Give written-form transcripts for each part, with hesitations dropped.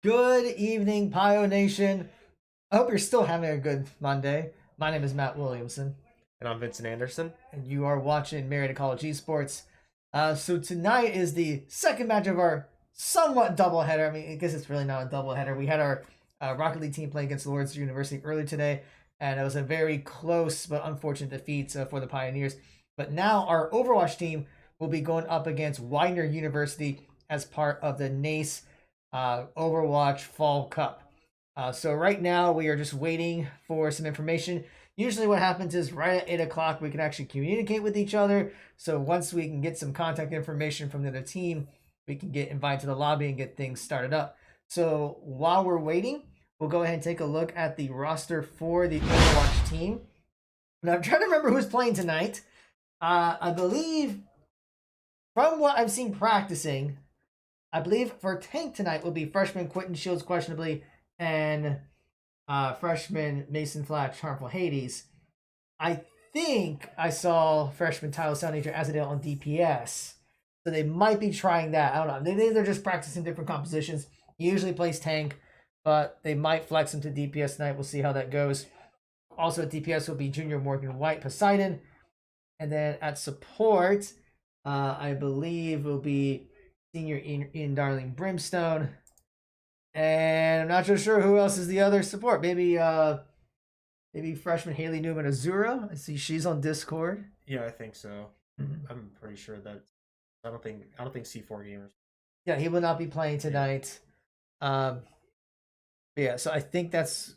Good evening, Pio Nation. I hope you're still having a good Monday. My name is Matt Williamson, And I'm Vincent Anderson. and you are watching Marietta College Esports. So tonight is the second match of our somewhat doubleheader. I mean, I guess it's really not a doubleheader. We had our Rocket League team play against Widener University early today, and it was a very close but unfortunate defeat for the Pioneers. But now our Overwatch team will be going up against Widener University as part of the NACE Overwatch Fall Cup. So right now we are just waiting for some information. Usually what happens is right at 8 o'clock we can actually communicate with each other. So once we can get some contact information from the other team, we can get invited to the lobby and get things started up. So while we're waiting, we'll go ahead and take a look at the roster for the Overwatch team. Now I'm trying to remember who's playing tonight. I believe from what I've seen practicing, I believe for tank tonight will be freshman Quentin Shields questionably and freshman Mason Flatch Harmful Hades. I think I saw freshman Tyler Soundnature Azadale on DPS. So they might be trying that. I don't know. They're just practicing different compositions. He usually plays tank, but they might flex him to DPS tonight. We'll see how that goes. Also at DPS will be Junior Morgan White Poseidon. And then at support, I believe will be Senior Ian Darling Brimstone. And I'm not so sure who else is the other support. Maybe freshman Haley Newman Azura. I see she's on Discord. Yeah, I think so. I'm pretty sure that I don't think C4 gamers. Yeah, he will not be playing tonight. Yeah, so I think that's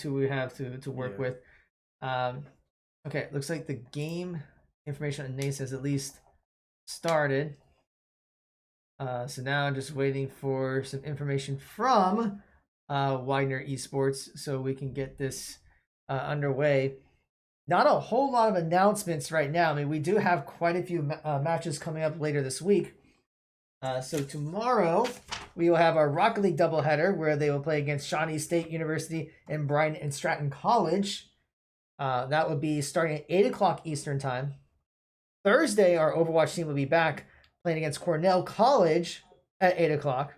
who we have to work with. Okay, looks like the game information on NACE has at least started. So now I'm just waiting for some information from Widener Esports so we can get this underway. Not a whole lot of announcements right now. I mean, we do have quite a few matches coming up later this week. So tomorrow we will have our Rocket League doubleheader where they will play against Shawnee State University and Bryan and Stratton College. That would be starting at 8 o'clock Eastern Time. Thursday, our Overwatch team will be back playing against Cornell College at 8 o'clock.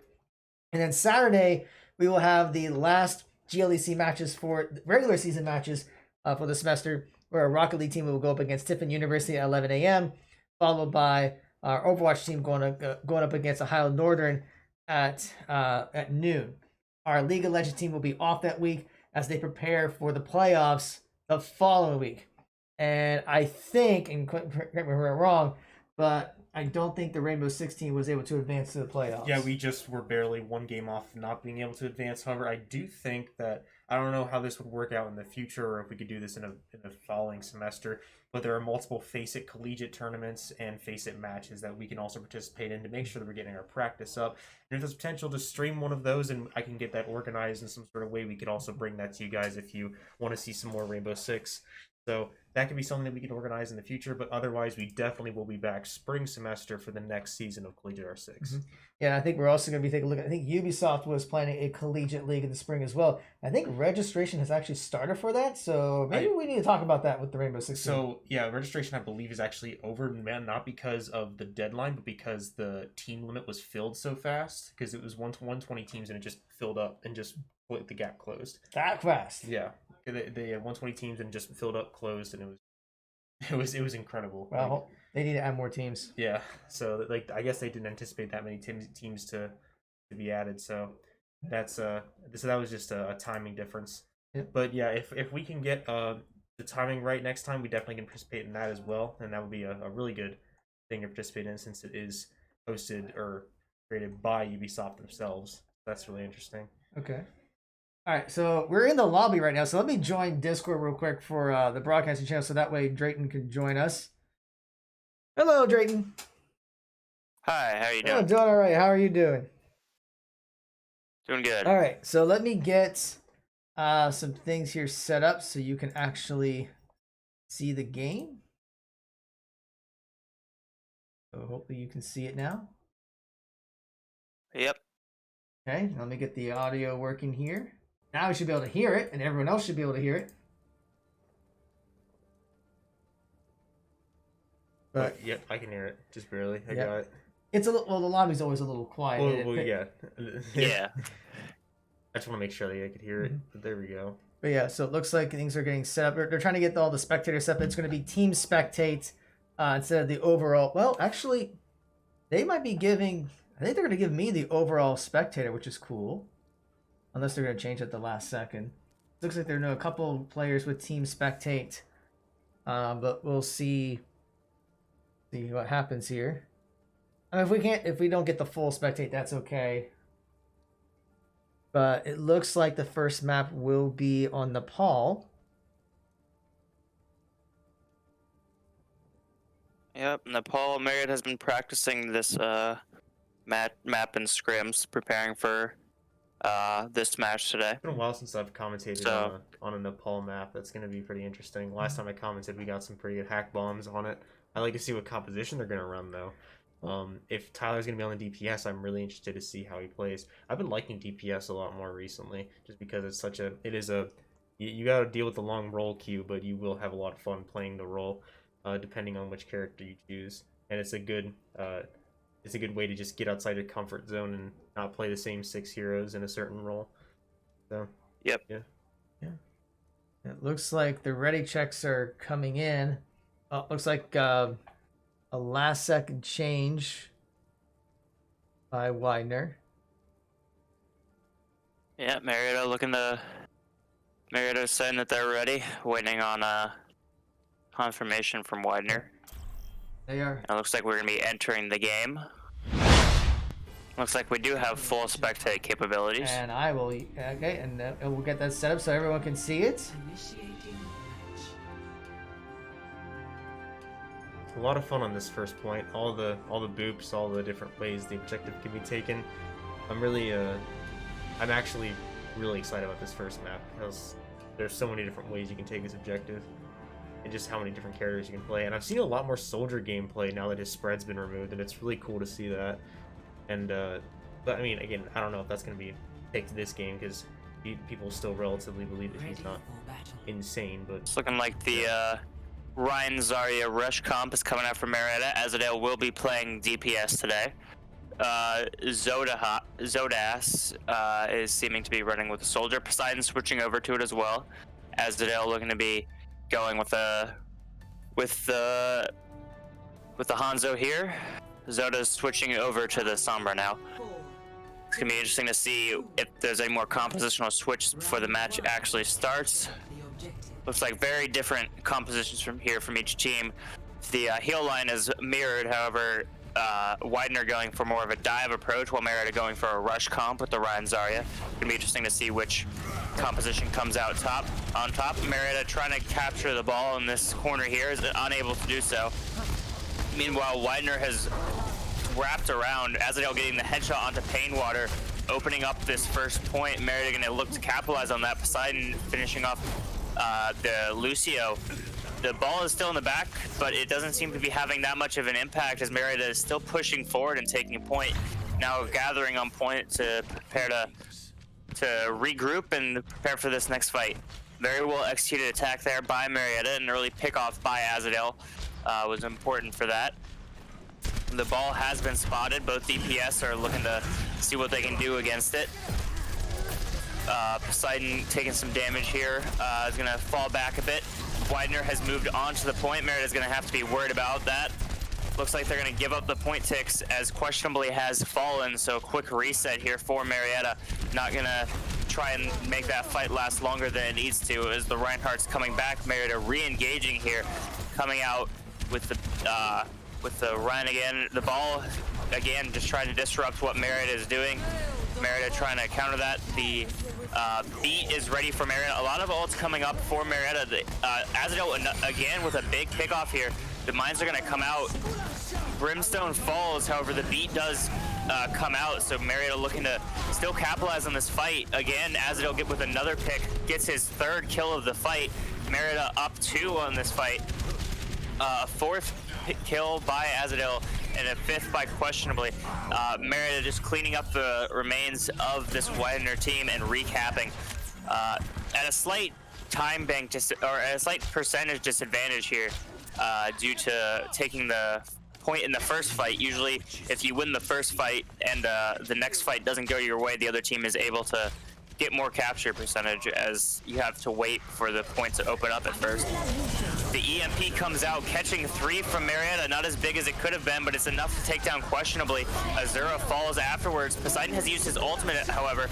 And then Saturday, we will have the last GLEC matches for regular season matches for the semester, where our Rocket League team will go up against Tiffin University at 11 a.m., followed by our Overwatch team going up against Ohio Northern at noon. Our League of Legends team will be off that week as they prepare for the playoffs the following week. And I think, and correct me if I'm wrong, but I don't think the Rainbow Six team was able to advance to the playoffs. Yeah, we just were barely one game off not being able to advance. However, I do think that I don't know how this would work out in the future or if we could do this in a following semester, but there are multiple Face It collegiate tournaments and Face It matches that we can also participate in to make sure that we're getting our practice up. And if there's potential to stream one of those and I can get that organized in some sort of way, we could also bring that to you guys if you want to see some more Rainbow Six. So that could be something that we can organize in the future, but otherwise we definitely will be back spring semester for the next season of Collegiate R6. Mm-hmm. Yeah, I think we're also going to be taking a look at, I think Ubisoft was planning a collegiate league in the spring as well. I think registration has actually started for that, so maybe we need to talk about that with the Rainbow Six. So, yeah, registration I believe is actually over, not because of the deadline, but because the team limit was filled so fast, because it was 120 teams and it just filled up and just the gap closed. That fast? Yeah. They had 120 teams and just filled up, closed, and it was incredible. Well, they need to add more teams. Yeah, so I guess they didn't anticipate that many teams to be added. So that was just a timing difference. Yep. But yeah, if we can get the timing right next time, we definitely can participate in that as well, and that would be a really good thing to participate in since it is hosted or created by Ubisoft themselves. That's really interesting. Okay. All right, so we're in the lobby right now. So let me join Discord real quick for the broadcasting channel, so that way Drayton can join us. Hello, Drayton. Hi, how are you doing? I'm doing all right. How are you doing? Doing good. All right, so let me get some things here set up so you can actually see the game. So hopefully you can see it now. Yep. Okay, let me get the audio working here. Now we should be able to hear it, and everyone else should be able to hear it. But yep, I can hear it, just barely. I got it. It's a little, well, the lobby's always a little quiet. Well, yeah. Yeah. I just want to make sure that I could hear it. But there we go. But yeah, so it looks like things are getting set up. They're trying to get all the spectator stuff. It's going to be team spectate instead of the overall. Well, actually, they might be giving. I think they're going to give me the overall spectator, which is cool. Unless they're going to change at the last second. Looks like there are a couple players with team spectate, but we'll see what happens here. I mean, if we don't get the full spectate, that's okay. But it looks like the first map will be on Nepal. Yep, Nepal Marietta has been practicing this map and scrims, preparing for this match today. It's been a while since I've commentated on a Nepal map. That's going to be pretty interesting. Last time I commented, we got some pretty good hack bombs on it. I'd like to see what composition they're going to run, though. If Tyler's going to be on the DPS, I'm really interested to see how he plays. I've been liking DPS a lot more recently, just because you got to deal with the long role queue, but you will have a lot of fun playing the role, depending on which character you choose. And it's a good way to just get outside of comfort zone and not play the same 6 heroes in a certain role. So, yep. Yeah. It looks like the ready checks are coming in. Oh, looks like a last second change by Widener. Yeah, Marietta saying that they're ready, waiting on confirmation from Widener. They are. It looks like we're going to be entering the game. Looks like we do have full spectate capabilities. And I will, okay, and we'll get that set up so everyone can see it. A lot of fun on this first point. All the boops, all the different ways the objective can be taken. I'm actually really excited about this first map because there's so many different ways you can take this objective, and just how many different characters you can play. And I've seen a lot more soldier gameplay now that his spread's been removed, and it's really cool to see that. And but I mean, again, I don't know if that's going to be take to this game because people still relatively believe that he's not insane. But it's looking like the Ryan Zarya Rush comp is coming out from Marietta. Azadale will be playing DPS today. Zodas is seeming to be running with a soldier. Poseidon switching over to it as well. Azadale looking to be going with the Hanzo here. Zoda's switching over to the Sombra now. It's gonna be interesting to see if there's any more compositional switch before the match actually starts. Looks like very different compositions from each team. The heal line is mirrored, however, Widener going for more of a dive approach, while Marietta going for a rush comp with the Ryan Zarya. Gonna be interesting to see which composition comes out on top. Marietta trying to capture the ball in this corner here, is unable to do so. Meanwhile, Widener has wrapped around, Azadale getting the headshot onto Painwater, opening up this first point. Marietta gonna look to capitalize on that. Poseidon finishing off the Lucio. The ball is still in the back, but it doesn't seem to be having that much of an impact as Marietta is still pushing forward and taking point. Now gathering on point to prepare to regroup and prepare for this next fight. Very well executed attack there by Marietta. An early pickoff by Azadale was important for that. The ball has been spotted. Both DPS are looking to see what they can do against it. Poseidon taking some damage here, is gonna fall back a bit. Widener has moved on to the point. Merritt is gonna have to be worried about that. Looks like they're gonna give up the point ticks as Questionably has fallen, so quick reset here for Marietta. Not gonna try and make that fight last longer than it needs to as the Reinhardt's coming back. Marietta re-engaging here, coming out with the Ryan again. The ball, again, just trying to disrupt what Marietta is doing. Marietta trying to counter that. The beat is ready for Marietta. A lot of ults coming up for Marietta. Azadale again with a big kickoff here. The mines are going to come out. Brimstone falls, however, the beat does come out, so Marietta looking to still capitalize on this fight. Again, Azadale with another pick, gets his third kill of the fight. Marietta up 2 on this fight. A fourth kill by Azadale and a fifth by Questionably. Marietta just cleaning up the remains of this Widener team and recapping. At a slight time bank, or at a slight percentage disadvantage here, due to taking the point in the first fight. Usually, if you win the first fight and the next fight doesn't go your way, the other team is able to get more capture percentage, as you have to wait for the point to open up at first. The EMP comes out, catching 3 from Marietta. Not as big as it could have been, but it's enough to take down questionably. Azura falls afterwards. Poseidon has used his ultimate, however,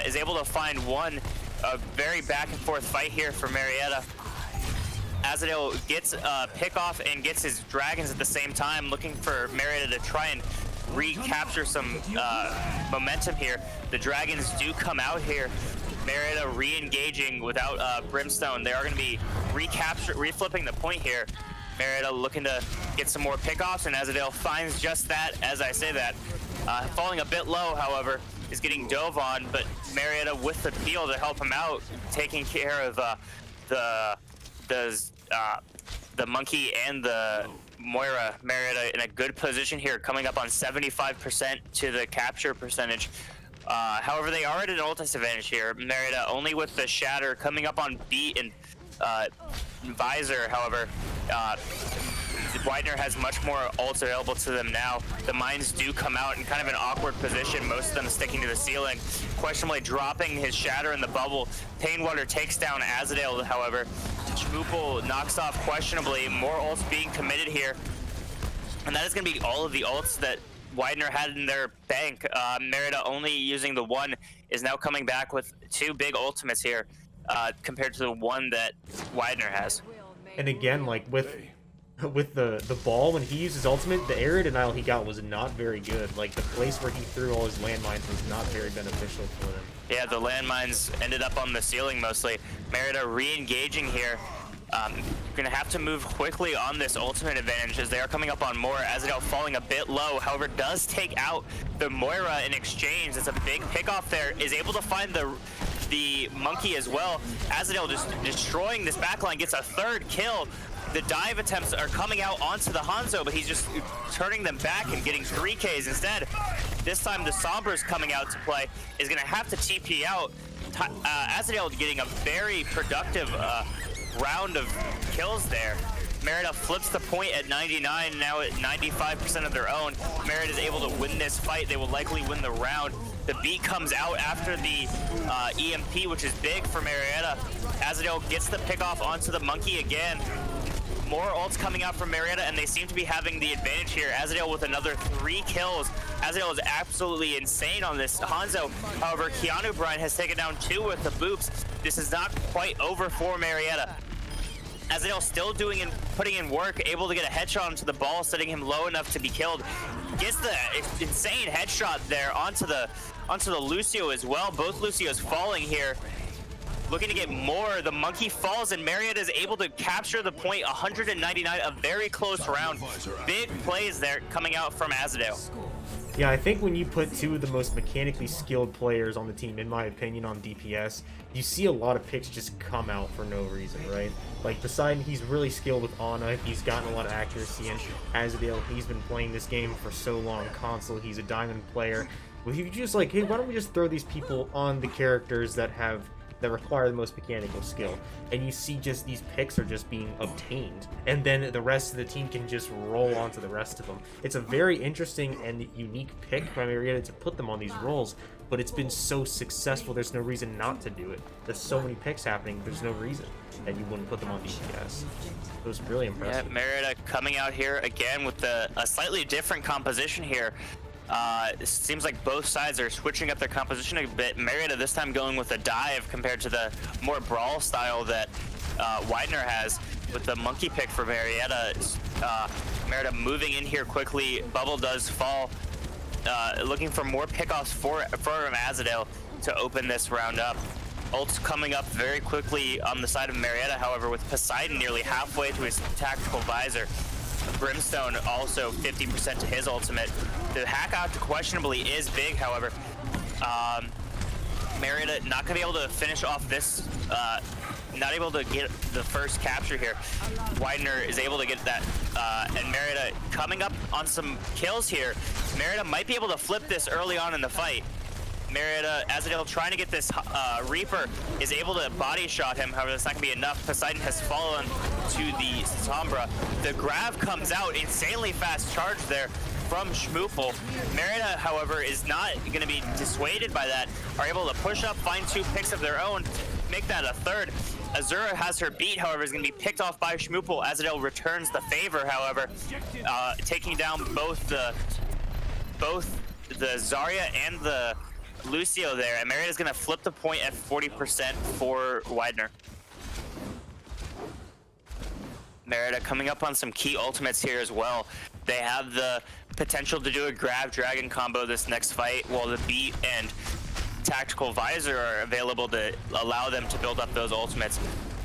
is able to find one. A very back and forth fight here for Marietta. Azadale gets a pick off and gets his dragons at the same time, looking for Marietta to try and recapture some momentum here. The dragons do come out here. Marietta re-engaging without Brimstone. They are going to be reflipping the point here. Marietta looking to get some more pickoffs, and Azadale finds just that. As I say that, falling a bit low, however, is getting dove on, but Marietta with the peel to help him out, taking care of the monkey and the Moira. Marietta in a good position here, coming up on 75% to the capture percentage. However, they are at an ult disadvantage here. Marietta only with the shatter, coming up on beat and visor. However, Widener has much more ults available to them now. The mines do come out in kind of an awkward position, most of them sticking to the ceiling. Questionably dropping his shatter in the bubble. Painwater takes down Azadale, however. Schmoopel knocks off questionably. More ults being committed here. And that is going to be all of the ults that Widener had in their bank. Merida only using the one is now coming back with 2 big ultimates here compared to the one that Widener has. And again, like with the ball, when he used his ultimate, the area denial he got was not very good. Like the place where he threw all his landmines was not very beneficial for him. Yeah, the landmines ended up on the ceiling mostly. Merida re-engaging here. Gonna have to move quickly on this ultimate advantage as they are coming up on more. Azadale falling a bit low, however, does take out the Moira in exchange. It's a big pickoff there, is able to find the monkey as well. Azadale just destroying this backline, gets a 3rd kill. The dive attempts are coming out onto the Hanzo, but he's just turning them back and getting 3 Ks instead. This time the Sombra's coming out to play, is gonna have to TP out. Azadale getting a very productive round of kills there. Merida flips the point at 99, now at 95% of their own. Merida is able to win this fight. They will likely win the round. The beat comes out after the EMP, which is big for Marietta. Azadale gets the pick off onto the monkey again. More ults coming out from Marietta, and they seem to be having the advantage here. Azadale with another 3 kills. Azadale is absolutely insane on this Hanzo. However, Keanu Bryan has taken down 2 with the boops. This is not quite over for Marietta. Azadale still putting in work, able to get a headshot onto the ball, setting him low enough to be killed. Gets the insane headshot there onto the Lucio as well. Both Lucios falling here. Looking to get more. The monkey falls, and Marietta is able to capture the point. 199, a very close round. Big plays there coming out from Azadale. Yeah, I think when you put 2 of the most mechanically skilled players on the team, in my opinion, on DPS, you see a lot of picks just come out for no reason, right? Like Poseidon, he's really skilled with Ana. He's gotten a lot of accuracy, and Azadale, he's been playing this game for so long. Console, he's a diamond player. Well, you just like, hey, why don't we just throw these people on the characters that require the most mechanical skill, and you see just these picks are just being obtained, and then the rest of the team can just roll onto the rest of them. It's a very interesting and unique pick by Marietta to put them on these roles, but it's been so successful, there's no reason not to do it. There's so many picks happening, there's no reason that you wouldn't put them on DPS. It was really impressive. Yeah, Marietta coming out here again with a slightly different composition here. It seems like both sides are switching up their composition a bit. Marietta this time going with a dive compared to the more brawl style that Widener has with the monkey pick for Marietta. Marietta moving in here quickly. Bubble does fall. Looking for more pickoffs for Azadale to open this round up. Ults coming up very quickly on the side of Marietta, however, with Poseidon nearly halfway to his tactical visor. Brimstone also 50% to his ultimate. The hack out to questionably is big, however. Marietta not going to be able to finish off this, not able to get the first capture here. Widener is able to get that, and Marietta coming up on some kills here. Marietta might be able to flip this early on in the fight. Marietta, Azadale trying to get this Reaper, is able to body shot him, however that's not going to be enough. Poseidon has fallen to the Sombra. The grab comes out, insanely fast charge there from Schmoopel. Marietta, however, is not going to be dissuaded by that, are able to push up, find 2 picks of their own, make that a third. Azura has her beat, however, is going to be picked off by Schmoopel. Azadel returns the favor, however, taking down both the Zarya and the Lucio there, and Marietta's going to flip the point at 40% for Widener. Marietta coming up on some key ultimates here as well. They have the potential to do a grab dragon combo this next fight, while the beat and tactical visor are available to allow them to build up those ultimates.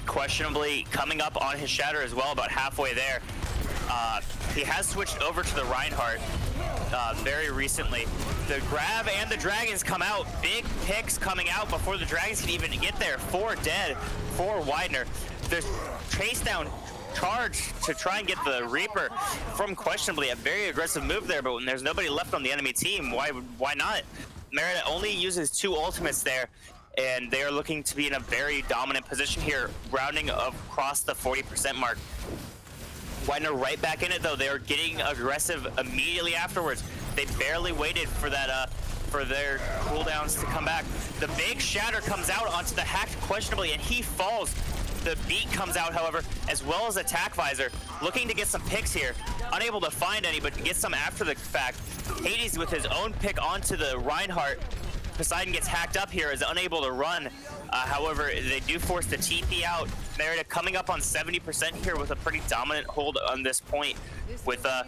Questionably coming up on his shatter as well, about halfway there. He has switched over to the Reinhardt very recently. The grab and the dragons come out. Big picks coming out before the dragons can even get there. 4 dead for Widener. The chase down charge to try and get the Reaper from questionably a very aggressive move there, but when there's nobody left on the enemy team, why not? Marietta only uses 2 ultimates there, and they are looking to be in a very dominant position here, rounding across the 40% mark. Widener right back in it though. They are getting aggressive immediately afterwards. They barely waited for that for their cooldowns to come back. The big shatter comes out onto the hacked questionably, and he falls. The beat comes out, however, as well as attack visor, looking to get some picks here. Unable to find any, but get some after the fact. Hades with his own pick onto the Reinhardt. Poseidon gets hacked up here, is unable to run. However, they do force the TP out. Marietta coming up on 70% here with a pretty dominant hold on this point, with a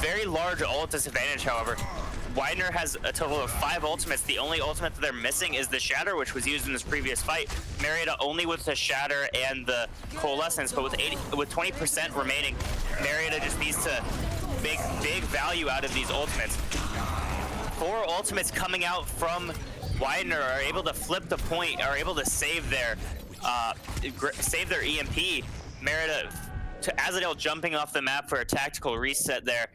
very large ult disadvantage, however. Widener has a total of 5 ultimates. The only ultimate that they're missing is the Shatter, which was used in this previous fight. Marietta only with the Shatter and the Coalescence, but with 20% remaining, Marietta just needs to make big value out of these ultimates. 4 ultimates coming out from Widener are able to flip the point, are able to save their EMP. Marietta to Azadel jumping off the map for a tactical reset there.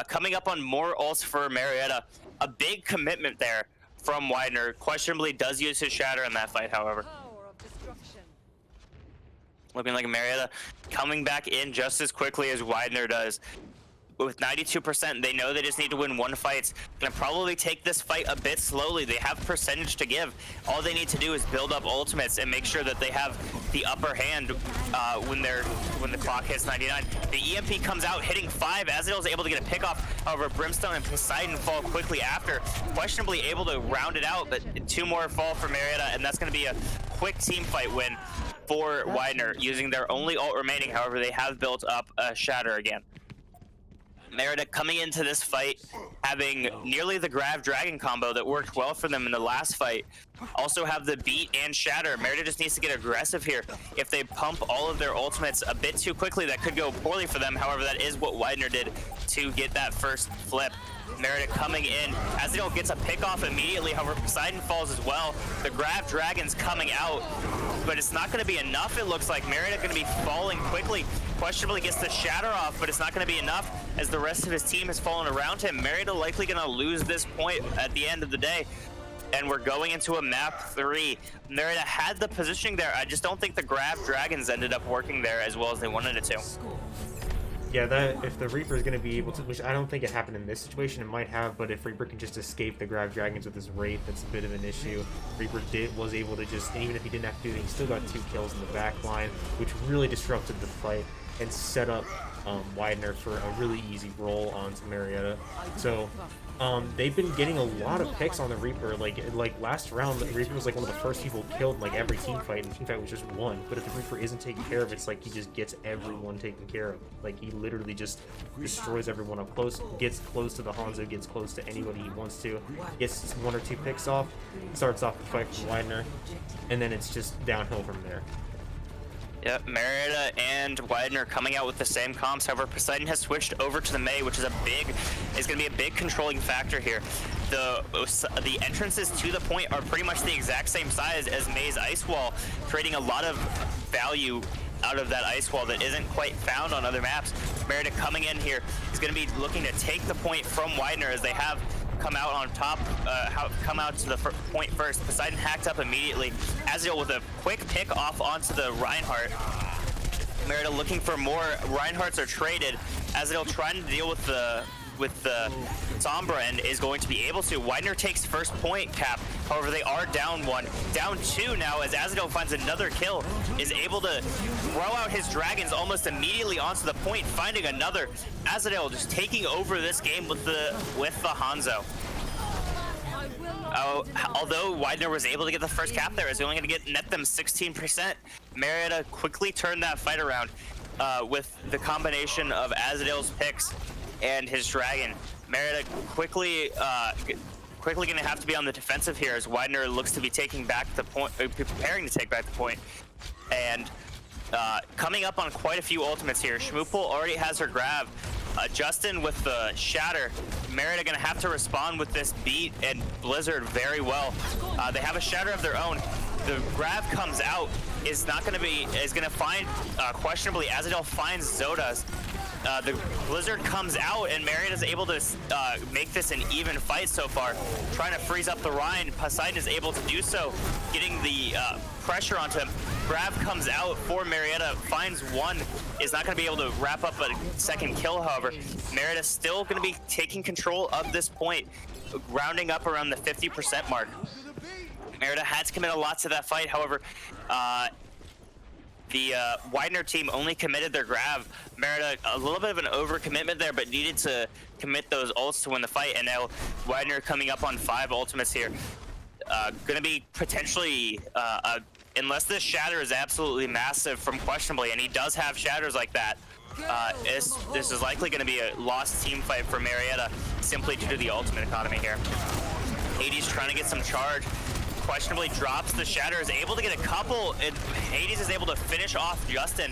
Coming up on more ults for Marietta. A big commitment there from Widener. Questionably does use his Shatter in that fight, however. Looking like Marietta coming back in just as quickly as Widener does. With 92%, they know they just need to win 1 fight. Gonna probably take this fight a bit slowly. They have percentage to give. All they need to do is build up ultimates and make sure that they have the upper hand when the clock hits 99. The EMP comes out, hitting 5. Azrael is able to get a pick off. However, Brimstone and Poseidon fall quickly after. Questionably able to round it out, but 2 more fall for Marietta, and that's gonna be a quick team fight win for Widener, using their only ult remaining. However, they have built up a Shatter again. Marietta coming into this fight having nearly the Grab Dragon combo that worked well for them in the last fight. Also have the beat and Shatter. Marietta just needs to get aggressive here. If they pump all of their ultimates a bit too quickly, that could go poorly for them. However, that is what Widener did to get that first flip. Marietta coming in. Azadel gets a pick off immediately. However, Poseidon falls as well. The Grab Dragon's coming out, but it's not going to be enough. It looks like Marietta going to be falling quickly. Questionably gets the Shatter off, but it's not going to be enough as the rest of his team has fallen around him. Marietta likely going to lose this point at the end of the day. And we're going into a map 3. Marietta had the positioning there. I just don't think the Grab Dragons ended up working there as well as they wanted it to. Yeah, that if the Reaper is going to be able to, which I don't think it happened in this situation, it might have, but if Reaper can just escape the Grab Dragons with his Wraith, that's a bit of an issue. Reaper was able to just, even if he didn't have to do anything, he still got 2 kills in the back line, which really disrupted the fight and set up Widener for a really easy roll onto Marietta. So they've been getting a lot of picks on the Reaper. Like last round, the Reaper was like one of the first people killed in like every team fight, and the team fight was just 1. But if the Reaper isn't taken care of, it's like he just gets everyone taken care of. Like he literally just destroys everyone up close, gets close to the Hanzo, gets close to anybody he wants to, gets 1 or 2 picks off, starts off the fight from Widener, and then it's just downhill from there. Yep, Marietta and Widener coming out with the same comps. However, Poseidon has switched over to the Mei, which is going to be a big controlling factor here. The entrances to the point are pretty much the exact same size as Mei's ice wall, creating a lot of value out of that ice wall that isn't quite found on other maps. Marietta coming in here is going to be looking to take the point from Widener as they have come out on top, come out to the point first. Poseidon hacked up immediately. Azrael with a quick pick off onto the Reinhardt. Marietta looking for more. Reinhardts are traded. Azadel trying to deal with the Sombra and is going to be able to. Widener takes first point, Cap. However, they are down 1. Down 2 now as Azadel finds another kill. Is able to throw out his dragons almost immediately onto the point, finding another. Azadel just taking over this game with the Hanzo. Although Widener was able to get the first cap there, is only going to net them 16%. Marietta quickly turned that fight around with the combination of Azadel's picks and his dragon. Marietta quickly going to have to be on the defensive here as Widener looks to be taking back the point, preparing to take back the point, and coming up on quite a few ultimates here. Schmoopel already has her grab. Justin with the shatter. Marietta gonna have to respond with this beat and Blizzard very well. They have a shatter of their own. The grab comes out, is gonna find questionably. Azadel finds Zoda's. The Blizzard comes out and Marietta's able to make this an even fight so far. Trying to freeze up the Rhine. Poseidon is able to do so, getting the pressure onto him. Grab comes out for Marietta, finds one, is not going to be able to wrap up a second kill, however. Marietta still going to be taking control of this point, rounding up around the 50% mark. Marietta had to commit a lot to that fight, however, the Widener team only committed their grab. Marietta, a little bit of an overcommitment there, but needed to commit those ults to win the fight, and now Widener coming up on 5 ultimates here. Going to be potentially, unless this shatter is absolutely massive from Questionably, and he does have shatters like that, this is likely going to be a lost team fight for Marietta, simply due to the ultimate economy here. Hades trying to get some charge. Questionably drops the shatter, is able to get a couple, and Hades is able to finish off Justin.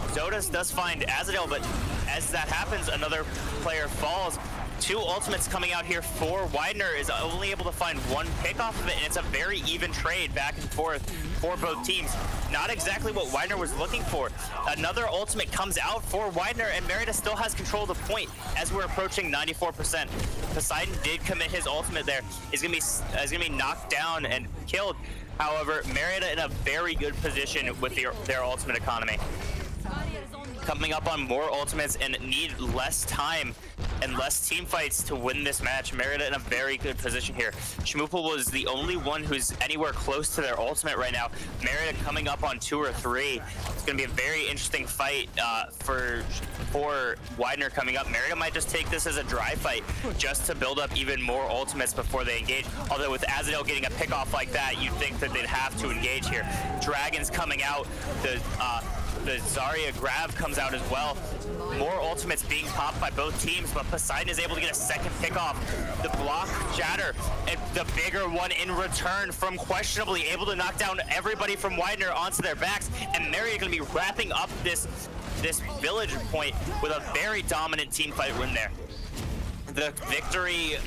Zodas does find Azadel, but as that happens, another player falls. 2 ultimates coming out here for Widener, is only able to find 1 pick off of it, and it's a very even trade back and forth for both teams. Not exactly what Widener was looking for. Another ultimate comes out for Widener, and Marietta still has control of the point as we're approaching 94%. Poseidon did commit his ultimate there. Is gonna be knocked down and killed. However, Marietta in a very good position with their ultimate economy. Coming up on more ultimates and need less time and less team fights to win this match. Marietta in a very good position here. Schmoopel was the only one who's anywhere close to their ultimate right now. Marietta coming up on 2 or 3. It's going to be a very interesting fight for Widener coming up. Marietta might just take this as a dry fight just to build up even more ultimates before they engage. Although with Azadel getting a pick off like that, you'd think that they'd have to engage here. Dragons coming out. The Zarya grab comes out as well. More ultimates being popped by both teams, but Poseidon is able to get a second pick off. The block shatter, and the bigger one in return from Questionably, able to knock down everybody from Widener onto their backs, and Marietta going to be wrapping up this village point with a very dominant team fight win there. The victory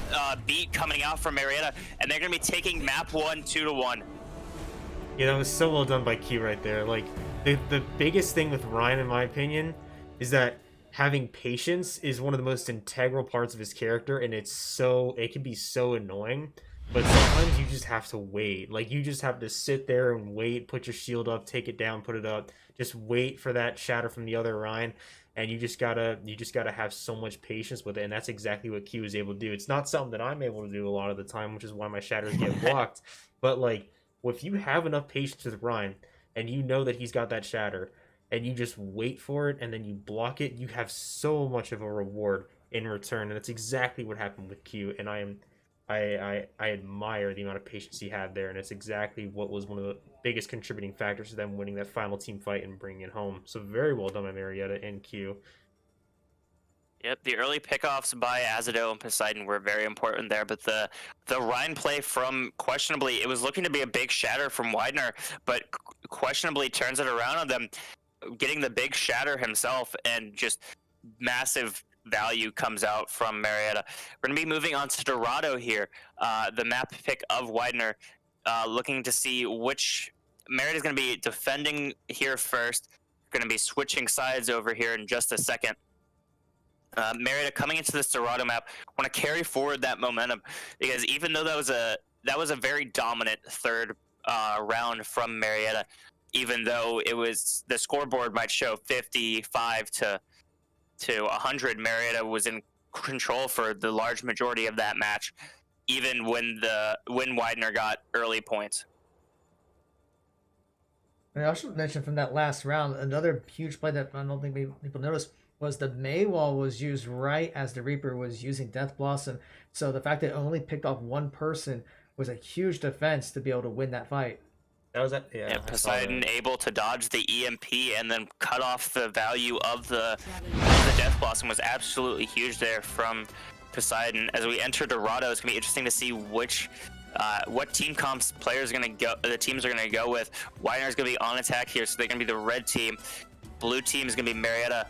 beat coming out from Marietta, and they're going to be taking map 1 2-1. Yeah, that was so well done by Q right there. Like, the biggest thing with Ryan, in my opinion, is that having patience is one of the most integral parts of his character, and it can be so annoying. But sometimes you just have to wait. Like, you just have to sit there and wait, put your shield up, take it down, put it up. Just wait for that shatter from the other Ryan, and you just gotta have so much patience with it, and that's exactly what Q is able to do. It's not something that I'm able to do a lot of the time, which is why my shatters get blocked. But like, if you have enough patience with Ryan, and you know that he's got that shatter, and you just wait for it, and then you block it, you have so much of a reward in return, and that's exactly what happened with Q. And I admire the amount of patience he had there, and it's exactly what was one of the biggest contributing factors to them winning that final team fight and bringing it home. So very well done by Marietta and Q. Yep, the early pickoffs by Azadel and Poseidon were very important there, but the Rhine play from Questionably, it was looking to be a big shatter from Widener, but Questionably turns it around on them, getting the big shatter himself, and just massive value comes out from Marietta. We're going to be moving on to Dorado here, the map pick of Widener, looking to see which Marietta's going to be defending here first. Going to be switching sides over here in just a second. Marietta coming into this Dorado map, want to carry forward that momentum, because even though that was a very dominant third round from Marietta, even though the scoreboard might show 55 to 100. Marietta was in control for the large majority of that match, even when Widener got early points. And I should mention from that last round, another huge play that I don't think people noticed was the May wall was used right as the Reaper was using Death Blossom. So the fact that it only picked off one person was a huge defense to be able to win that fight. That was it. Yeah, Poseidon able to dodge the EMP and then cut off the value of the Death Blossom was absolutely huge there from Poseidon. As we enter Dorado, it's gonna be interesting to see what team comps the teams are gonna go with. Widener's gonna be on attack here, so they're gonna be the red team. Blue team is gonna be Marietta.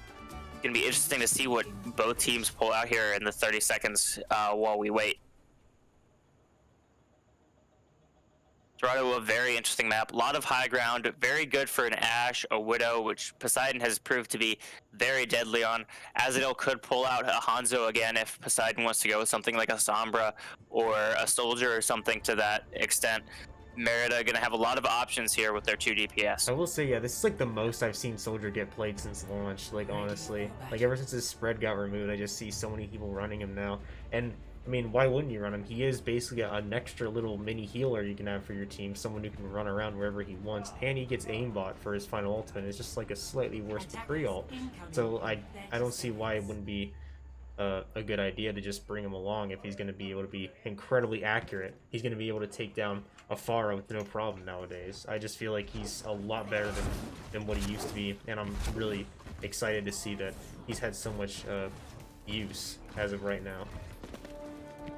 It's gonna be interesting to see what both teams pull out here in the 30 seconds while we wait. Dorado, a very interesting map. A lot of high ground, very good for an Ashe, a Widow, which Poseidon has proved to be very deadly on. Azadel could pull out a Hanzo again if Poseidon wants to go with something like a Sombra or a Soldier or something to that extent. Merida gonna have a lot of options here with their 2 DPS. I will say, yeah, this is like the most I've seen Soldier get played since launch, like honestly. Like ever since his spread got removed, I just see so many people running him now. And I mean, why wouldn't you run him? He is basically an extra little mini healer you can have for your team, someone who can run around wherever he wants, and he gets aimbot for his final ultimate. It's just like a slightly worse pre-ult. So I don't see why it wouldn't be a good idea to just bring him along if he's going to be able to be incredibly accurate. He's going to be able to take down a Pharah with no problem nowadays. I just feel like he's a lot better than what he used to be, and I'm really excited to see that he's had so much use as of right now.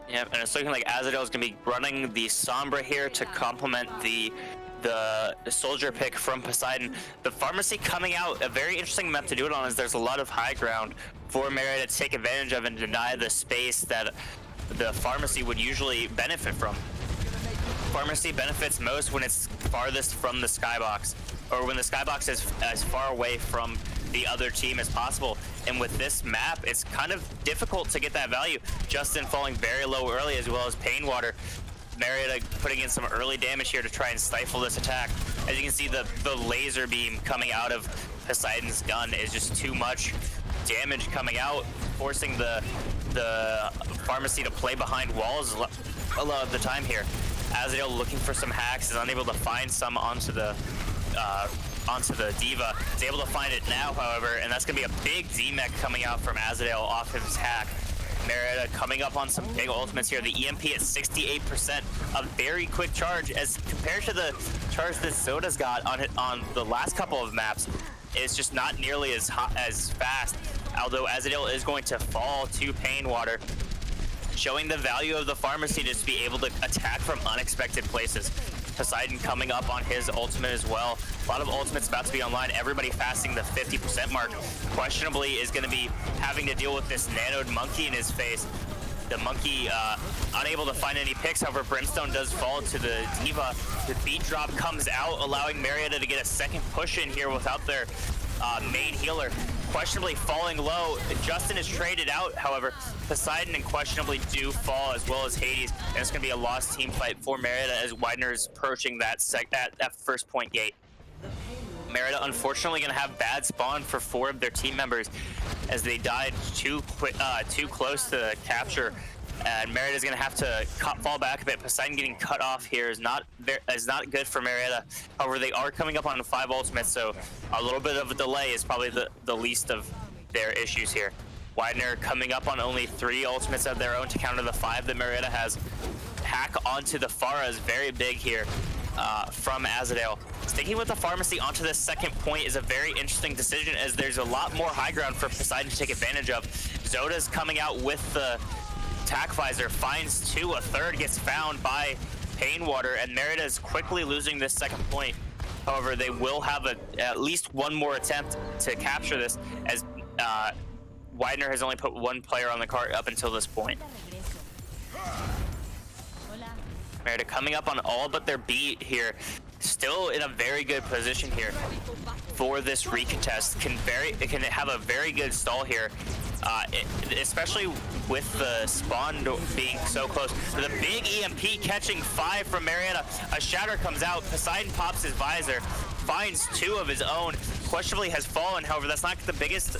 Yep, and it's looking like Azadel is going to be running the Sombra here to complement the Soldier pick from Poseidon. The Pharmacy coming out, a very interesting map to do it on is there's a lot of high ground for Marietta to take advantage of and deny the space that the Pharmacy would usually benefit from. Pharmacy benefits most when it's farthest from the skybox, or when the skybox is as far away from the other team as possible. And with this map, it's kind of difficult to get that value. Justin falling very low early, as well as Painwater. Marietta putting in some early damage here to try and stifle this attack. As you can see, the laser beam coming out of Poseidon's gun is just too much damage coming out, forcing the Pharmacy to play behind walls a lot of the time here. Azadel looking for some hacks, is unable to find some onto the Diva. Is able to find it now, however, and that's going to be a big Z-Mech coming out from Azadel off his hack. Marietta coming up on some big ultimates here. The EMP at 68%, a very quick charge as compared to the charge that Zoda's got on the last couple of maps. It's just not nearly as fast, although Azadel is going to fall to Painwater, showing the value of the Pharmacy to just be able to attack from unexpected places. Poseidon coming up on his ultimate as well. A lot of ultimates about to be online. Everybody fasting the 50% mark. Questionably is going to be having to deal with this nanoed monkey in his face. The monkey unable to find any picks. However, Brimstone does fall to the Diva. The beat drop comes out, allowing Marietta to get a second push in here without their main healer. Questionably falling low. Justin is traded out, however. Poseidon and questionably do fall, as well as Hades. And it's going to be a lost team fight for Marietta as Widener is approaching that first point gate. Marietta unfortunately going to have bad spawn for 4 of their team members as they died too close to the capture. And Marietta is going to have to fall back a bit. Poseidon getting cut off here is not good for Marietta. However, they are coming up on 5 ultimates, so a little bit of a delay is probably the least of their issues here. Widener coming up on only 3 ultimates of their own to counter the 5 that Marietta has. Hack onto the Pharah is very big here from Azadel. Sticking with the Pharmacy onto this second point is a very interesting decision, as there's a lot more high ground for Poseidon to take advantage of. Zoda's coming out with the attack visor, finds 2, a third gets found by Painwater, and Merida is quickly losing this second point. However, they will have at least one more attempt to capture this, as Widener has only put 1 player on the cart up until this point. Merida coming up on all but their beat here, still in a very good position here for this recontest. It can have a very good stall here, especially with the spawn being so close. The big EMP catching 5 from Marietta. A shatter comes out. Poseidon pops his visor. finds 2 of his own. Questionably has fallen, however, that's not the biggest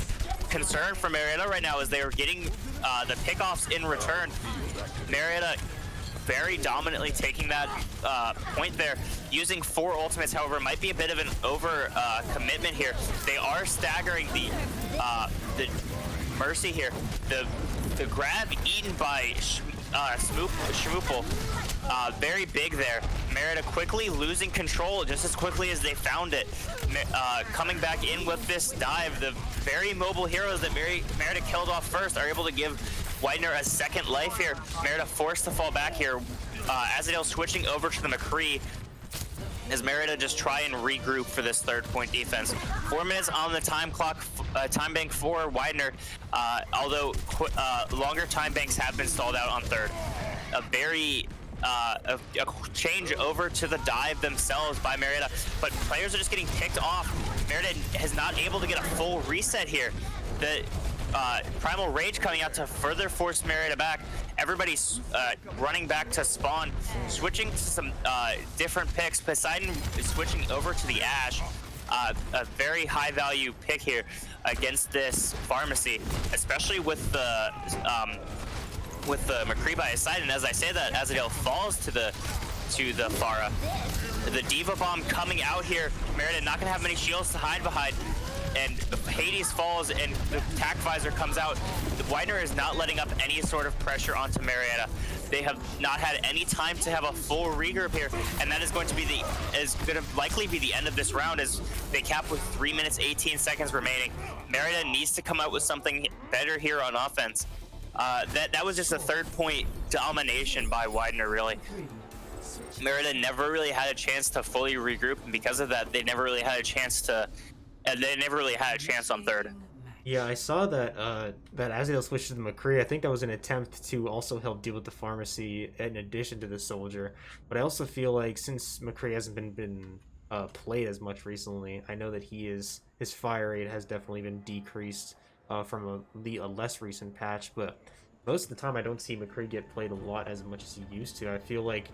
concern for Marietta right now, as they are getting the pickoffs in return. Marietta very dominantly taking that point there, using 4 ultimates. However, might be a bit of an over commitment here. They are staggering the Mercy here. The grab eaten by Schmoopel, very big there. Marietta quickly losing control just as quickly as they found it. Coming back in with this dive, the very mobile heroes that Marietta killed off first are able to give Widener a second life here. Marietta forced to fall back here. Azadale switching over to the McCree as Marietta just try and regroup for this 3rd-point defense. 4 minutes on the time clock, time bank for Widener, although longer time banks have been stalled out on 3rd. A change over to the dive themselves by Marietta, but players are just getting picked off. Marietta is not able to get a full reset here. The Primal Rage coming out to further force Marietta back. Everybody's running back to spawn, switching to some different picks. Poseidon is switching over to the Ash, a very high value pick here against this Pharmacy, especially with the McCree by his side. And as I say that, Azadale falls to the Pharah. The Diva Bomb coming out here. Marietta not gonna have many shields to hide behind. And Hades falls and the tack visor comes out. The Widener is not letting up any sort of pressure onto Marietta. They have not had any time to have a full regroup here, and that is going to likely be the end of this round, as they cap with 3 minutes 18 seconds remaining. Marietta needs to come out with something better here on offense. That was just a 3rd-point domination by Widener, really. Marietta never really had a chance to fully regroup, and because of that, they never really had a chance on 3rd. Yeah, I saw that that Azadale switched to the McCree. I think that was an attempt to also help deal with the Pharmacy in addition to the Soldier. But I also feel like since McCree hasn't been played as much recently, I know that his fire rate has definitely been decreased from a less recent patch. But most of the time, I don't see McCree get played a lot as much as he used to. I feel like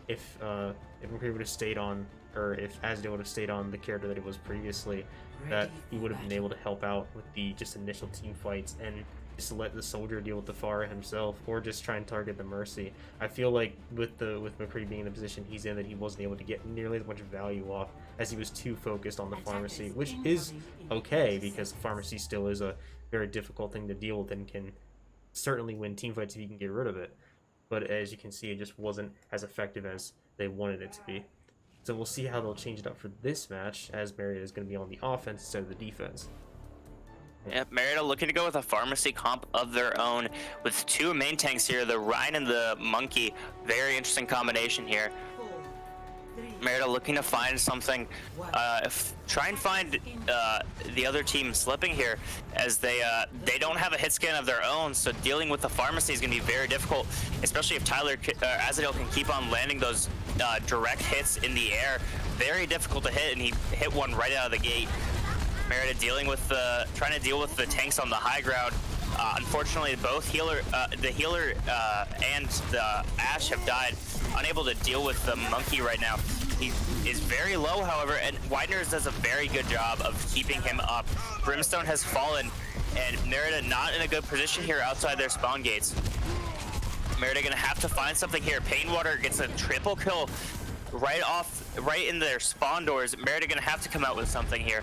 if McCree would have stayed on, or if Azadale would have stayed on the character that it was previously, that he would have been able to help out with the just initial team fights and just let the Soldier deal with the Pharah himself, or just try and target the Mercy. I feel like with McCree being in the position he's in, that he wasn't able to get nearly as much value off, as he was too focused on the Pharmacy, which is okay, because the Pharmacy still is a very difficult thing to deal with and can certainly win team fights if you can get rid of it. But as you can see, it just wasn't as effective as they wanted it to be. So we'll see how they'll change it up for this match, as Marietta is going to be on the offense instead of the defense. Yep, Marietta looking to go with a Pharmacy comp of their own with 2 main tanks here, the Rhine and the Monkey. Very interesting combination here. Marietta looking to find something, try and find the other team slipping here, as they don't have a hit scan of their own, so dealing with the Pharmacy is going to be very difficult, especially if Azadale can keep on landing those direct hits in the air. Very difficult to hit, and he hit one right out of the gate. Marietta trying to deal with the tanks on the high ground. Unfortunately, both the healer and the Ash have died, unable to deal with the Monkey right now. He is very low, however, and Widener does a very good job of keeping him up. Brimstone has fallen, and Marietta not in a good position here outside their spawn gates. Marietta gonna have to find something here. Painwater gets a triple kill right in their spawn doors. Marietta gonna have to come out with something here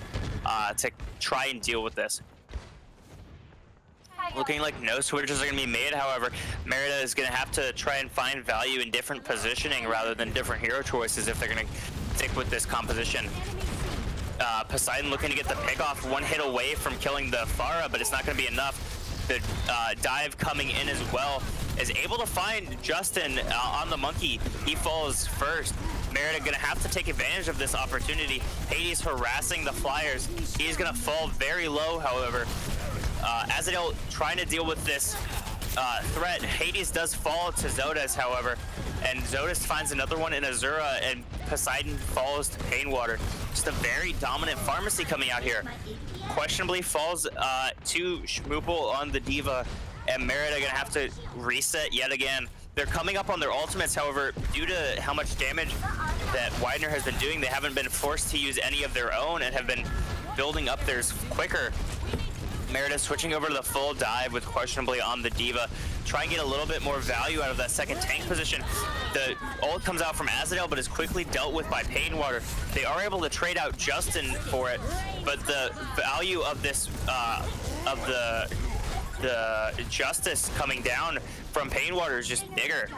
to try and deal with this. Looking like no switches are going to be made, however, Marietta is going to have to try and find value in different positioning rather than different hero choices if they're going to stick with this composition. Poseidon looking to get the pick off, 1 hit away from killing the Pharah, but it's not going to be enough. The dive coming in as well is able to find Justin on the Monkey. He falls first. Marietta going to have to take advantage of this opportunity. Hades harassing the Flyers. He's going to fall very low, however. Azadale trying to deal with this threat. Hades does fall to Zodas, however, and Zodas finds another one in Azura, and Poseidon falls to Painwater. Just a very dominant Pharmacy coming out here. Questionably falls to Schmoopel on the Diva, and Marietta gonna have to reset yet again. They're coming up on their ultimates, however, due to how much damage that Widener has been doing. They haven't been forced to use any of their own and have been building up theirs quicker. Marietta switching over to the full dive with questionably on the D.Va. Try and get a little bit more value out of that second tank position. The ult comes out from Azadel, but is quickly dealt with by Painwater. They are able to trade out Justin for it, but the value of this, of the Justice coming down from Painwater is just bigger.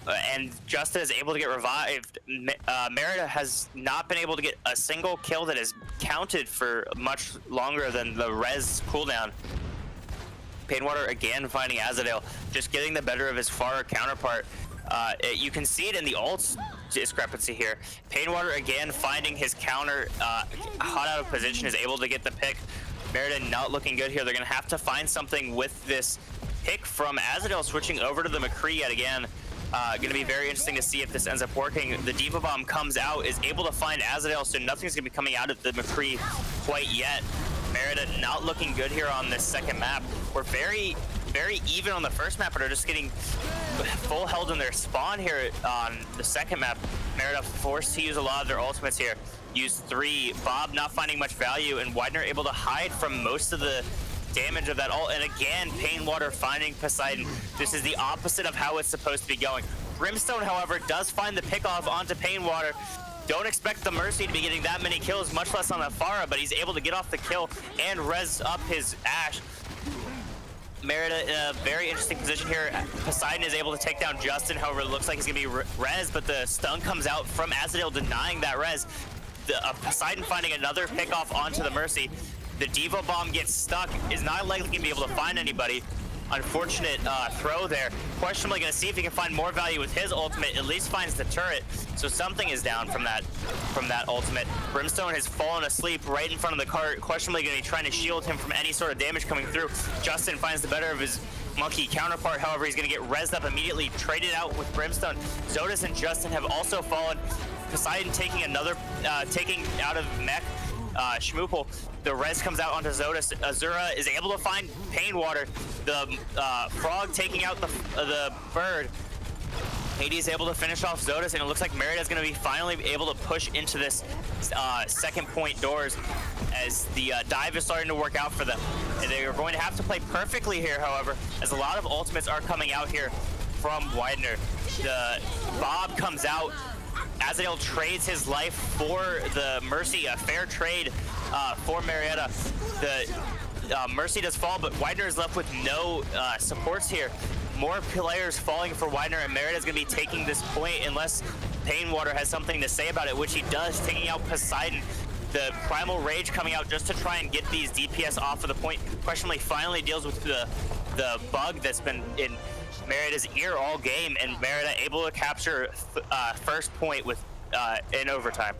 And Justin is able to get revived. Marietta has not been able to get a single kill that is counted for much longer than the res cooldown. Painwater again finding Azadel, just getting the better of his far counterpart. You can see it in the ults discrepancy here. Painwater again finding his counter, hot out of position, is able to get the pick. Marietta not looking good here. They're going to have to find something with this pick from Azadel, switching over to the McCree yet again. Going to be very interesting to see if this ends up working. The D.Va bomb comes out, is able to find Azadel, so nothing's going to be coming out of the McCree quite yet. Marietta not looking good here on this second map. We're very even on the first map, but are just getting full held in their spawn here on the second map. Marietta forced to use a lot of their ultimates here. Used 3. Bob not finding much value, and Widener able to hide from most of the damage of that ult. And again, Painwater finding Poseidon. This is the opposite of how it's supposed to be going. Brimstone, however, does find the pick off onto Painwater. Don't expect the Mercy to be getting that many kills, much less on the Pharah, but he's able to get off the kill and res up his Ashe. Marietta in a very interesting position here. Poseidon is able to take down Justin, however, it looks like he's going to be res, but the stun comes out from Azadel denying that res. Poseidon finding another pick off onto the Mercy. The D.Va bomb gets stuck, is not likely going to be able to find anybody. Unfortunate throw there. Questionably going to see if he can find more value with his ultimate. At least finds the turret, so something is down from that ultimate. Brimstone has fallen asleep right in front of the cart. Questionably going to be trying to shield him from any sort of damage coming through. Justin finds the better of his monkey counterpart. However, he's going to get rezzed up immediately, traded out with Brimstone. Zodas and Justin have also fallen. Poseidon taking another, taking out of mech. Schmoopel, the res comes out onto Zodas. Azura is able to find Painwater. The frog taking out the bird. Hades able to finish off Zodas, and it looks like Marietta is going to be finally able to push into this second point doors as the dive is starting to work out for them. And they are going to have to play perfectly here, however, as a lot of ultimates are coming out here from Widener. The Bob comes out. Azadel trades his life for the Mercy, a fair trade for Marietta. The Mercy does fall, but Widener is left with no supports here. More players falling for Widener, and Marietta is going to be taking this point unless Painwater has something to say about it, which he does, taking out Poseidon. The Primal Rage coming out just to try and get these DPS off of the point. Questionably finally deals with the bug that's been in Marietta's ear all game, and Marietta able to capture first point with in overtime.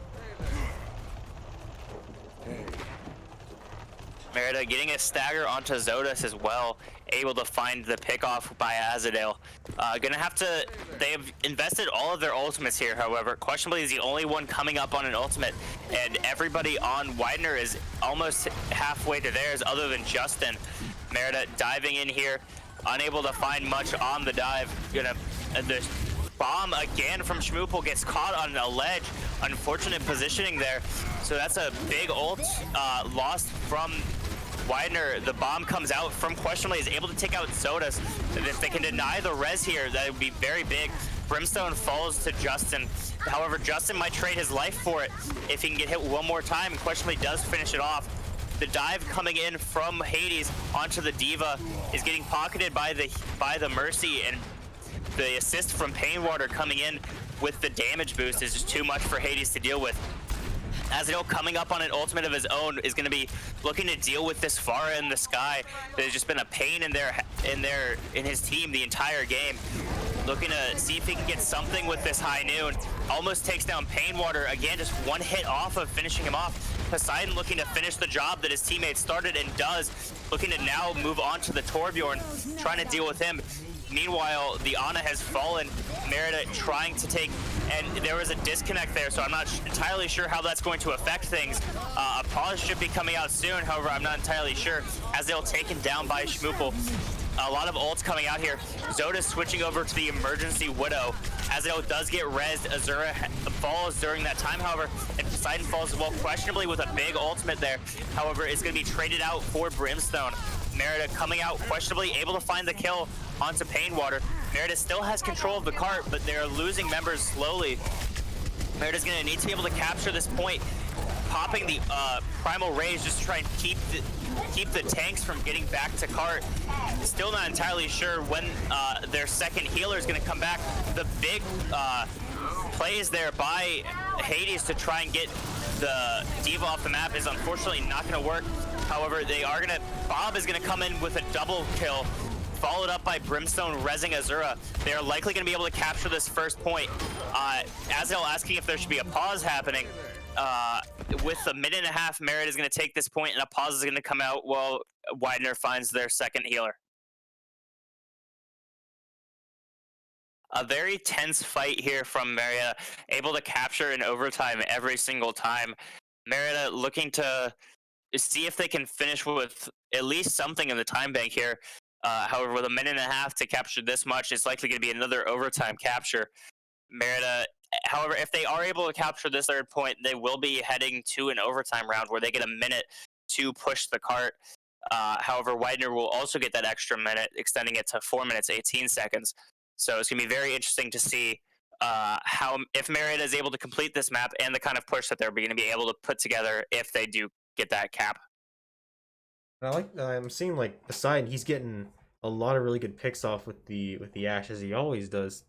Marietta getting a stagger onto Zodas as well, able to find the pickoff by Azadel. Gonna have to, they've invested all of their ultimates here, however. Questionably is the only one coming up on an ultimate, and everybody on Widener is almost halfway to theirs other than Justin. Marietta diving in here, unable to find much on the dive. The bomb again from Schmoopel gets caught on a ledge. Unfortunate positioning there. So that's a big ult lost from Widener. The bomb comes out from Questionably, is able to take out Zodas. If they can deny the res here, that would be very big. Brimstone falls to Justin. However, Justin might trade his life for it if he can get hit one more time, and Questionably does finish it off. The dive coming in from Hades onto the D.Va is getting pocketed by the Mercy, and the assist from Painwater coming in with the damage boost is just too much for Hades to deal with. Azadel coming up on an ultimate of his own is going to be looking to deal with this Pharah in the sky. There's just been a pain in his team the entire game. Looking to see if he can get something with this high noon. Almost takes down Painwater. Again, just one hit off of finishing him off. Poseidon looking to finish the job that his teammate started and does. Looking to now move on to the Torbjorn, trying to deal with him. Meanwhile, the Ana has fallen. Marietta trying to take, and there was a disconnect there, so I'm not entirely sure how that's going to affect things. A pause should be coming out soon, however, I'm not entirely sure, as they'll taken down by Schmoopel. a lot of ults coming out here. Zoda switching over to the emergency Widow. Azrael does get rezzed. Azura falls during that time, however, and Poseidon falls as well, questionably with a big ultimate there. However, it's going to be traded out for Brimstone. Merida coming out questionably, able to find the kill onto Painwater. Merida still has control of the cart, but they're losing members slowly. Merida's going to need to be able to capture this point, popping the Primal Rage just to try and keep the tanks from getting back to cart. Still not entirely sure when their second healer is going to come back. The big plays there by Hades to try and get the D.Va off the map is unfortunately not going to work. However, Bob is going to come in with a double kill, followed up by Brimstone rezzing Azura. They're likely going to be able to capture this first point. Azel asking if there should be a pause happening. With a minute and a half, Merit is going to take this point, and a pause is going to come out while Widener finds their second healer. A very tense fight here from Marietta, able to capture in overtime every single time. Marietta looking to see if they can finish with at least something in the time bank here. However, with a minute and a half to capture this much, it's likely going to be another overtime capture. Merida, however, if they are able to capture this third point, they will be heading to an overtime round where they get a minute to push the cart. However, Widener will also get that extra minute, extending it to 4 minutes, 18 seconds. So it's going to be very interesting to see if Merida is able to complete this map and the kind of push that they're going to be able to put together if they do get that cap. I'm seeing like Poseidon, he's getting a lot of really good picks off with the Ashe, as he always does.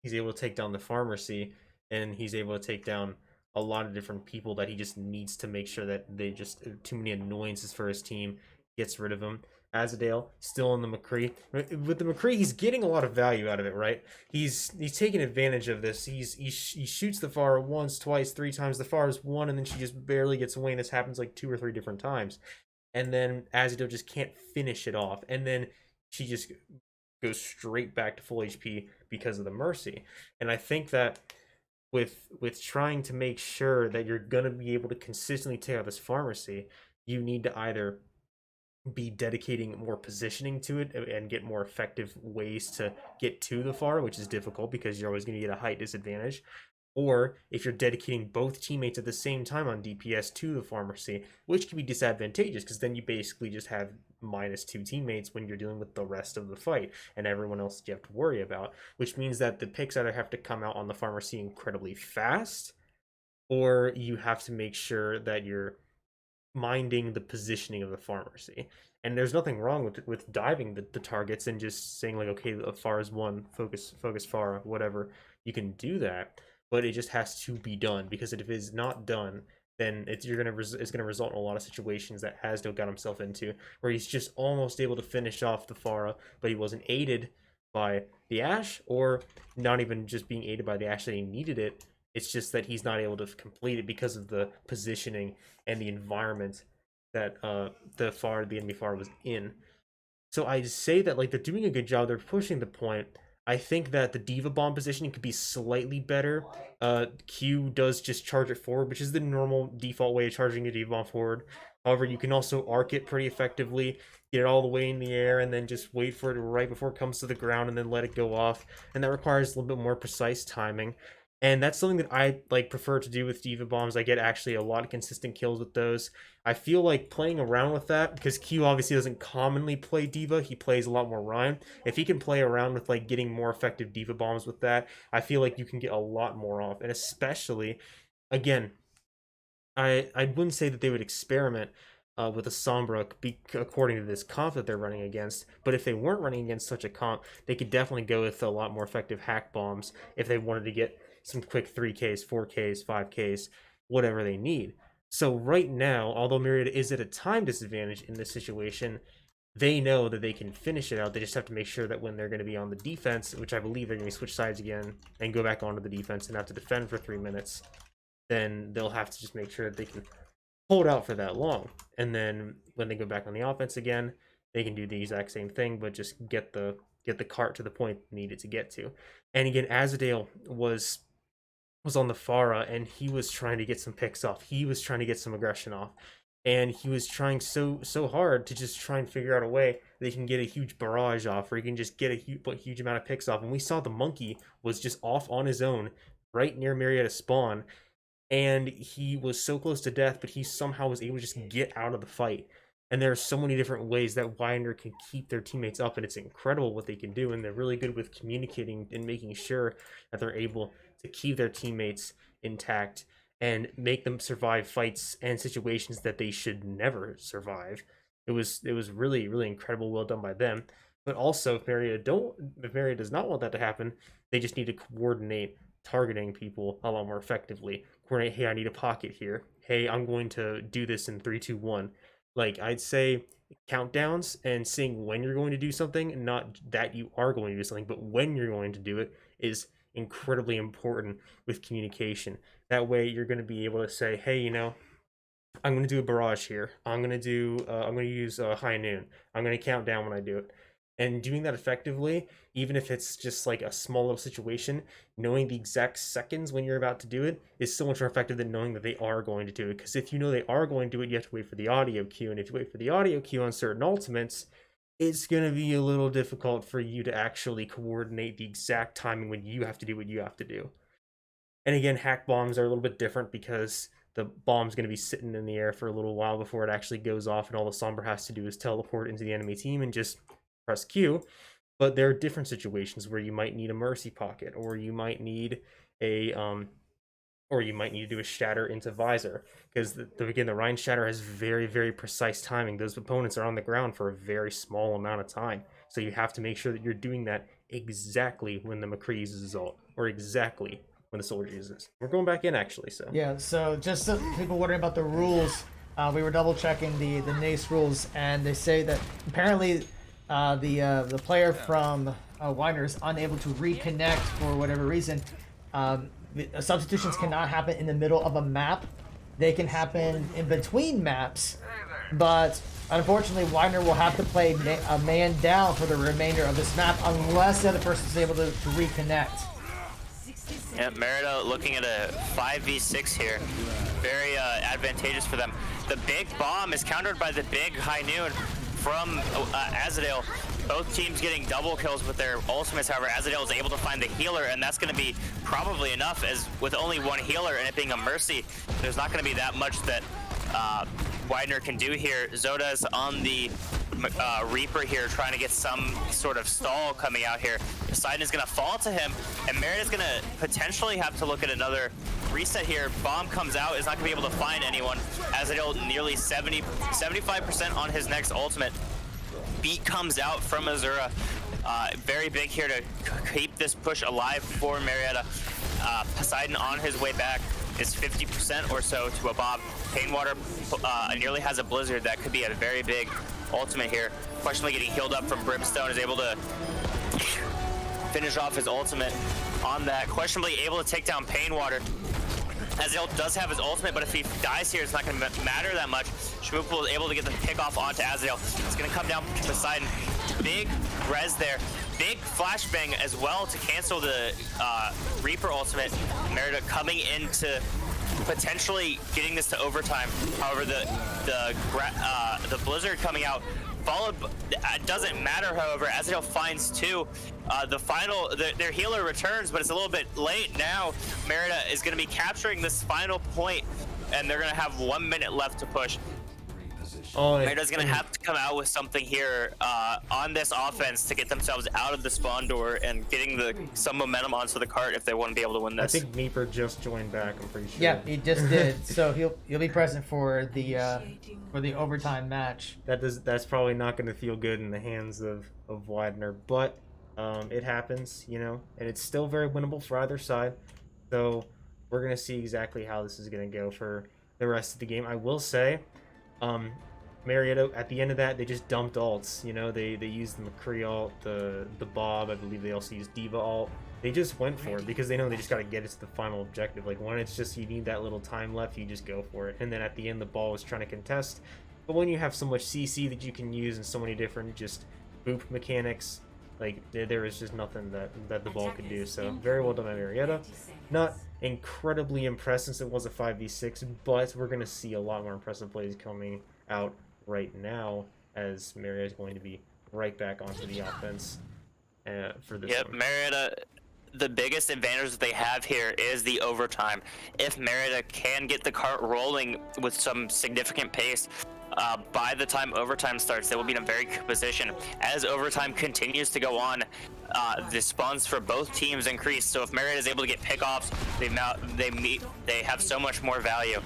He's able to take down the Pharmacy, and he's able to take down a lot of different people that he just needs to make sure that they just too many annoyances for his team, gets rid of them. Azadale still on the McCree. With the McCree, he's getting a lot of value out of it, right? He's taking advantage of this. He shoots the Pharah once, twice, 3 times. The Pharah's one, and then she just barely gets away, and this happens like 2 or 3 different times. And then Azadale just can't finish it off, and then she just goes straight back to full HP because of the Mercy. And I think that with trying to make sure that you're gonna be able to consistently take out this Pharmacy, you need to either be dedicating more positioning to it and get more effective ways to get to the Pharah, which is difficult because you're always going to get a height disadvantage. Or if you're dedicating both teammates at the same time on DPS to the Pharmacy, which can be disadvantageous because then you basically just have -2 teammates when you're dealing with the rest of the fight and everyone else you have to worry about, which means that the picks either have to come out on the Pharmacy incredibly fast, or you have to make sure that you're minding the positioning of the Pharmacy. And there's nothing wrong with diving the targets and just saying like, okay, the Pharah's one, focus Pharah, whatever. You can do that, but it just has to be done, because if it is not done, then it's gonna result in a lot of situations that Asdo got himself into, where he's just almost able to finish off the Pharah, but he wasn't aided by the Ashe, or not even just being aided by the Ashe that he needed it. It's just that he's not able to complete it because of the positioning and the environment that the enemy Pharah was in. So I say that like they're doing a good job. They're pushing the point. I think that the D.Va bomb positioning could be slightly better. Q does just charge it forward, which is the normal default way of charging a D.Va bomb forward. However, you can also arc it pretty effectively, get it all the way in the air, and then just wait for it right before it comes to the ground, and then let it go off. And that requires a little bit more precise timing. And that's something that I prefer to do with D.Va bombs. I get actually a lot of consistent kills with those. I feel like playing around with that, because Q obviously doesn't commonly play D.Va, he plays a lot more Ryan. If he can play around with getting more effective D.Va bombs with that, I feel like you can get a lot more off. And especially, again, I wouldn't say that they would experiment with a Sombra according to this comp that they're running against, but if they weren't running against such a comp, they could definitely go with a lot more effective hack bombs if they wanted to get some quick 3Ks, 4Ks, 5Ks, whatever they need. So right now, although Myriad is at a time disadvantage in this situation, they know that they can finish it out. They just have to make sure that when they're going to be on the defense, which I believe they're going to switch sides again and go back onto the defense and have to defend for 3 minutes, then they'll have to just make sure that they can hold out for that long. And then when they go back on the offense again, they can do the exact same thing, but just get the cart to the point needed to get to. And again, Azadale was on the Pharah, and he was trying to get some picks off. He was trying to get some aggression off. and he was trying so hard to just try and figure out a way that he can get a huge barrage off, or he can just get a huge amount of picks off. And we saw the monkey was just off on his own right near Marietta spawn, and he was so close to death, but he somehow was able to just get out of the fight. And there are so many different ways that Widener can keep their teammates up, and it's incredible what they can do, and they're really good with communicating and making sure that they're able to keep their teammates intact and make them survive fights and situations that they should never survive. It was really, really incredible, well done by them. But also, if Marietta does not want that to happen, they just need to coordinate targeting people a lot more effectively. Coordinate, hey, I need a pocket here. Hey, I'm going to do this in 3, 2, 1. Like, I'd say countdowns and seeing when you're going to do something, not that you are going to do something, but when you're going to do it, is incredibly important with communication. That way you're going to be able to say, hey, you know, I'm going to do a barrage here. I'm going to use high noon. I'm going to count down when I do it. And doing that effectively, even if it's just like a small little situation, knowing the exact seconds when you're about to do it is so much more effective than knowing that they are going to do it. Because if you know they are going to do it, you have to wait for the audio cue. And if you wait for the audio cue on certain ultimates, it's going to be a little difficult for you to actually coordinate the exact timing when you have to do what you have to do. And again, hack bombs are a little bit different because the bomb's going to be sitting in the air for a little while before it actually goes off, and all the Sombra has to do is teleport into the enemy team and just press Q. But there are different situations where you might need a mercy pocket, or you might need a to do a shatter into visor, because the Rhine shatter has very, very precise timing. Those opponents are on the ground for a very small amount of time, so you have to make sure that you're doing that exactly when the McCree uses his ult, or exactly when the soldier uses. We're going back in actually, so yeah. So just so people wondering about the rules, we were double checking the NACE rules, and they say that apparently the player from Widener is unable to reconnect for whatever reason. Substitutions cannot happen in the middle of a map. They can happen in between maps, but unfortunately Widener will have to play a man down for the remainder of this map unless the other person is able to reconnect. Yeah, Marietta looking at a 5v6 here. Very advantageous for them. The big bomb is countered by the big high noon from Azadale. Both teams getting double kills with their ultimates. However, Azadale is able to find the healer, and that's going to be probably enough, as with only one healer and it being a mercy, there's not going to be that much that Widener can do here. Zoda's on the Reaper here, trying to get some sort of stall coming out here. Poseidon is going to fall to him, and Merritt is going to potentially have to look at another reset here. Bomb comes out, is not going to be able to find anyone. Azadale nearly 75% on his next ultimate. Beat comes out from Azura. Very big here to keep this push alive for Marietta. Poseidon on his way back is 50% or so to a Bob. Painwater nearly has a blizzard. That could be a very big ultimate here. Questionably getting healed up from Brimstone, is able to finish off his ultimate on that. Questionably able to take down Painwater. Azrael does have his ultimate, but if he dies here, it's not going to matter that much. Shmoopul is able to get the pick off onto Azrael. It's going to come down to Poseidon. Big res there. Big flashbang as well to cancel the Reaper ultimate. Merida coming into potentially getting this to overtime. However, the Blizzard coming out, followed, it doesn't matter, however, Azrael finds two. Their healer returns, but it's a little bit late now. Merida is going to be capturing this final point, and they're going to have 1 minute left to push. Merida's going to have to come out with something here on this offense to get themselves out of the spawn door and getting some momentum onto the cart if they want to be able to win this. I think Meeper just joined back, I'm pretty sure. Yeah, he just did. So he'll be present for the overtime match. That's probably not going to feel good in the hands of Widener, but it happens, you know, and it's still very winnable for either side. So we're going to see exactly how this is going to go for the rest of the game. I will say, Marietta, at the end of that, they just dumped alts. You know, they used the McCree alt, the Bob, I believe they also used Diva alt. They just went for it because they know they just got to get it to the final objective. Like, when it's just you need that little time left, you just go for it. And then at the end, the ball was trying to contest. But when you have so much CC that you can use and so many different just boop mechanics, Like there was just nothing that the ball could do. So very well done by Marietta. Not incredibly impressive since it was a 5v6, but we're gonna see a lot more impressive plays coming out right now as Marietta is going to be right back onto the offense for this one. Marietta, the biggest advantage that they have here is the overtime. If Marietta can get the cart rolling with some significant pace, by the time overtime starts, they will be in a very good position. As overtime continues to go on, the spawns for both teams increase. So if Marietta is able to get pickoffs, they have so much more value.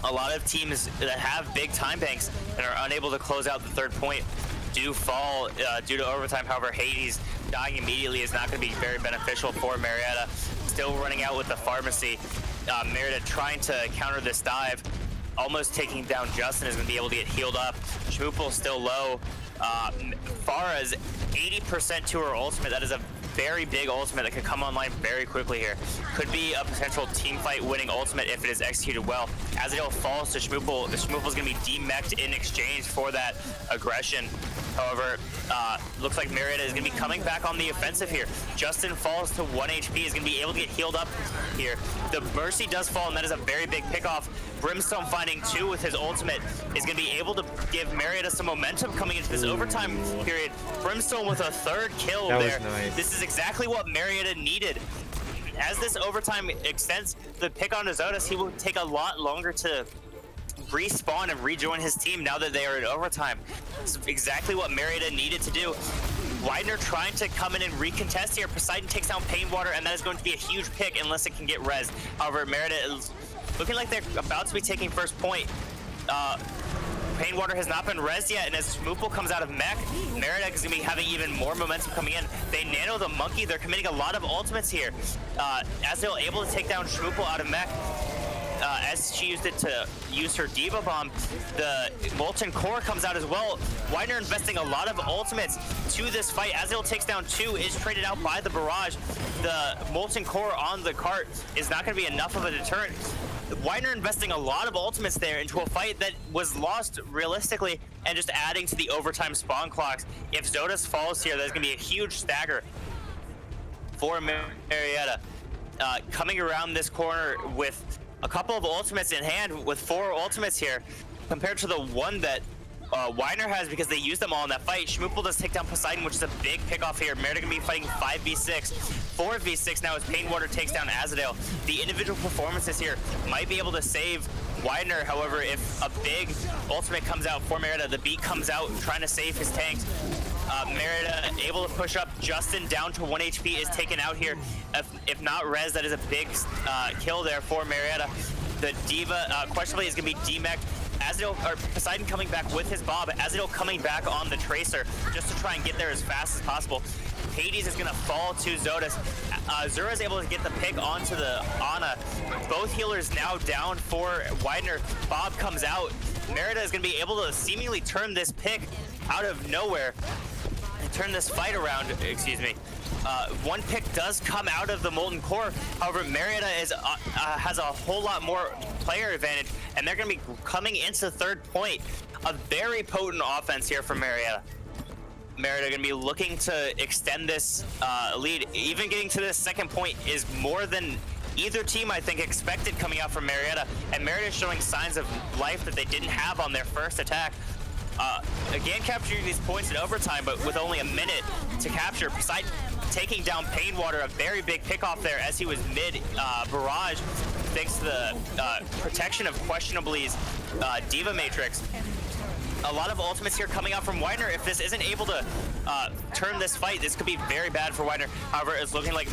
A lot of teams that have big time banks and are unable to close out the third point do fall due to overtime. However, Hades dying immediately is not going to be very beneficial for Marietta. Still running out with the pharmacy. Marietta trying to counter this dive, almost taking down Justin, is going to be able to get healed up. Schmoopel still low. Farah's 80% to her ultimate. That is a very big ultimate that could come online very quickly here. Could be a potential team fight winning ultimate if it is executed well. Azadale falls to Schmoopel. The Schmoopel is going to be demeched in exchange for that aggression. However, looks like Marietta is going to be coming back on the offensive here. Justin falls to 1 HP, is going to be able to get healed up here. The Mercy does fall, and that is a very big pickoff. Brimstone finding 2 with his ultimate is going to be able to give Marietta some momentum coming into this overtime period. Brimstone with a 3rd kill there. Nice. This is exactly what Marietta needed. As this overtime extends, the pick on Azotus, he will take a lot longer to respawn and rejoin his team now that they are in overtime. This is exactly what Marietta needed to do. Widener trying to come in and recontest here. Poseidon takes down Painwater, and that is going to be a huge pick unless it can get rezzed. However, Marietta is looking like they're about to be taking first point. Painwater has not been rezzed yet, and as Schmoopel comes out of mech, Marietta is going to be having even more momentum coming in. They nano the monkey. They're committing a lot of ultimates here. As they're able to take down Schmoopel out of mech, as she used it to use her Diva Bomb, the Molten Core comes out as well. Widener investing a lot of ultimates to this fight. Azrael takes down 2, is traded out by the Barrage. The Molten Core on the cart is not going to be enough of a deterrent. Widener investing a lot of ultimates there into a fight that was lost realistically, and just adding to the overtime spawn clocks. If Zodas falls here, there's going to be a huge stagger for Marietta. Coming around this corner with a couple of ultimates in hand, with 4 ultimates here, compared to the one that Widener has because they used them all in that fight. Schmoopel does take down Poseidon, which is a big pickoff here. Marietta gonna be fighting 5v6, 4v6 now as Painwater takes down Azadale. The individual performances here might be able to save Widener. However, if a big ultimate comes out for Marietta, the beat comes out trying to save his tanks. Marietta able to push up. Justin down to 1 HP is taken out here. If not res, that is a big kill there for Marietta. The Diva questionably is going to be demeched. Poseidon coming back with his Bob. Azadale coming back on the Tracer just to try and get there as fast as possible. Hades is going to fall to Zodas. Zura is able to get the pick onto the Ana. Both healers now down for Widener. Bob comes out. Marietta is going to be able to seemingly turn this pick out of nowhere and turn this fight around. Excuse me. One pick does come out of the Molten Core. However, Marietta has a whole lot more player advantage, and they're going to be coming into third point. A very potent offense here from Marietta. Marietta going to be looking to extend this lead. Even getting to this second point is more than either team, I think, expected coming out from Marietta. And Marietta showing signs of life that they didn't have on their first attack. Again, capturing these points in overtime, but with only a minute to capture. Poseidon taking down Painwater, a very big pickoff there as he was mid barrage, thanks to the protection of Questionably's Diva Matrix. A lot of ultimates here coming out from Widener. If this isn't able to turn this fight, this could be very bad for Widener. However, it's looking like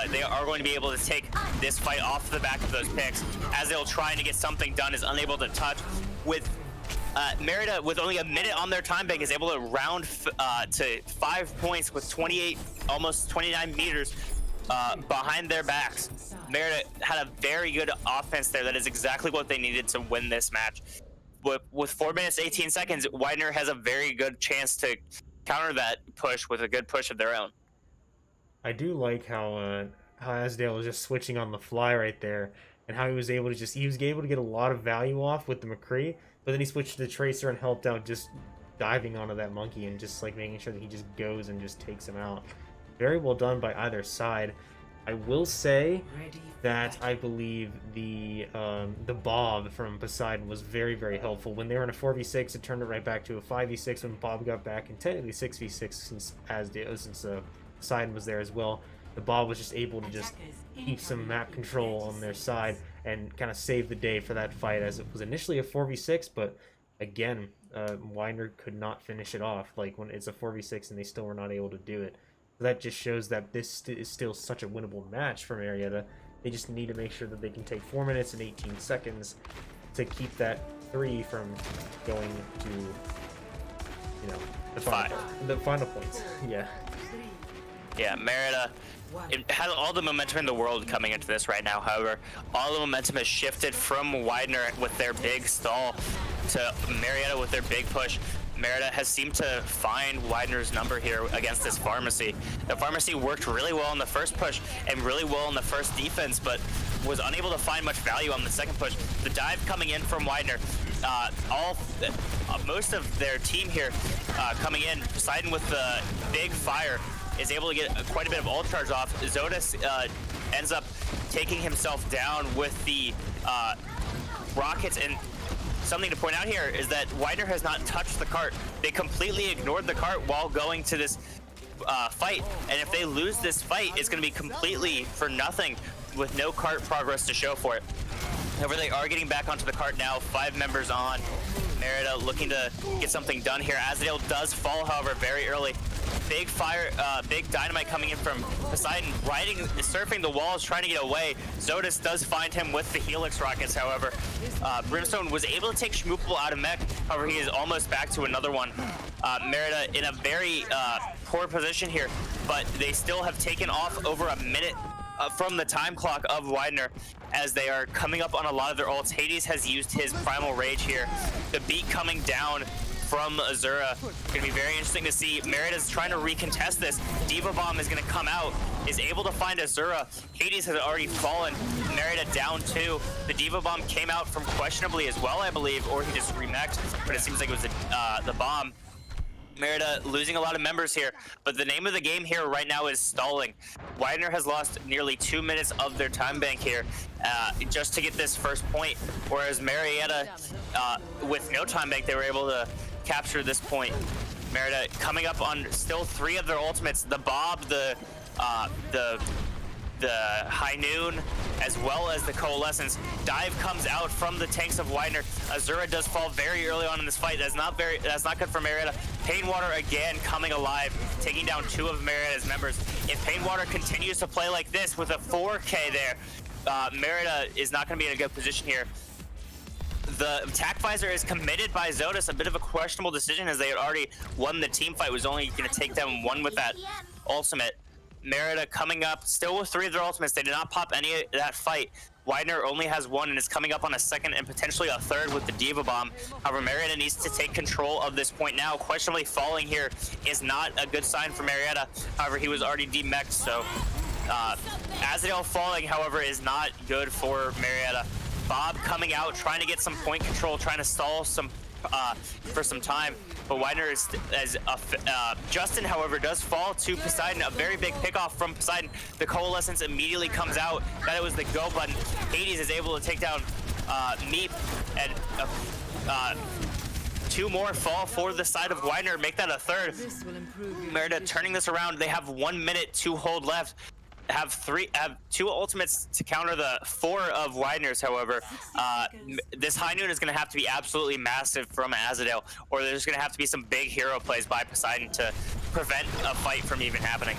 they are going to be able to take this fight off the back of those picks, as they'll trying to get something done, is unable to touch. With Marietta, with only a minute on their time bank, is able to round to 5 points with 28, almost 29 meters behind their backs. Marietta had a very good offense there. That is exactly what they needed to win this match. With 4 minutes 18 seconds, Widener has a very good chance to counter that push with a good push of their own. I do like how Asdale was just switching on the fly right there, and how he was able to get a lot of value off with the McCree, but then he switched to the Tracer and helped out just diving onto that monkey and just like making sure that he just goes and just takes him out. Very well done by either side. I will say that I believe the Bob from Poseidon was very, very helpful. When they were in a 4v6, it turned it right back to a 5v6 when Bob got back, and technically 6v6 since Poseidon was there as well. The Bob was just able to just keep some map control on their side and kind of save the day for that fight, as it was initially a 4v6, but again, Widener could not finish it off. Like when it's a 4v6 and they still were not able to do it. That just shows that this is still such a winnable match for Marietta. They just need to make sure that they can take 4 minutes and 18 seconds to keep that 3 from going to, you know, the final points. Yeah. Yeah, Marietta, it has all the momentum in the world coming into this right now. However, all the momentum has shifted from Widener with their big stall to Marietta with their big push. Marietta has seemed to find Widener's number here against this Pharmacy. The Pharmacy worked really well in the first push and really well in the first defense, but was unable to find much value on the second push. The dive coming in from Widener, most of their team here coming in, Poseidon with the big fire, is able to get quite a bit of ult charge off. Zodus ends up taking himself down with the rockets, and something to point out here is that Widener has not touched the cart. They completely ignored the cart while going to this fight, and if they lose this fight, it's going to be completely for nothing with no cart progress to show for it. However, they are getting back onto the cart now. 5 members on. Marietta looking to get something done here. Azadale does fall, however, very early. Big fire, big dynamite coming in from Poseidon, surfing the walls, trying to get away. Zodus does find him with the Helix rockets, however. Brimstone was able to take Schmoopel out of mech, however, he is almost back to another one. Marietta in a very poor position here, but they still have taken off over a minute from the time clock of Widener as they are coming up on a lot of their ults. Hades has used his Primal Rage here. The beat coming down from Azura. Gonna be very interesting to see. Merita's trying to recontest this. Diva Bomb is gonna come out, is able to find Azura. Hades has already fallen. Merita down 2. The Diva Bomb came out from questionably as well, I believe, or he just remexed, but it seems like it was the bomb. Merita losing a lot of members here, but the name of the game here right now is stalling. Widener has lost nearly 2 minutes of their time bank here just to get this first point, whereas Marietta, with no time bank, they were able to capture this point. Marietta coming up on still 3 of their ultimates: the Bob, the High Noon, as well as the Coalescence. Dive comes out from the tanks of Widener. Azura does fall very early on in this fight. That's not good for Marietta. Painwater again coming alive, taking down 2 of Marietta's members. If Painwater continues to play like this with a 4K there, Marietta is not going to be in a good position here. The attack visor is committed by Zodus, a bit of a questionable decision as they had already won the team fight. It was only going to take them 1 with that ultimate. Marietta coming up, still with 3 of their ultimates. They did not pop any of that fight. Widener only has 1 and is coming up on a 2nd and potentially a 3rd with the Diva Bomb. However, Marietta needs to take control of this point now. Questionably falling here is not a good sign for Marietta. However, he was already demech'd, so Azadale falling, however, is not good for Marietta. Bob coming out, trying to get some point control, trying to stall some for some time, but Widener Justin, however, does fall to Poseidon. A very big pickoff from Poseidon. The Coalescence immediately comes out. That it was the go button. Hades is able to take down Meep, and 2 more fall for the side of Widener, make that a 3rd. Merida turning this around. They have 1 minute to hold left. Have 2 ultimates to counter the 4 of Widener's. However, this High Noon is going to have to be absolutely massive from Azadale, or there's going to have to be some big hero plays by Poseidon to prevent a fight from even happening.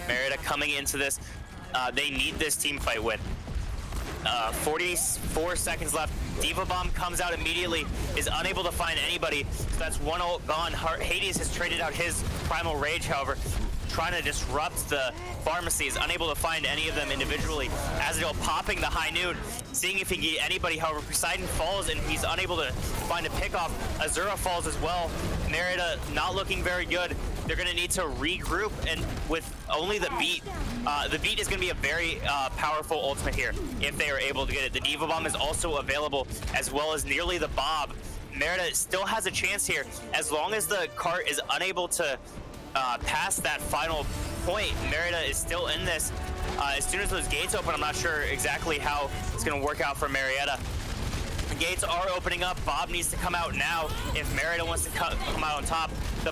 Merida coming into this, they need this team fight win. 44 seconds left. Diva Bomb comes out immediately, is unable to find anybody, so that's 1 ult gone. Hades has traded out his Primal Rage, however, trying to disrupt the Pharmacy, is unable to find any of them individually. Azadale popping the High Noon, seeing if he can get anybody. However, Poseidon falls and he's unable to find a pickoff. Azura falls as well. Merida not looking very good. They're going to need to regroup, and with only the beat is going to be a very powerful ultimate here if they are able to get it. The Diva Bomb is also available, as well as nearly the Bob. Merida still has a chance here. As long as the cart is unable to pass that final point, Merida is still in this. As soon as those gates open, I'm not sure exactly how it's going to work out for Marietta. The gates are opening up. Bob needs to come out now if Merida wants to come out on top. The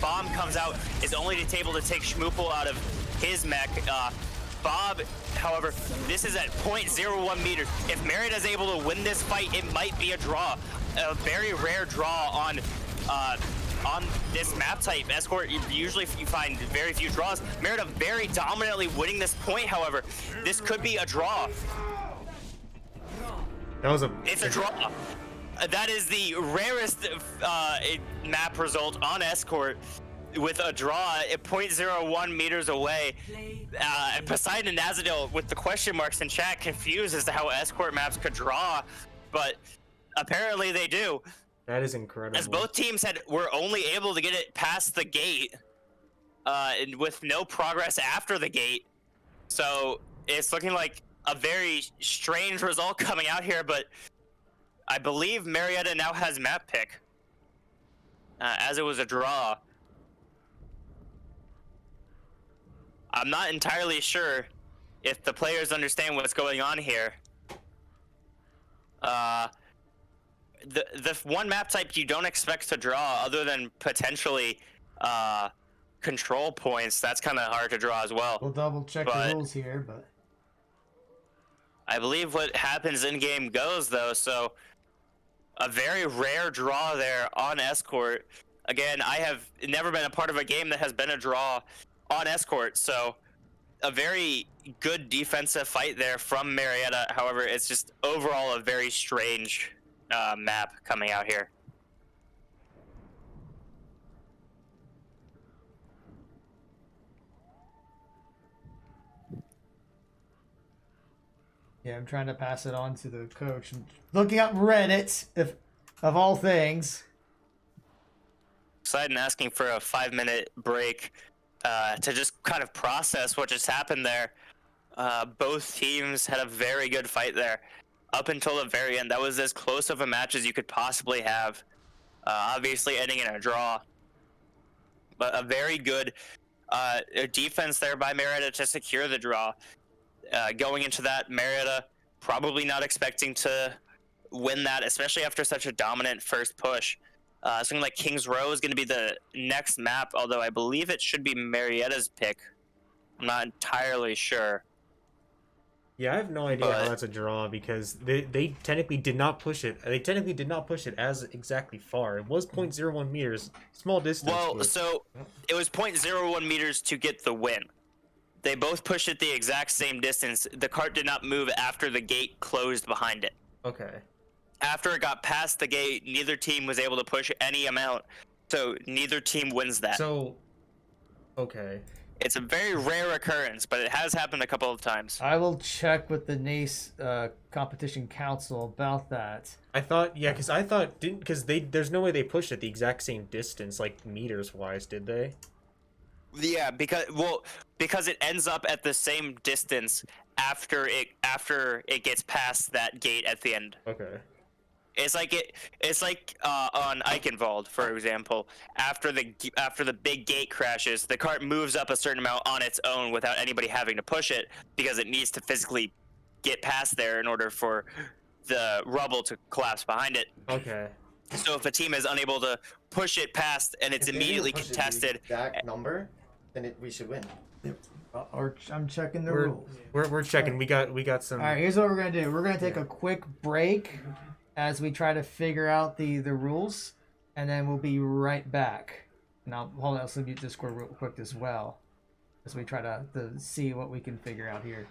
bomb comes out, is only able to take Schmoopel out of his mech. Bob, however, this is at 0.01 meters. If Merida is able to win this fight, it might be a draw. A very rare draw on this map type. Escort, usually you find very few draws. Merida very dominantly winning this point, however. This could be a draw. It's a draw. That is the rarest map result on Escort, with a draw at 0.01 meters away. Poseidon and Azadil with the question marks in chat, confused as to how Escort maps could draw, but apparently they do. That is incredible. As both teams were only able to get it past the gate, and with no progress after the gate. So it's looking like a very strange result coming out here, but I believe Marietta now has map pick, as it was a draw. I'm not entirely sure if the players understand what's going on here. The one map type you don't expect to draw, other than potentially control points, that's kind of hard to draw as well. We'll double check the rules here, but I believe what happens in game goes, though. So a very rare draw there on Escort. Again, I have never been a part of a game that has been a draw on Escort, so a very good defensive fight there from Marietta. However, it's just overall a very strange map coming out here. Yeah, I'm trying to pass it on to the coach. I'm looking up Reddit, of all things. Poseidon asking for a 5-minute break to just kind of process what just happened there. Both teams had a very good fight there up until the very end. That was as close of a match as you could possibly have. Obviously ending in a draw, but a very good defense there by Marietta to secure the draw. Going into that, Marietta probably not expecting to win that, especially after such a dominant first push. Something like Kings Row is going to be the next map, although I believe it should be Marietta's pick. I'm not entirely sure. Yeah, I have no idea how that's a draw, because they technically did not push it. They technically did not push it as exactly far. It was 0.01 meters, small distance. Well, so it was 0.01 meters to get the win. They both pushed it the exact same distance. The cart did not move after the gate closed behind it. Okay. After it got past the gate, neither team was able to push any amount, so neither team wins that. So, okay. It's a very rare occurrence, but it has happened a couple of times. I will check with the NACE competition council about that. I thought, yeah, because there's no way they pushed it the exact same distance, like meters wise, did they? Yeah, because it ends up at the same distance after it gets past that gate at the end. Okay. It's like on Eichenwald, for example. After the big gate crashes, the cart moves up a certain amount on its own without anybody having to push it, because it needs to physically get past there in order for the rubble to collapse behind it. Okay. So if a team is unable to push it past and it's immediately contested, exact number, then we should win. Or I'm checking the rules. We're checking. We got some. All right, here's what we're gonna do. We're gonna take a quick break as we try to figure out the rules, and then we'll be right back. And hold on, I'll also mute Discord real quick as well, as we try to see what we can figure out here.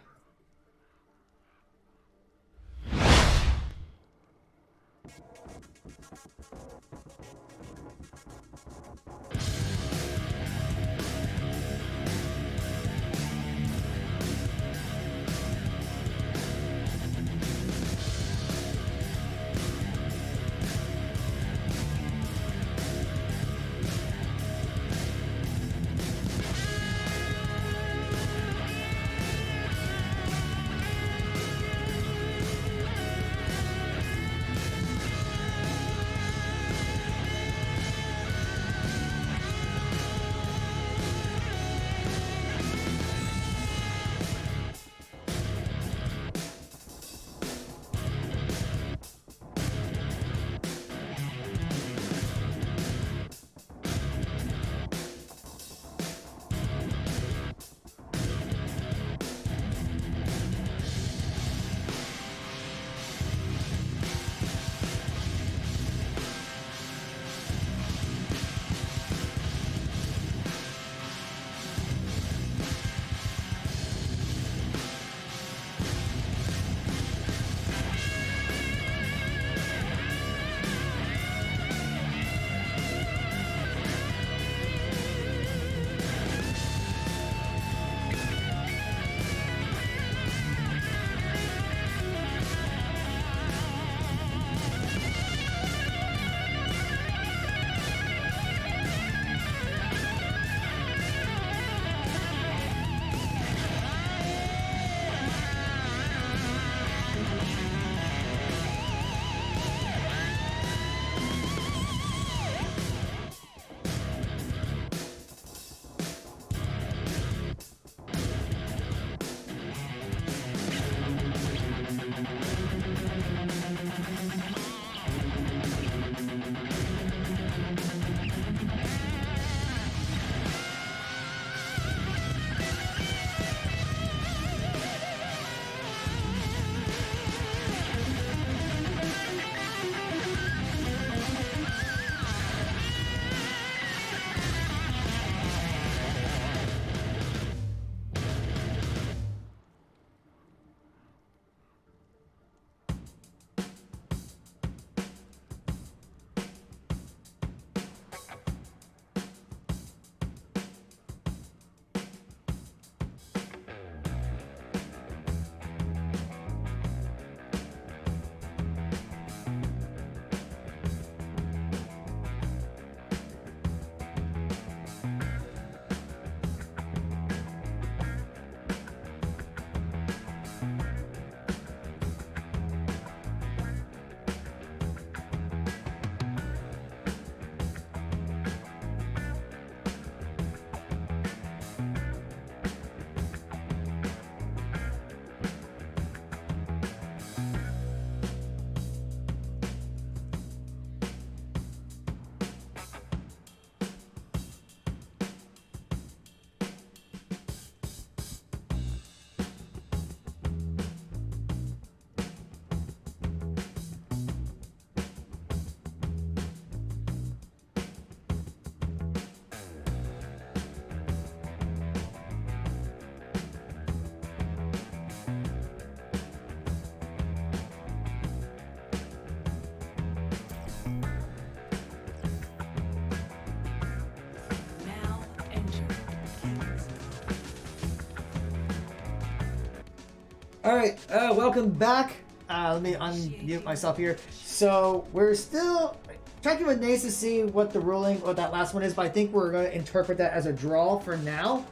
All right, welcome back. Let me unmute myself here. So we're still checking with NACE to see what the ruling, what that last one is, but I think we're going to interpret that as a draw for now.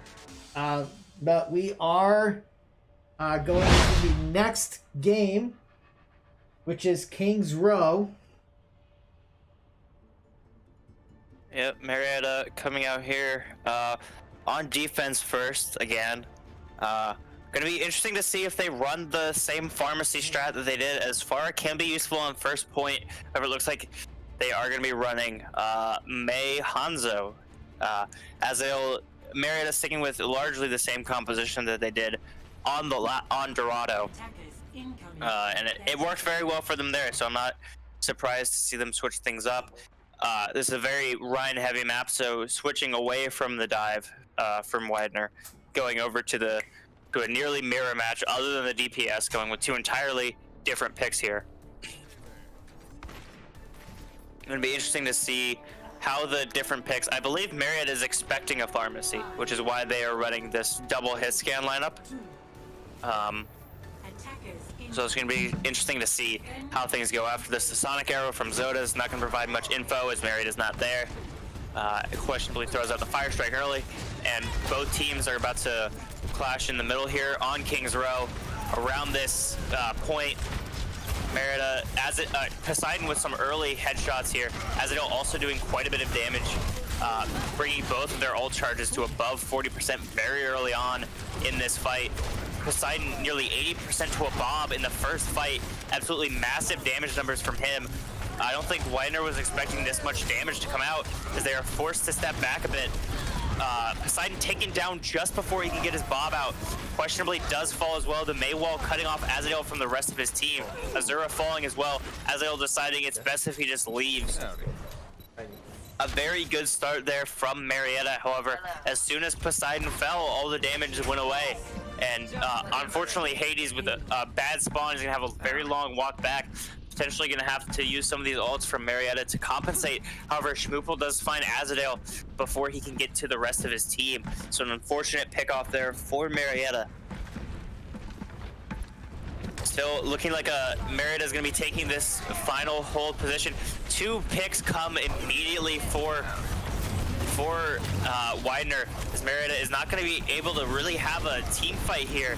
But we are going into the next game, which is Kings Row. Yep, Marietta coming out here on defense first again. Gonna be interesting to see if they run the same pharmacy strat that they did. As far can be useful on first point. However, it looks like they are gonna be running May Hanzo, as they'll Marietta sticking with largely the same composition that they did on Dorado, and it worked very well for them there. So I'm not surprised to see them switch things up. This is a very Ryan heavy map, so switching away from the dive from Widener, going over to a nearly mirror match other than the DPS, going with two entirely different picks here. It's going to be interesting to see how the different picks, I believe Marietta is expecting a pharmacy, which is why they are running this double hit scan lineup. So it's going to be interesting to see how things go after this. The Sonic Arrow from Zoda is not going to provide much info as Marietta's not there. It questionably throws out the Fire Strike early, and both teams are about to clash in the middle here on Kings Row. Around this point, Marietta, Poseidon with some early headshots here, Azadel also doing quite a bit of damage, bringing both of their ult charges to above 40% very early on in this fight. Poseidon nearly 80% to a Bob in the first fight. Absolutely massive damage numbers from him. I don't think Widener was expecting this much damage to come out, as they are forced to step back a bit. Poseidon taken down just before he can get his Bob out. Questionably does fall as well. The Maywall cutting off Azadel from the rest of his team. Azura falling as well. Azadel deciding it's best if he just leaves. A very good start there from Marietta. However, as soon as Poseidon fell, all the damage went away. And unfortunately, Hades with a bad spawn is going to have a very long walk back. Potentially going to have to use some of these ults from Marietta to compensate. However, Schmoopel does find Azadel before he can get to the rest of his team. So an unfortunate pick off there for Marietta. Still looking like Marietta is going to be taking this final hold position. Two picks come immediately for Widener, as Marietta is not going to be able to really have a team fight here.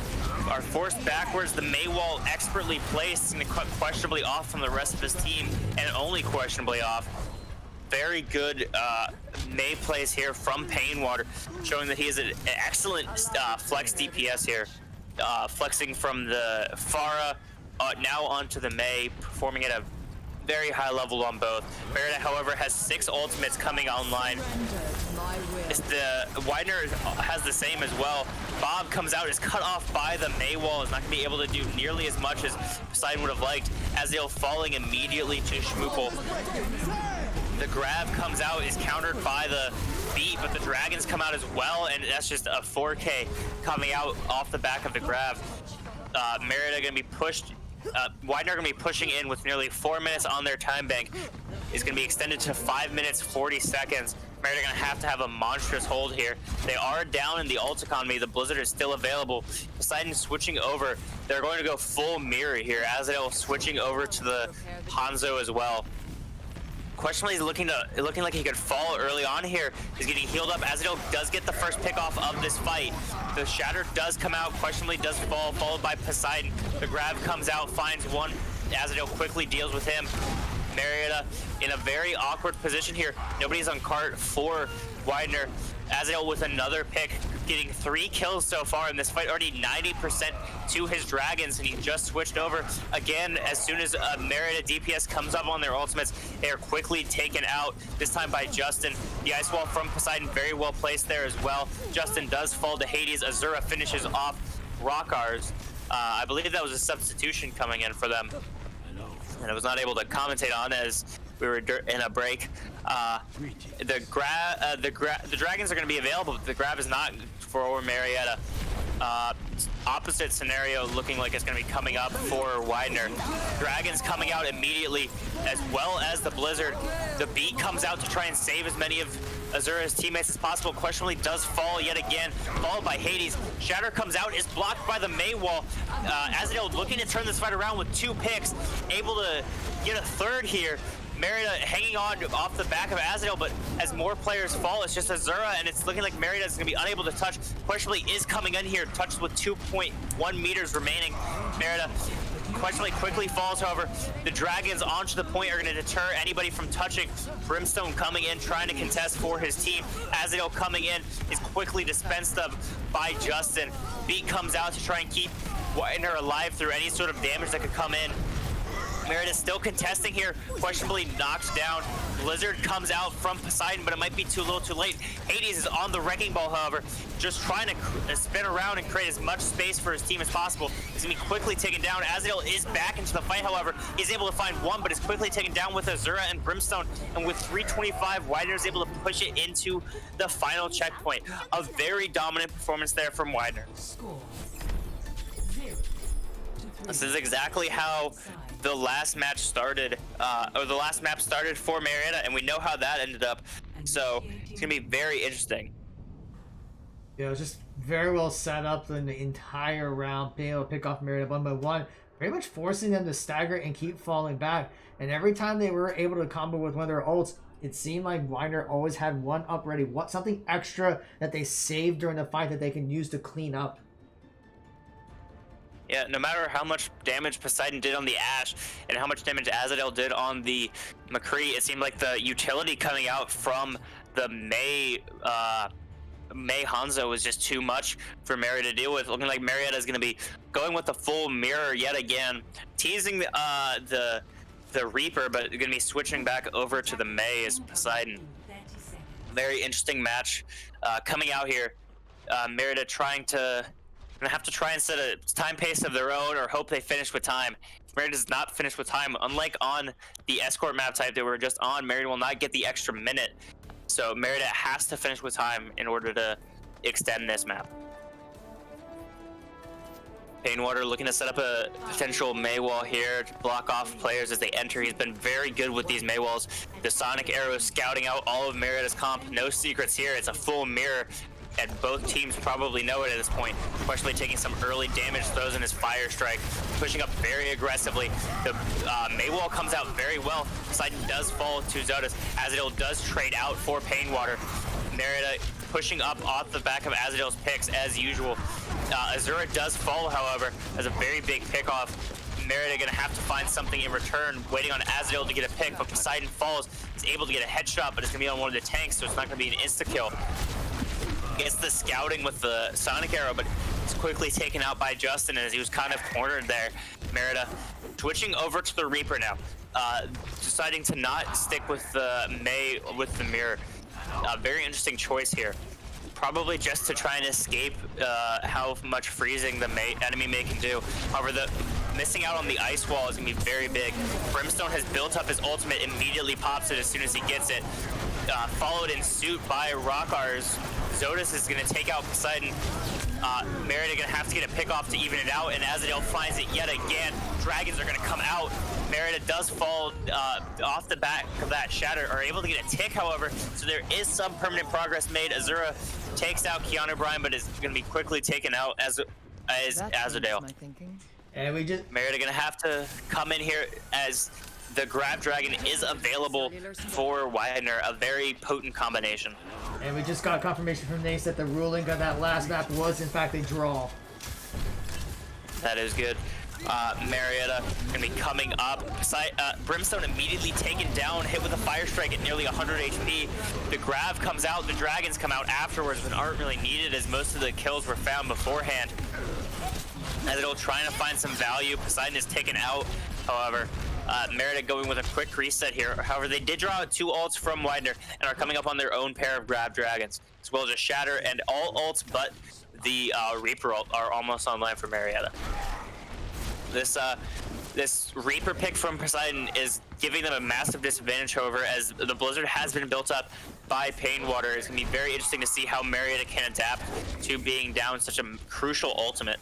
Are forced backwards. The Maywall expertly placed and questionably off from the rest of his team, and only questionably off. Very good May plays here from Painwater, showing that he is an excellent flex DPS here. Flexing from the Pharah now onto the May, performing at a very high level on both. Marietta, however, has 6 ultimates coming online. The Widener has the same as well. Bob comes out, is cut off by the Maywall, is not going to be able to do nearly as much as Poseidon would have liked. Azadel falling immediately to Schmoopel. The grab comes out, is countered by the beat, but the dragons come out as well, and that's just a 4K coming out off the back of the grab. Marietta going to be pushed. Widener going to be pushing in with nearly 4 minutes on their time bank. Is going to be extended to 5 minutes 40 seconds. Marietta going to have a monstrous hold here. They are down in the ult economy. The Blizzard is still available. Poseidon switching over. They're going to go full mirror here. Azadel switching over to the Hanzo as well. Questionably is looking like he could fall early on here. He's getting healed up. Azadel does get the first pick off of this fight. The Shatter does come out, questionably does fall, followed by Poseidon. The grab comes out, finds one. Azadel quickly deals with him. Marietta in a very awkward position here. Nobody's on cart for Widener. Azadel with another pick, getting 3 kills so far in this fight, already 90% to his dragons, and he just switched over. Again, as soon as Marietta DPS comes up on their ultimates, they are quickly taken out, this time by Justin. The Ice Wall from Poseidon very well placed there as well. Justin does fall to Hades. Azura finishes off Rockars. I believe that was a substitution coming in for them, and I was not able to commentate on as we were in a break. The dragons are going to be available, but the grab is not for Marietta. opposite scenario looking like it's going to be coming up for Widener. Dragons coming out immediately, as well as the Blizzard. The Beat comes out to try and save as many of Azura's teammates as possible. Questionably does fall yet again, followed by Hades. Shatter comes out, is blocked by the May wall. Azadel looking to turn this fight around with 2 picks, able to get a third here. Merida hanging on off the back of Azadel, but as more players fall, it's just Azura, and it's looking like Merida is going to be unable to touch. Questionably is coming in here, touched with 2.1 meters remaining. Merida questionably quickly falls, however. The Dragons onto the point are going to deter anybody from touching. Brimstone coming in, trying to contest for his team. Azadel coming in is quickly dispensed of by Justin. Beat comes out to try and keep Widener alive through any sort of damage that could come in. Merida still contesting here, questionably knocked down. Blizzard comes out from Poseidon, but it might be too little too late. Hades is on the wrecking ball, however, just trying to spin around and create as much space for his team as possible. He's gonna be quickly taken down. Azadel is back into the fight, however. He's able to find one, but is quickly taken down with Azura and Brimstone. And with 325, Widener is able to push it into the final checkpoint. A very dominant performance there from Widener. This is exactly how the last match started, or the last map started for Marietta, and we know how that ended up. So it's gonna be very interesting. Yeah, it was just very well set up in the entire round, being able to pick off Marietta 1 by 1, pretty much forcing them to stagger and keep falling back. And every time they were able to combo with one of their ults, it seemed like Widener always had one up ready, something extra that they saved during the fight that they can use to clean up. Yeah, no matter how much damage Poseidon did on the Ashe and how much damage Azadel did on the McCree, it seemed like the utility coming out from the May Hanzo was just too much for Marietta to deal with. Looking like Marietta is going to be going with the full mirror yet again, teasing the Reaper, but going to be switching back over to the May as Poseidon. Very interesting match coming out here. Marietta gonna have to try and set a time pace of their own or hope they finish with time. If Merida does not finish with time, unlike on the escort map type they were just on, Merida will not get the extra minute. So Merida has to finish with time in order to extend this map. Painwater looking to set up a potential May wall here to block off players as they enter. He's been very good with these May walls. The Sonic Arrow scouting out all of Merida's comp. No secrets here. It's a full mirror. And both teams probably know it at this point. Questionably taking some early damage, throws in his Fire Strike, pushing up very aggressively. The Maywall comes out very well. Poseidon does fall to Zodas. Azadel does trade out for Painwater. Merida pushing up off the back of Azadel's picks as usual. Azura does fall, however, as a very big pick off. Merida gonna have to find something in return, waiting on Azadel to get a pick, but Poseidon falls. He's able to get a headshot, but it's gonna be on one of the tanks, so it's not gonna be an insta-kill. Gets the scouting with the Sonic Arrow, but it's quickly taken out by Justin as he was kind of cornered there. Merida switching over to the Reaper now, deciding to not stick with the May with the mirror. Very interesting choice here. Probably just to try and escape how much freezing the enemy May can do. However, the missing out on the ice wall is gonna be very big. Brimstone has built up his ultimate, immediately pops it as soon as he gets it. Followed in suit by Rockars. Zodas is going to take out Poseidon. Merida going to have to get a pick off to even it out, and Azadel finds it yet again. Dragons are going to come out. Merida does fall off the back of that Shatter, are able to get a tick, however, so there is some permanent progress made. Azura takes out Keanu Bryan, but is going to be quickly taken out as Azadel. And Merida going to have to come in here as the Grab Dragon is available for Widener, a very potent combination. And we just got confirmation from NACE that the ruling of that last map was in fact a draw. That is good. Marietta gonna be coming up. Brimstone immediately taken down, hit with a Fire Strike at nearly 100 HP. The Grav comes out, the Dragons come out afterwards, but aren't really needed as most of the kills were found beforehand. Azadel trying to find some value. Poseidon is taken out, however. Merida going with a quick reset here. However, they did draw out 2 ults from Widener and are coming up on their own pair of Grab Dragons, as well as a Shatter, and all ults but the Reaper ult are almost online for Marietta. This Reaper pick from Poseidon is giving them a massive disadvantage, however, as the Blizzard has been built up by Painwater. It's going to be very interesting to see how Marietta can adapt to being down such a crucial ultimate.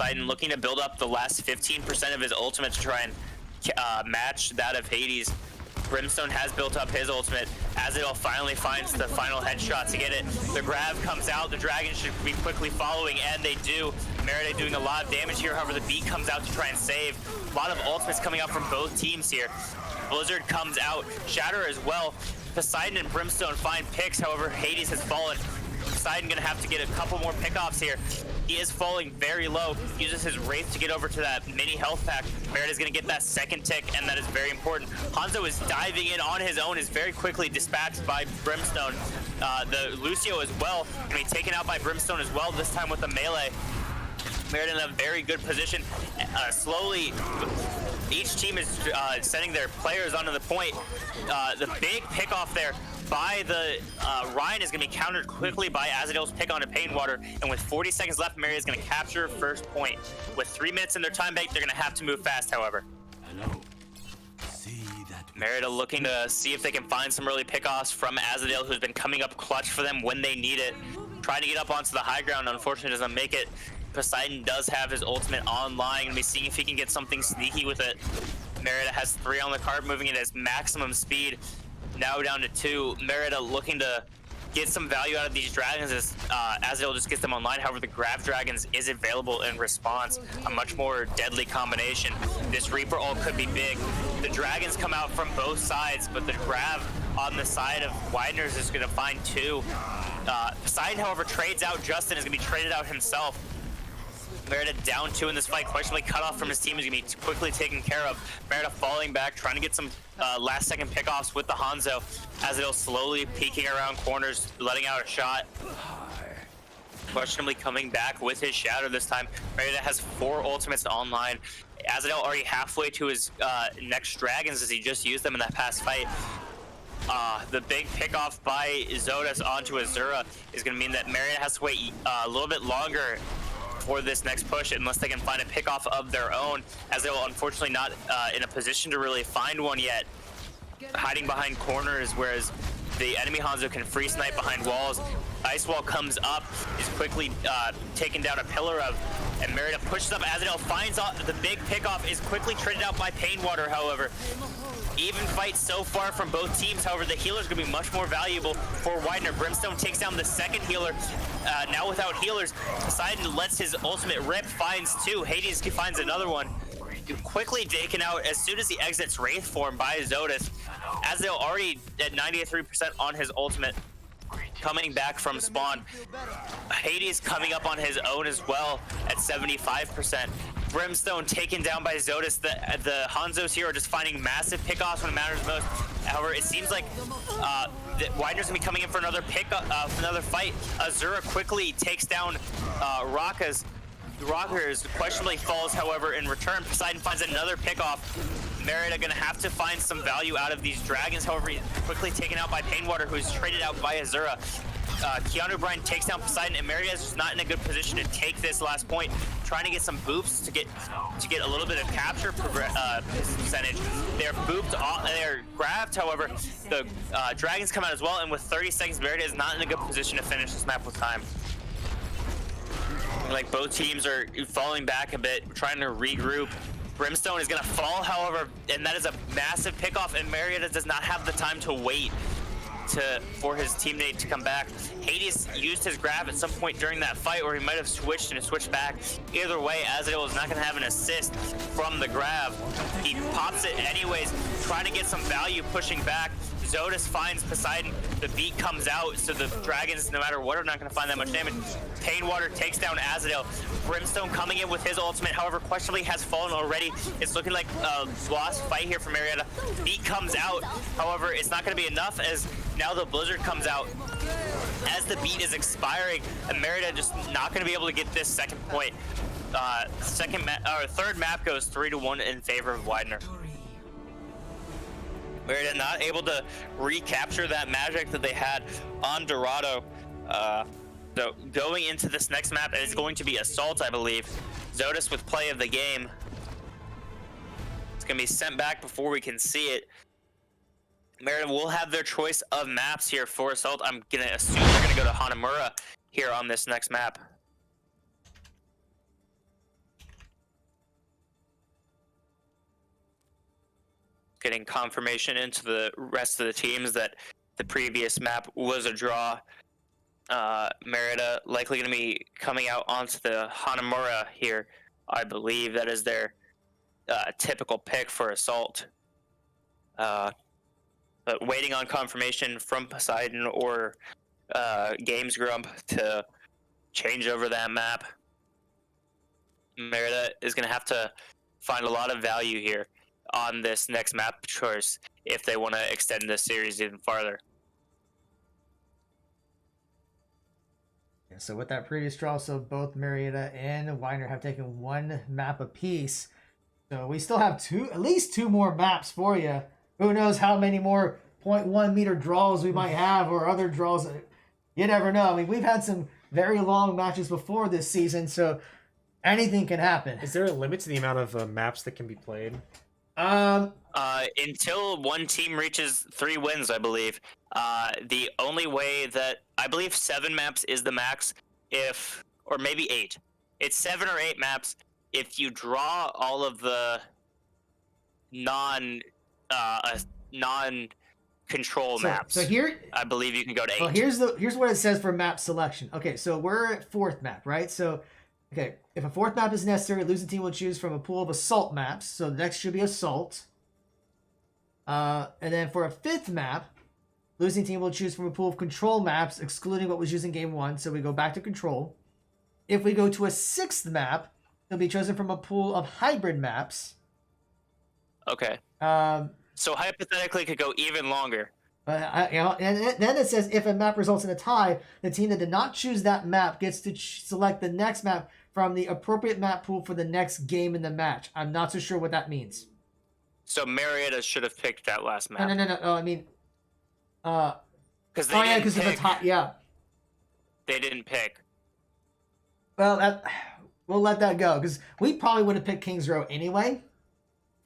Poseidon looking to build up the last 15% of his ultimate to try and match that of Hades. Brimstone has built up his ultimate. Azadel finally finds the final headshot to get it. The grab comes out. The Dragons should be quickly following, and they do. Marietta doing a lot of damage here. However, the beat comes out to try and save. A lot of ultimates coming out from both teams here. Blizzard comes out. Shatter as well. Poseidon and Brimstone find picks. However, Hades has fallen. Poseidon gonna have to get a couple more pickoffs here. He is falling very low. Uses his Wraith to get over to that mini health pack. Merritt is gonna get that second tick, and that is very important. Hanzo is diving in on his own, is very quickly dispatched by Brimstone. The Lucio as well, gonna be taken out by Brimstone as well, this time with the melee. Merritt in a very good position. Slowly, each team is sending their players onto the point. The big pickoff there by the Ryan is going to be countered quickly by Azadel's pick onto Painwater, and with 40 seconds left, Marietta is going to capture first point. With 3 minutes in their time bank, they're going to have to move fast, however. Marietta looking to see if they can find some early pickoffs from Azadel, who's been coming up clutch for them when they need it. Trying to get up onto the high ground, unfortunately doesn't make it. Poseidon does have his ultimate online, and be seeing if he can get something sneaky with it. Marietta has 3 on the card, moving it at his maximum speed. Now down to 2. Marietta looking to get some value out of these dragons as Azadel just gets them online. However, the Grav Dragons is available in response. A much more deadly combination. This Reaper ult could be big. The dragons come out from both sides, but the Grav on the side of Widener's is going to find 2. Poseidon, however, trades out. Justin is going to be traded out himself. Marietta down 2 in this fight, questionably cut off from his team, is going to be quickly taken care of. Marietta falling back, trying to get some last second pickoffs with the Hanzo. Azadel slowly peeking around corners, letting out a shot. Questionably coming back with his Shatter this time. Marietta has 4 ultimates online. Azadel already halfway to his next dragons as he just used them in that past fight. The big pickoff by Zodas onto Azura is going to mean that Marietta has to wait a little bit longer for this next push unless they can find a pickoff of their own, as they will unfortunately not in a position to really find one yet. Hiding behind corners, whereas the enemy Hanzo can free snipe behind walls. Ice wall comes up, is quickly taken down a pillar of, and Marietta pushes up. Azadel finds the big pickoff, is quickly traded out by Painwater, however. Even fight so far from both teams, however, the healer's gonna be much more valuable for Widener. Brimstone takes down the second healer. Now without healers, Poseidon lets his ultimate rip, finds 2. Hades finds another one. Quickly taken out as soon as he exits Wraith form by Zodas. Azadel already at 93% on his ultimate, coming back from spawn. Hades coming up on his own as well at 75%. Brimstone taken down by Zodas. The Hanzos here are just finding massive pickoffs when it matters most. However, it seems like Widener's gonna be coming in for another another fight. Azura quickly takes down Rocka's. Rockers questionably falls, however, in return. Poseidon finds another pickoff. Marietta gonna have to find some value out of these dragons. However, he's quickly taken out by Painwater, who's traded out by Azura. Keanu Bryan takes down Poseidon, and Marietta is just not in a good position to take this last point. Trying to get some boops to get a little bit of capture percentage. They're booped off, they're grabbed. However, the dragons come out as well, and with 30 seconds, Marietta is not in a good position to finish this map with time. Like, both teams are falling back a bit, trying to regroup. Brimstone is going to fall, however, and that is a massive pickoff, and Marietta does not have the time to wait for his teammate to come back. Hades used his grab at some point during that fight, or he might have switched and switched back. Either way, Azadel is not going to have an assist from the grab. He pops it anyways, trying to get some value, pushing back. Zodas finds Poseidon. The beat comes out, so the dragons, no matter what, are not going to find that much damage. Painwater takes down Azadel. Brimstone coming in with his ultimate, however, questionably has fallen already. It's looking like a lost fight here for Marietta. Beat comes out, however, it's not going to be enough as now the Blizzard comes out. As the beat is expiring, and Marietta just not going to be able to get this second point. Third map goes 3-1 in favor of Widener. Marietta not able to recapture that magic that they had on Dorado. So going into this next map, it is going to be Assault, I believe. Zodas with play of the game. It's going to be sent back before we can see it. Marietta will have their choice of maps here for Assault. I'm going to assume they're going to go to Hanamura here on this next map. getting confirmation into the rest of the teams that the previous map was a draw. Marietta likely going to be coming out onto the Hanamura here. I believe that is their typical pick for assault. But waiting on confirmation from Poseidon or Games Grump to change over that map. Marietta is going to have to find a lot of value here on this next map choice if they want to extend this series even farther. Yeah, so with that previous draw, so both Marietta and Widener have taken one map apiece. So we still have at least two more maps for you. Who knows how many more 0.1 meter draws we might have or other draws. You never know. I mean, we've had some very long matches before this season, so anything can happen. Is there a limit to the amount of maps that can be played? Until one team reaches 3 wins, I believe. The only way that I believe 7 maps is the max, or maybe 8. It's 7 or 8 maps if you draw all of the non-control maps. So here, I believe you can go to 8. well, here's what it says for map selection. Okay, so we're at 4th map, right? So, okay, if a 4th map is necessary, losing team will choose from a pool of assault maps. So the next should be assault. And then for a 5th map, losing team will choose from a pool of control maps, excluding what was used in game 1. So we go back to control. If we go to a 6th map, it'll be chosen from a pool of hybrid maps. Okay. So hypothetically, it could go even longer. And then it says if a map results in a tie, the team that did not choose that map gets to select the next map from the appropriate map pool for the next game in the match. I'm not so sure what that means. So Marietta should have picked that last map. No. I mean, because because of the tie. Yeah. They didn't pick. Well, we'll let that go because we probably would have picked Kings Row anyway.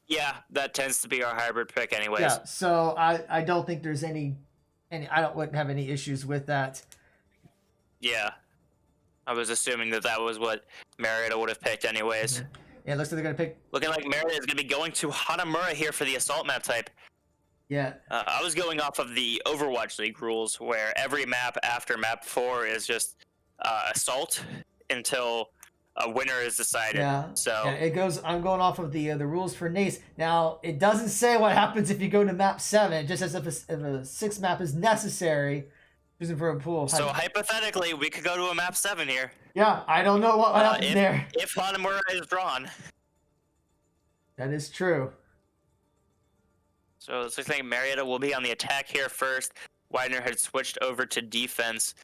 Yeah, that tends to be our hybrid pick, anyways. Yeah. So I don't think there's any wouldn't have any issues with that. Yeah. I was assuming that was what Marietta would have picked anyways. Mm-hmm. Yeah, it looks like they're going to pick... Looking like Marietta is going to be going to Hanamura here for the assault map type. Yeah. I was going off of the Overwatch League rules where every map after map 4 is just assault until a winner is decided. Yeah. So yeah, it goes... I'm going off of the rules for NACE. Now, it doesn't say what happens if you go to map 7. It just says if a 6th map is necessary, using for a pool. So hypothetically, we could go to a map 7 here. Yeah, I don't know what happened there. If Hanamura is drawn. That is true. So it looks like Marietta will be on the attack here first. Widener had switched over to defense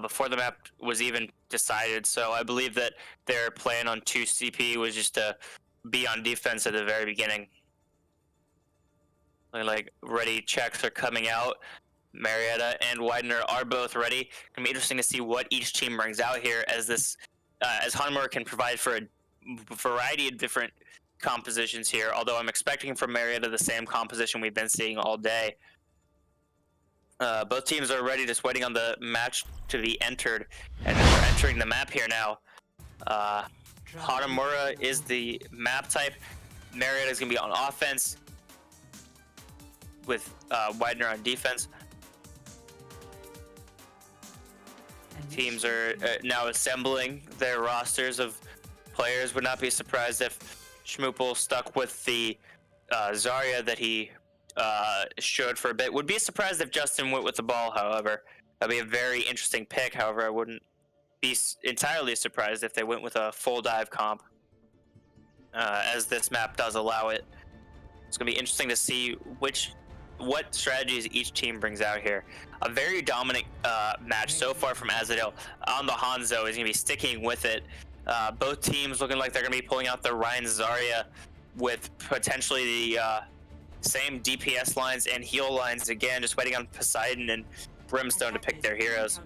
before the map was even decided. So I believe that their plan on 2 CP was just to be on defense at the very beginning. Like ready checks are coming out. Marietta and Widener are both ready. Gonna be interesting to see what each team brings out here, as Hanamura can provide for a variety of different compositions here. Although I'm expecting from Marietta the same composition we've been seeing all day. Both teams are ready, just waiting on the match to be entered, and we're entering the map here now. Hanamura is the map type. Marietta is gonna be on offense, with Widener on defense. Teams are now assembling their rosters of players. Would not be surprised if Schmoopel stuck with the Zarya that he showed for a bit. Would be surprised if Justin went with the ball, however. That'd be a very interesting pick. However, I wouldn't be entirely surprised if they went with a full dive comp, as this map does allow it. It's going to be interesting to see what strategies each team brings out here. A very dominant match so far from Azadel on the Hanzo. Is going to be sticking with it. Both teams looking like they're going to be pulling out the Ryan Zarya with potentially the same DPS lines and heal lines again, just waiting on Poseidon and Brimstone to pick their heroes.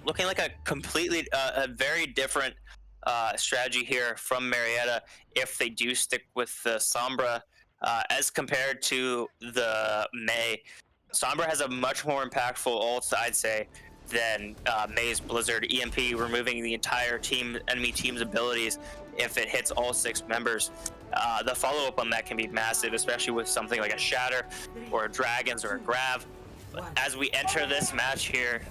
Looking like a completely, a very different strategy here from Marietta if they do stick with the Sombra. As compared to the May, Sombra has a much more impactful ult, I'd say, then Maze Blizzard EMP, removing the entire enemy team's abilities if it hits all 6 members. The follow-up on that can be massive, especially with something like a Shatter or a Dragons or a Grav. As we enter this match here,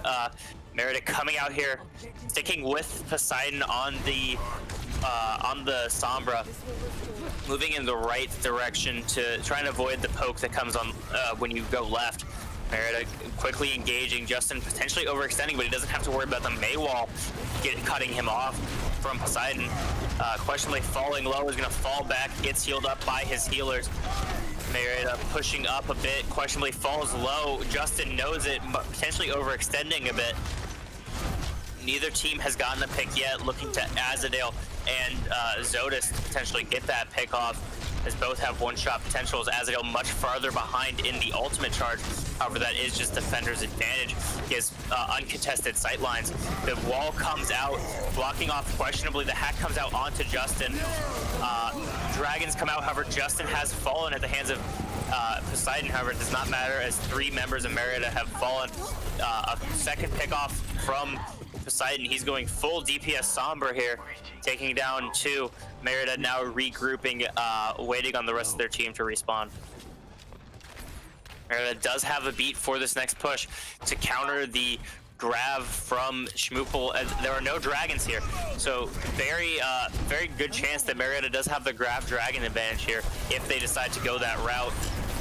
Marietta coming out here, sticking with Poseidon on the Sombra, moving in the right direction to try and avoid the poke that comes on when you go left. Marietta quickly engaging Justin, potentially overextending, but he doesn't have to worry about the May wall cutting him off from Poseidon. Questionably falling low, is going to fall back, gets healed up by his healers. Marietta pushing up a bit, questionably falls low. Justin knows it, but potentially overextending a bit. Neither team has gotten a pick yet, looking to Azadale and Zodus to potentially get that pick off, as both have one-shot potentials. Azadale much farther behind in the ultimate charge. However, that is just Defender's advantage. He has uncontested sight lines. The wall comes out, blocking off questionably. The hack comes out onto Justin. Dragons come out, however, Justin has fallen at the hands of Poseidon. However, it does not matter, as 3 members of Marietta have fallen. A second pick off from Poseidon. He's going full DPS Sombra here, taking down 2. Marietta now regrouping, waiting on the rest of their team to respawn. Marietta does have a beat for this next push to counter the Grav from Schmoopel. There are no dragons here, so very good chance that Marietta does have the Grav dragon advantage here if they decide to go that route.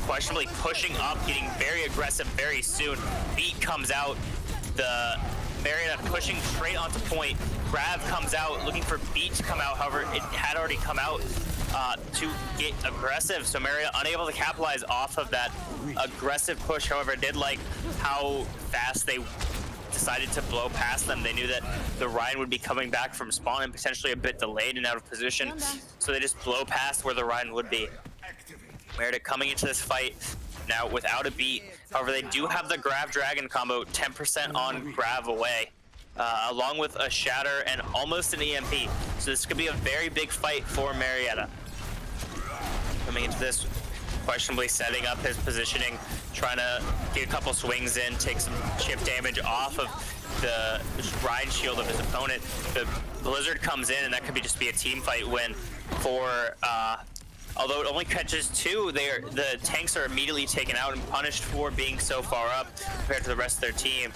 Questionably pushing up, getting very aggressive very soon. Beat comes out. The Marietta pushing straight onto point. Grav comes out, looking for Beat to come out. However, it had already come out to get aggressive. So Marietta unable to capitalize off of that aggressive push. However, did like how fast they decided to blow past them. They knew that the Ryan would be coming back from spawn and potentially a bit delayed and out of position. So they just blow past where the Ryan would be. Marietta coming into this fight now without a beat. However, they do have the Grav Dragon combo, 10% on Grav away, along with a Shatter and almost an EMP. So this could be a very big fight for Marietta. Coming into this, questionably setting up his positioning, trying to get a couple swings in, take some chip damage off of the Ryan shield of his opponent. The Blizzard comes in, and that could just be a team fight win for although it only catches 2, the tanks are immediately taken out and punished for being so far up compared to the rest of their team.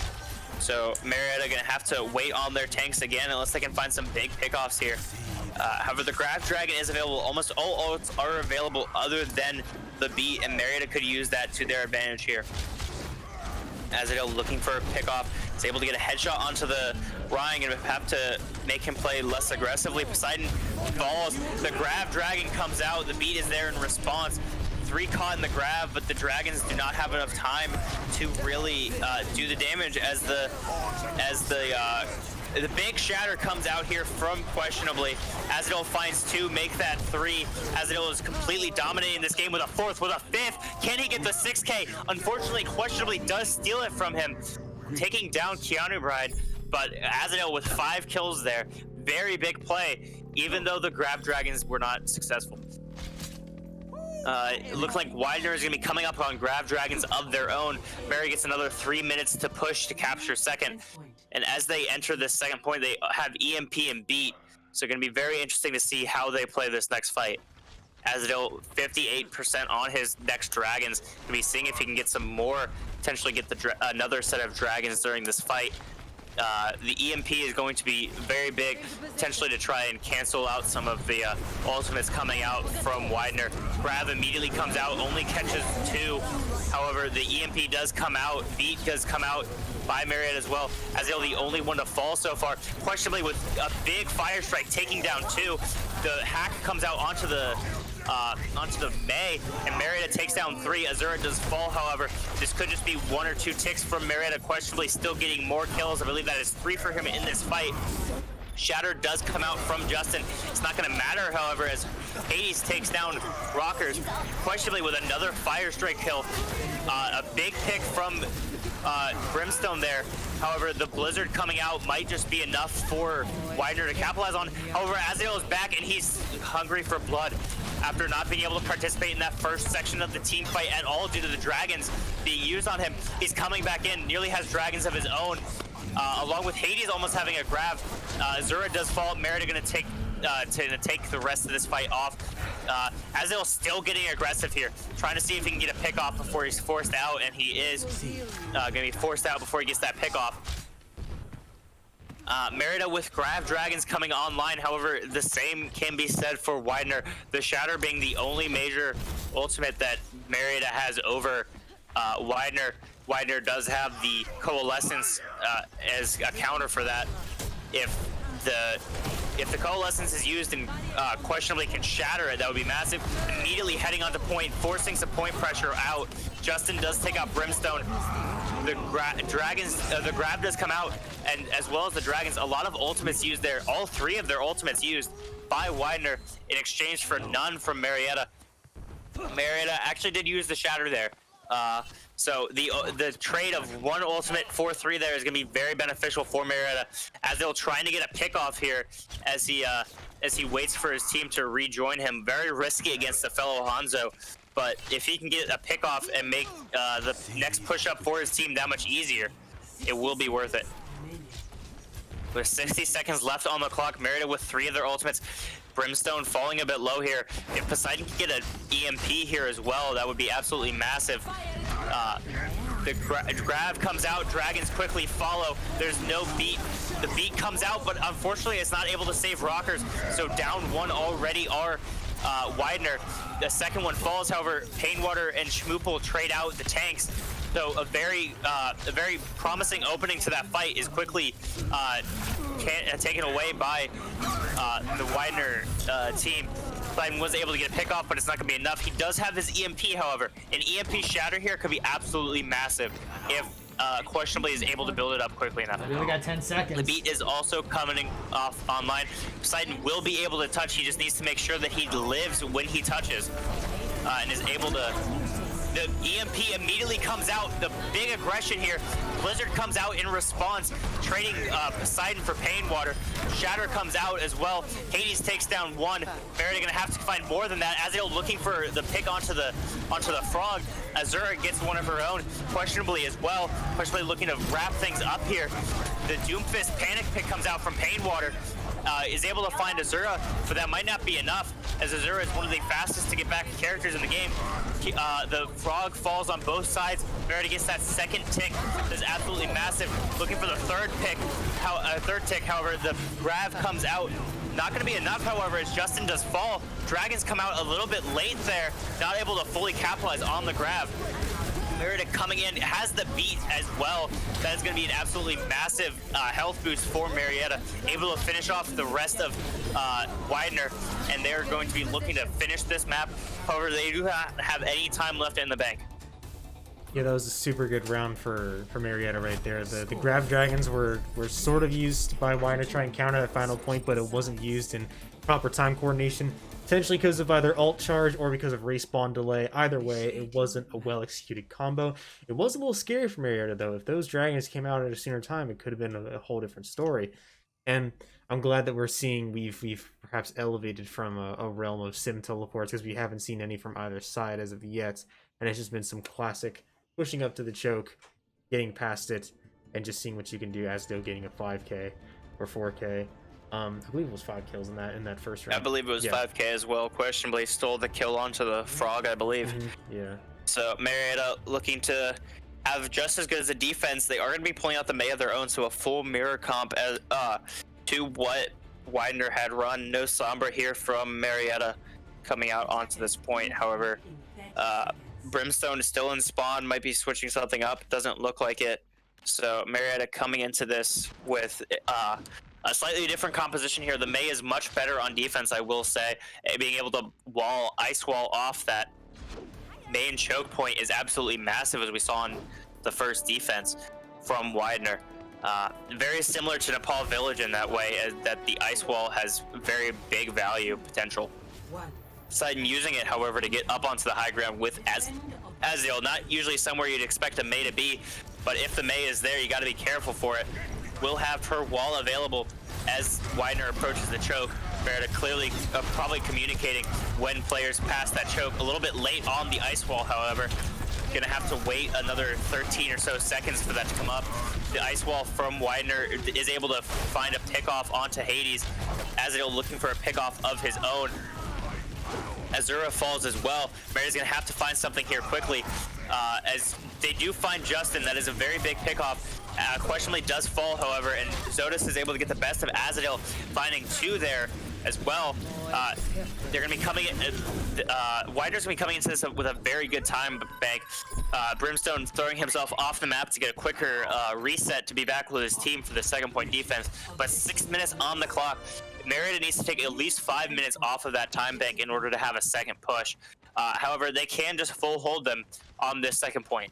So Marietta gonna have to wait on their tanks again unless they can find some big pickoffs here. However, the Grav Dragon is available. Almost all ults are available other than the beat, and Marietta could use that to their advantage here. Azadale looking for a pickoff, is able to get a headshot onto the Ryan and have to make him play less aggressively. Poseidon falls, the Grav Dragon comes out, the beat is there in response. 3 caught in the Grav, but the Dragons do not have enough time to really do the damage as the big Shatter comes out here from questionably. Azadale finds 2, make that 3. Azadale is completely dominating this game with a 4th, with a 5th. Can he get the 6K? Unfortunately, questionably does steal it from him, taking down Keanu Bride, but Azadale with 5 kills there. Very big play, even though the Grav Dragons were not successful. It looks like Widener is going to be coming up on Grav Dragons of their own. Mary gets another 3 minutes to push to capture second. And as they enter this second point, they have EMP and beat. So it's going to be very interesting to see how they play this next fight. Azadale 58% on his next dragons. Going to be seeing if he can get some more, potentially get another set of dragons during this fight. The EMP is going to be very big, potentially to try and cancel out some of the ultimates coming out from Widener. Grav immediately comes out, only catches 2. However, the EMP does come out, beat does come out by Marietta as well. Azadale the only one to fall so far, questionably with a big fire strike taking down 2. The hack comes out onto the May, and Marietta takes down 3. Azura does fall, however. This could just be 1 or 2 ticks from Marietta, questionably still getting more kills. I believe that is 3 for him in this fight. Shatter does come out from Justin. It's not going to matter, however, as Hades takes down Rockers, questionably with another fire strike kill. A big pick from Brimstone there. However, the Blizzard coming out might just be enough for Widener to capitalize on. However, Azadale is back, and he's hungry for blood. After not being able to participate in that first section of the team fight at all due to the dragons being used on him, he's coming back in, nearly has dragons of his own. along with Hades almost having a grab. Azura does fall. Merida gonna take the rest of this fight off. Azil still getting aggressive here, trying to see if he can get a pick off before he's forced out, and he is gonna be forced out before he gets that pick off. Merida with Grav Dragons coming online, however, the same can be said for Widener. The Shatter being the only major ultimate that Merida has over Widener. Widener does have the Coalescence as a counter for that. If the Coalescence is used and questionably can shatter it, that would be massive. Immediately heading onto point, forcing some point pressure out. Justin does take out Brimstone. The grab does come out, and as well as the Dragons, a lot of ultimates used there. All three of their ultimates used by Widener in exchange for none from Marietta. Marietta actually did use the shatter there. So the trade of one ultimate for 3 there is going to be very beneficial for Marietta, as they'll trying to get a pick off here as he waits for his team to rejoin him. Very risky against the fellow Hanzo, but if he can get a pick off and make the next push up for his team that much easier, it will be worth it. With 60 seconds left on the clock, Merida with 3 of their ultimates. Brimstone falling a bit low here. If Poseidon can get an EMP here as well, that would be absolutely massive. The grab comes out, Dragons quickly follow. There's no beat. The beat comes out, but unfortunately it's not able to save Rockers. So down 1 already are Widener. The second one falls, however, Painwater and Schmoopel trade out the tanks. So a very promising opening to that fight is quickly taken away by the Widener team. Poseidon was able to get a pick off, but it's not going to be enough. He does have his EMP, however. An EMP shatter here could be absolutely massive if questionably is able to build it up quickly enough. We only got 10 seconds. The beat is also coming off online. Poseidon will be able to touch. He just needs to make sure that he lives when he touches and is able to. The EMP immediately comes out. The big aggression here. Blizzard comes out in response, trading Poseidon for Painwater. Shatter comes out as well. Hades takes down 1. Merida gonna have to find more than that. Azrael looking for the pick onto the frog. Azura gets one of her own, questionably as well. Questionably looking to wrap things up here. The Doomfist panic pick comes out from Painwater. Is able to find Azura, but that might not be enough, as Azura is one of the fastest to get back characters in the game. The frog falls on both sides. Merida gets that second tick. That's absolutely massive. Looking for the third tick, however, the grab comes out. Not going to be enough, however, as Justin does fall. Dragons come out a little bit late there, not able to fully capitalize on the grab. Merida coming in, has the beat as well. That is going to be an absolutely massive health boost for Marietta. Able to finish off the rest of Widener, and they're going to be looking to finish this map. However, they do not have any time left in the bank. Yeah, that was a super good round for Marietta right there. The grab dragons were sort of used by Widener to try and counter that final point, but it wasn't used in proper time coordination. Potentially because of either ult charge or because of respawn delay. Either way, it wasn't a well-executed combo. It was a little scary for Marietta, though. If those dragons came out at a sooner time, it could have been a whole different story. And I'm glad that we're seeing we've perhaps elevated from a realm of sim teleports, because we haven't seen any from either side as of yet. And it's just been some classic pushing up to the choke, getting past it, and just seeing what you can do as though getting a 5k or 4k. I believe it was 5 kills in that first round. I believe it was 5k as well. Questionably stole the kill onto the frog, I believe. Yeah. So Marietta looking to have just as good as a defense. They are going to be pulling out the May of their own, so a full mirror comp as to what Widener had run. No Sombra here from Marietta coming out onto this point. However, Brimstone is still in spawn, might be switching something up. Doesn't look like it. So Marietta coming into this with a slightly different composition here. The May is much better on defense, I will say. Being able to ice wall off that main choke point is absolutely massive, as we saw in the first defense from Widener. Very similar to Nepal Village in that way, that the ice wall has very big value potential. Poseidon using it, however, to get up onto the high ground with Azrael. Not usually somewhere you'd expect a May to be, but if the May is there, you got to be careful for it. Will have her wall available as Widener approaches the choke. Merida clearly probably communicating when players pass that choke. A little bit late on the ice wall, however. Gonna have to wait another 13 or so seconds for that to come up. The ice wall from Widener is able to find a pickoff onto Hades. Azadil looking for a pickoff of his own. Azura falls as well. Maria's gonna have to find something here quickly. As they do find Justin, that is a very big pickoff. Questionably does fall, however, and Zodus is able to get the best of Azadil, finding 2 there as well. They're going to be coming in. Widener's going to be coming into this with a very good time bank. Brimstone throwing himself off the map to get a quicker reset to be back with his team for the second point defense. But 6 minutes on the clock. Marietta needs to take at least 5 minutes off of that time bank in order to have a second push. However, they can just full hold them on this second point.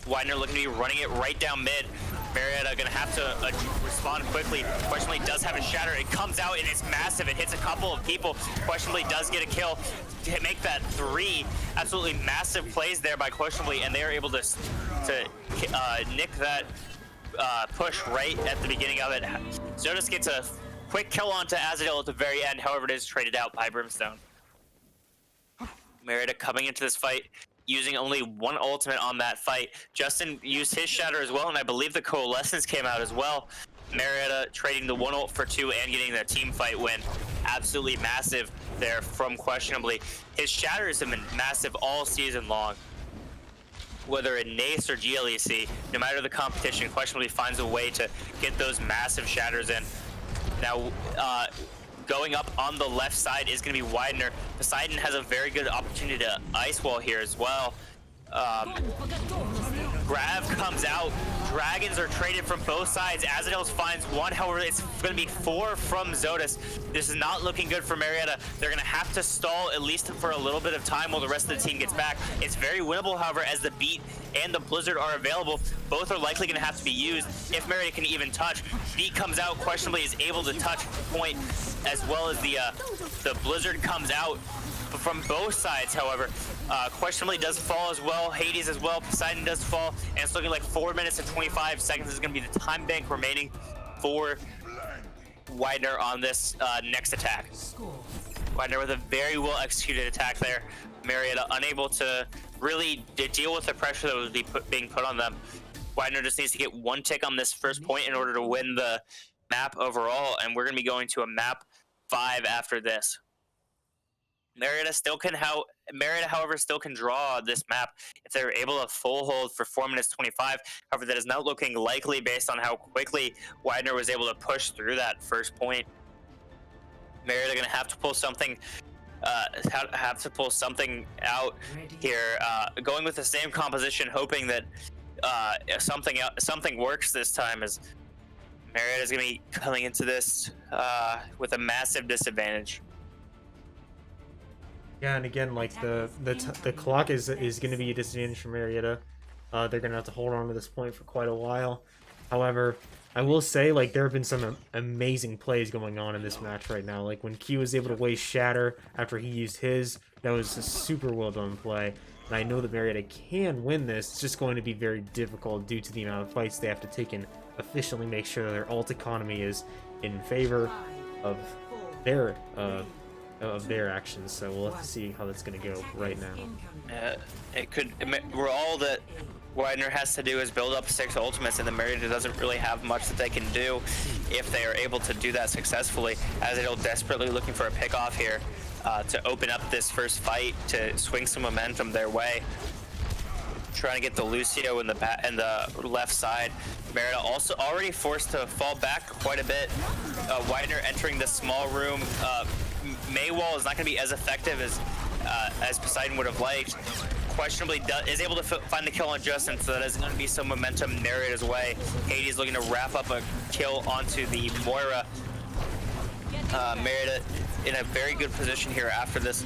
Widener looking to be running it right down mid. Marietta gonna have to respond quickly. Questionably does have a shatter. It comes out and it's massive. It hits a couple of people. Questionably does get a kill to make that 3 absolutely massive plays there by Questionably, and they are able to nick that push right at the beginning of it. Zodus gets a quick kill onto Azadil at the very end. However, it is traded out by Brimstone. Marietta coming into this fight using only 1 ultimate on that fight. Justin used his shatter as well, and I believe the Coalescence came out as well. Marietta trading the 1 ult for 2 and getting the team fight win. Absolutely massive there from Questionably. His shatters have been massive all season long. Whether in NACE or GLEC, no matter the competition, Questionably finds a way to get those massive shatters in. Now, going up on the left side is going to be Widener. Poseidon has a very good opportunity to ice wall here as well. Grav comes out. Dragons are traded from both sides. Azadil finds 1. However, it's going to be 4 from Zodus. This is not looking good for Marietta. They're going to have to stall at least for a little bit of time while the rest of the team gets back. It's very winnable, however, as the Beat and the Blizzard are available. Both are likely going to have to be used if Marietta can even touch. Beat comes out. Questionably is able to touch point, as well as the Blizzard comes out. From both sides, however, Questionably does fall as well. Hades as well. Poseidon does fall, and it's looking like 4 minutes and 25 seconds is going to be the time bank remaining for Widener on this next attack. Widener with a very well executed attack there. Marietta unable to really deal with the pressure that was being put on them. Widener just needs to get 1 tick on this first point in order to win the map overall, and we're going to be going to a map 5 after this. Marietta, however, still can draw this map if they're able to full hold for 4 minutes 25. However, that is not looking likely based on how quickly Widener was able to push through that first point. Marietta going to have to pull something. Out here. Going with the same composition, hoping that something works this time. As Marietta is going to be coming into this with a massive disadvantage. Yeah, and again, like the clock is going to be a disadvantage for Marietta. They're going to have to hold on to this point for quite a while. However, I will say, like, there have been some amazing plays going on in this match right now. Like when Q was able to waste Shatter after he used his, that was a super well done play. And I know that Marietta can win this. It's just going to be very difficult due to the amount of fights they have to take and efficiently make sure that their ult economy is in favor of their actions. So we'll have to see how that's going to go right now. All that Widener has to do is build up 6 ultimates, and the Marietta doesn't really have much that they can do if they are able to do that successfully. Azadil desperately looking for a pick off here to open up this first fight to swing some momentum their way. Trying to get the Lucio in the left side. Marietta also already forced to fall back quite a bit. Widener entering the small room. Maywall is not going to be as effective as Poseidon would have liked. Questionably is able to find the kill on Justin, so that is going to be some momentum Marietta's way. Hades looking to wrap up a kill onto the Moira. Marietta in a very good position here after this.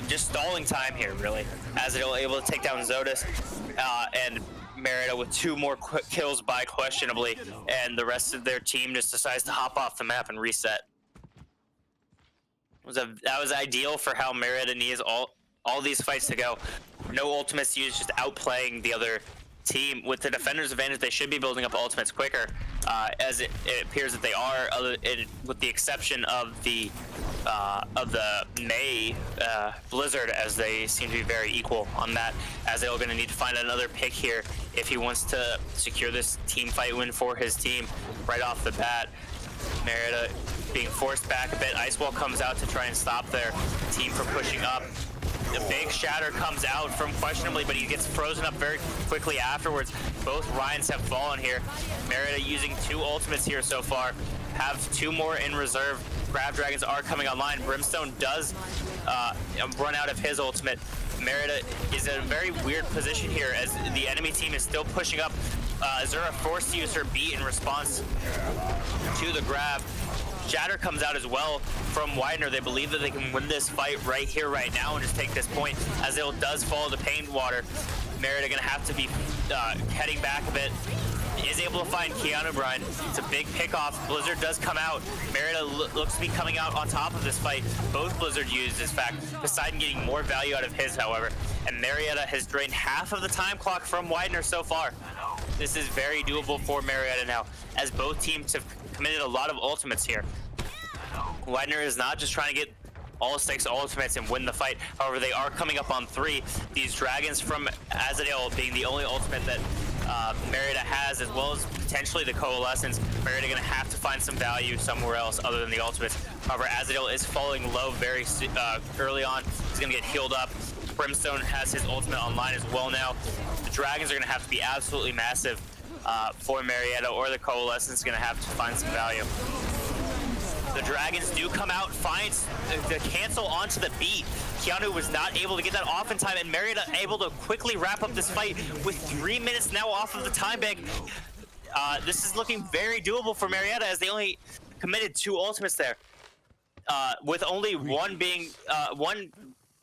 Just stalling time here, really. Azadil able to take down Zodus, and Marietta with 2 more quick kills by Questionably, and the rest of their team just decides to hop off the map and reset. That was ideal for how Marietta needs all these fights to go. No ultimates used, just outplaying the other team. With the defender's advantage, they should be building up ultimates quicker, as it appears that they are, with the exception of the May Blizzard, as they seem to be very equal on that. Azrael going to need to find another pick here if he wants to secure this team fight win for his team right off the bat. Marietta being forced back a bit. Ice Wall comes out to try and stop their team from pushing up. The big shatter comes out from questionably, but he gets frozen up very quickly afterwards. Both Ryans have fallen here. Marietta using 2 ultimates here so far. Have 2 more in reserve. Grav Dragons are coming online. Brimstone does run out of his ultimate. Marietta is in a very weird position here as the enemy team is still pushing up. Azura forced to use her beat in response to the grab. Shatter comes out as well from Widener. They believe that they can win this fight right here, right now, and just take this point. Azil does fall to Pain Water. Marietta gonna have to be heading back a bit. Is able to find Keanu Bryan. It's a big pick off. Blizzard does come out. Marietta looks to be coming out on top of this fight. Both Blizzard used this fact. Poseidon getting more value out of his, however. And Marietta has drained half of the time clock from Widener so far. This is very doable for Marietta now, as both teams have committed a lot of ultimates here. Widener is not just trying to get all 6 ultimates and win the fight. However, they are coming up on 3. These dragons from Azadale being the only ultimate that Marietta has, as well as potentially the Coalescence. Marietta going to have to find some value somewhere else other than the ultimates. However, Azadale is falling low very early on. He's going to get healed up. Brimstone has his ultimate online as well now. The dragons are going to have to be absolutely massive for Marietta, or the Coalescence is going to have to find some value. The dragons do come out, finds the cancel onto the beat. Keanu was not able to get that off in time, and Marietta able to quickly wrap up this fight with 3 minutes now off of the time bank. This is looking very doable for Marietta, as they only committed 2 ultimates there. With only one being one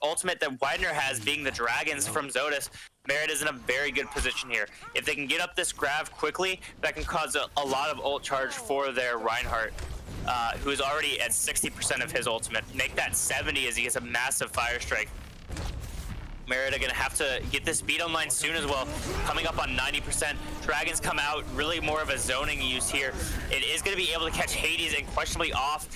ultimate that Widener has being the dragons from Zodus. Merritt in a very good position here. If they can get up this grav quickly, that can cause a lot of ult charge for their Reinhardt, who is already at 60% of his ultimate. Make that 70 as he gets a massive fire strike. Merritt are gonna have to get this beat online soon as well. Coming up on 90%. Dragons come out, really more of a zoning use here. It is gonna be able to catch Hades and questionably off,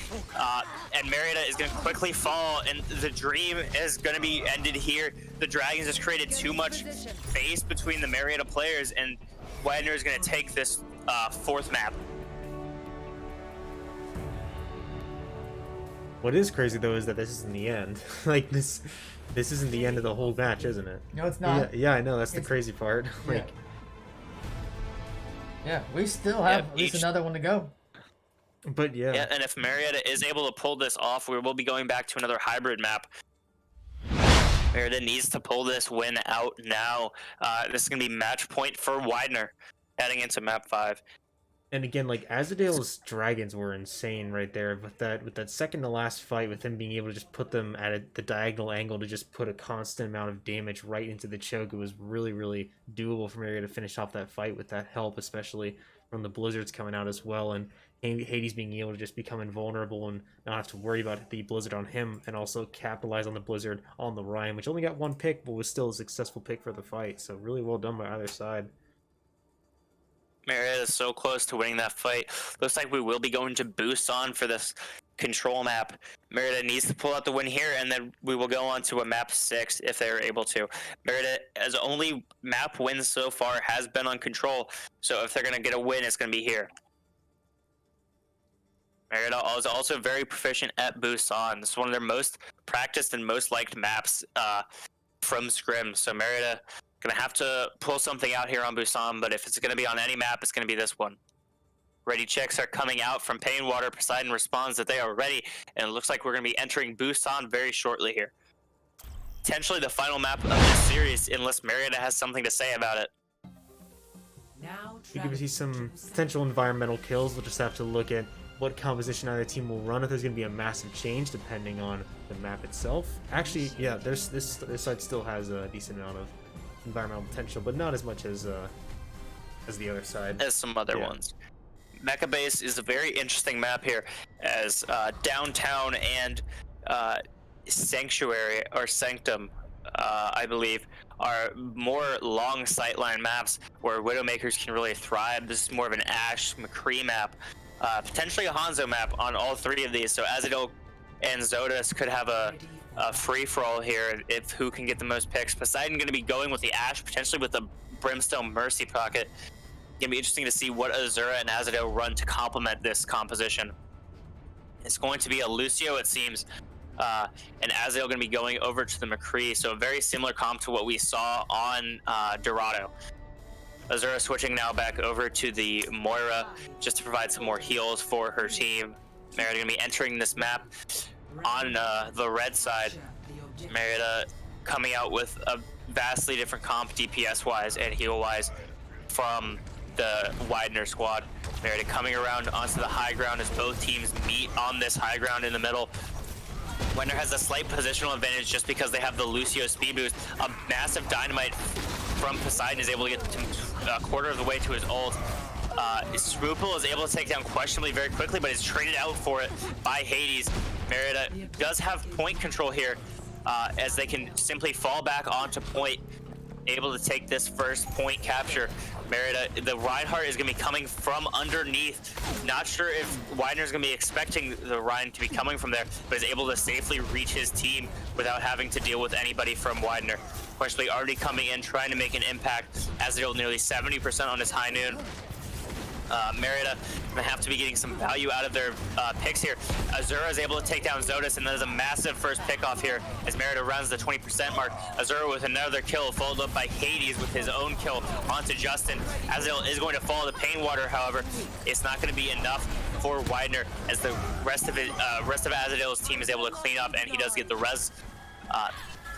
and Marietta is gonna quickly fall, and the dream is gonna be ended here. The Dragons has created too much space between the Marietta players, and Widener is gonna take this 4th map. What is crazy though is that this isn't the end. Like this isn't the end of the whole match, isn't it? No, it's not. Yeah, I know. That's the crazy part. Like, yeah, we still have at least another one to go. But yeah, and if Marietta is able to pull this off, we will be going back to another hybrid map. Marietta needs to pull this win out now. This is going to be match point for Widener heading into map 5. and again, like Azadale's dragons were insane right there with that second to last fight, with him being able to just put them at the diagonal angle to just put a constant amount of damage right into the choke. It was really, really doable for Marietta to finish off that fight with that help, especially from the blizzards coming out as well, and Hades being able to just become invulnerable and not have to worry about the blizzard on him, and also capitalize on the blizzard on the Ryan, which only got 1 pick but was still a successful pick for the fight. So really well done by either side. Marietta is so close to winning that fight. Looks like we will be going to boost on for this control map. Marietta needs to pull out the win here, and then we will go on to a map 6 if they are able to. Marietta, as only map wins so far, has been on control. So if they're going to get a win, it's going to be here. Marietta is also very proficient at boost on. This is one of their most practiced and most liked maps from Scrim. So Marietta gonna have to pull something out here on Busan, but if it's gonna be on any map, it's gonna be this one. Ready checks are coming out from Painwater. Poseidon responds that they are ready, and it looks like we're gonna be entering Busan very shortly here. Potentially the final map of this series, unless Marietta has something to say about it. We could see some potential environmental kills. We'll just have to look at what composition either team will run, if there's going to be a massive change depending on the map itself. Actually, yeah, this side still has a decent amount of environmental potential, but not as much as the other side. As some other ones. Mecha Base is a very interesting map here, as Downtown and Sanctuary, or Sanctum, I believe, are more long sightline maps where Widowmakers can really thrive. This is more of an Ash McCree map. Potentially a Hanzo map on all 3 of these, so Azadil and Zodas could have a free-for-all here if who can get the most picks. Poseidon going to be going with the Ashe, potentially with the Brimstone Mercy Pocket. Going to be interesting to see what Azura and Azadale run to complement this composition. It's going to be a Lucio, it seems, and Azadale going to be going over to the McCree, so a very similar comp to what we saw on Dorado. Azura switching now back over to the Moira just to provide some more heals for her team. Marietta going to be entering this map on the red side. Marietta coming out with a vastly different comp DPS-wise and heal-wise from the Widener squad. Marietta coming around onto the high ground as both teams meet on this high ground in the middle. Widener has a slight positional advantage just because they have the Lucio speed boost. A massive dynamite from Poseidon is able to get to a quarter of the way to his ult. Scruple is able to take down questionably very quickly, but is traded out for it by Hades. Marietta does have point control here, as they can simply fall back onto point, able to take this first point capture. Marietta, the Reinhardt is going to be coming from underneath. Not sure if Widener's going to be expecting the Ryan to be coming from there, but is able to safely reach his team without having to deal with anybody from Widener. Questionably already coming in, trying to make an impact, as they're nearly 70% on his high noon. Marietta gonna have to be getting some value out of their picks here. Azura is able to take down Zodas, and that is a massive first pick off here as Marietta rounds the 20% mark. Azura with another kill, followed up by Hades with his own kill onto Justin. Azrael is going to follow the Pain Water, however, it's not going to be enough for Widener as the rest of Azrael's team is able to clean up, and he does get the res.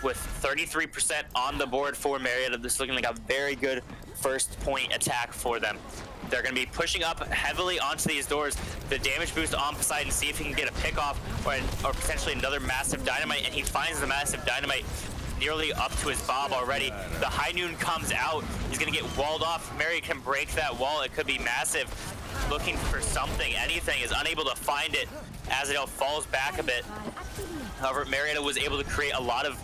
With 33% on the board for Marietta, this is looking like a very good first point attack for them. They're going to be pushing up heavily onto these doors. The damage boost on Poseidon, see if he can get a pick off or potentially another massive dynamite, and he finds the massive dynamite nearly up to his bob already. The high noon comes out. He's going to get walled off. Mary can break that wall. It could be massive. Looking for something, anything, is unable to find it. Azadale falls back a bit. However, Marietta was able to create a lot of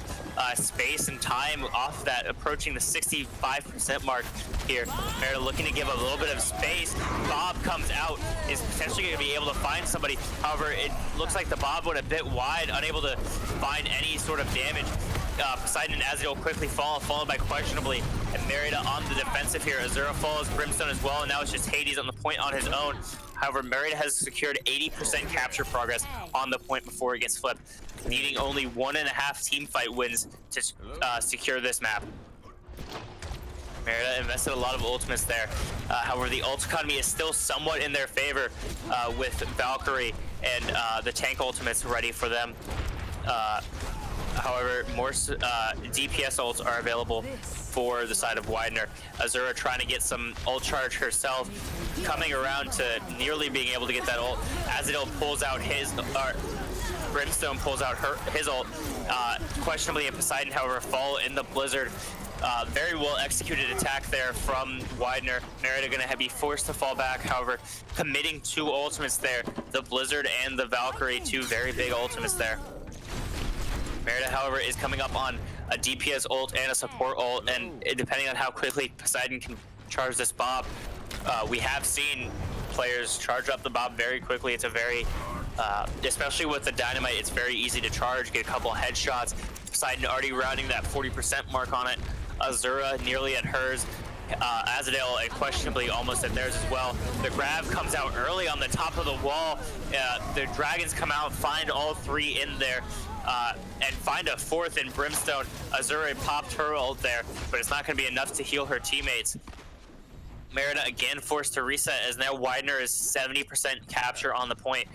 space and time off that, approaching the 65% mark here. Marietta looking to give a little bit of space. Bob comes out, is potentially going to be able to find somebody. However, it looks like the Bob went a bit wide, unable to find any sort of damage. Poseidon and Azadale quickly fall, followed by questionably, and Marietta on the defensive here. Azura follows Brimstone as well, and now it's just Hades on the point on his own. However, Marietta has secured 80% capture progress on the point before it gets flipped, needing only 1.5 team fight wins to secure this map. Marietta invested a lot of ultimates there. However, the ult economy is still somewhat in their favor with Valkyrie and the tank ultimates ready for them. However, more DPS ults are available for the side of Widener. Azura trying to get some ult charge herself, coming around to nearly being able to get that ult. Azadale pulls out his, Brimstone pulls out his ult. Questionably, and Poseidon, however, fall in the blizzard. Very well executed attack there from Widener. Marietta going to be forced to fall back, however, committing 2 ultimates there. The blizzard and the Valkyrie, 2 very big ultimates there. Marietta, however, is coming up on a DPS ult and a support ult, and depending on how quickly Poseidon can charge this Bob, we have seen players charge up the Bob very quickly. It's a very, especially with the dynamite, it's very easy to charge, get a couple headshots. Poseidon already rounding that 40% mark on it. Azura nearly at hers. Azadale and questionably almost at theirs as well. The grab comes out early on the top of the wall. The dragons come out, find all 3 in there, and find a 4th in Brimstone. Azura popped her ult there, but it's not going to be enough to heal her teammates. Marietta again forced to reset as now Widener is 70% capture on the point.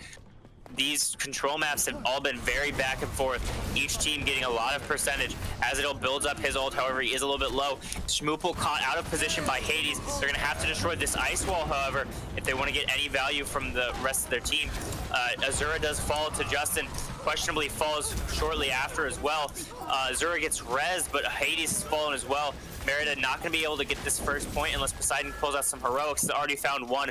These control maps have all been very back and forth, each team getting a lot of percentage. Azadale builds up his ult, however, he is a little bit low. Shmoopel caught out of position by Hades. They're going to have to destroy this ice wall, however, if they want to get any value from the rest of their team. Azura does fall to Justin, questionably falls shortly after as well. Azura gets rezzed, but Hades has fallen as well. Marietta not going to be able to get this first point unless Poseidon pulls out some heroics. He's already found 1.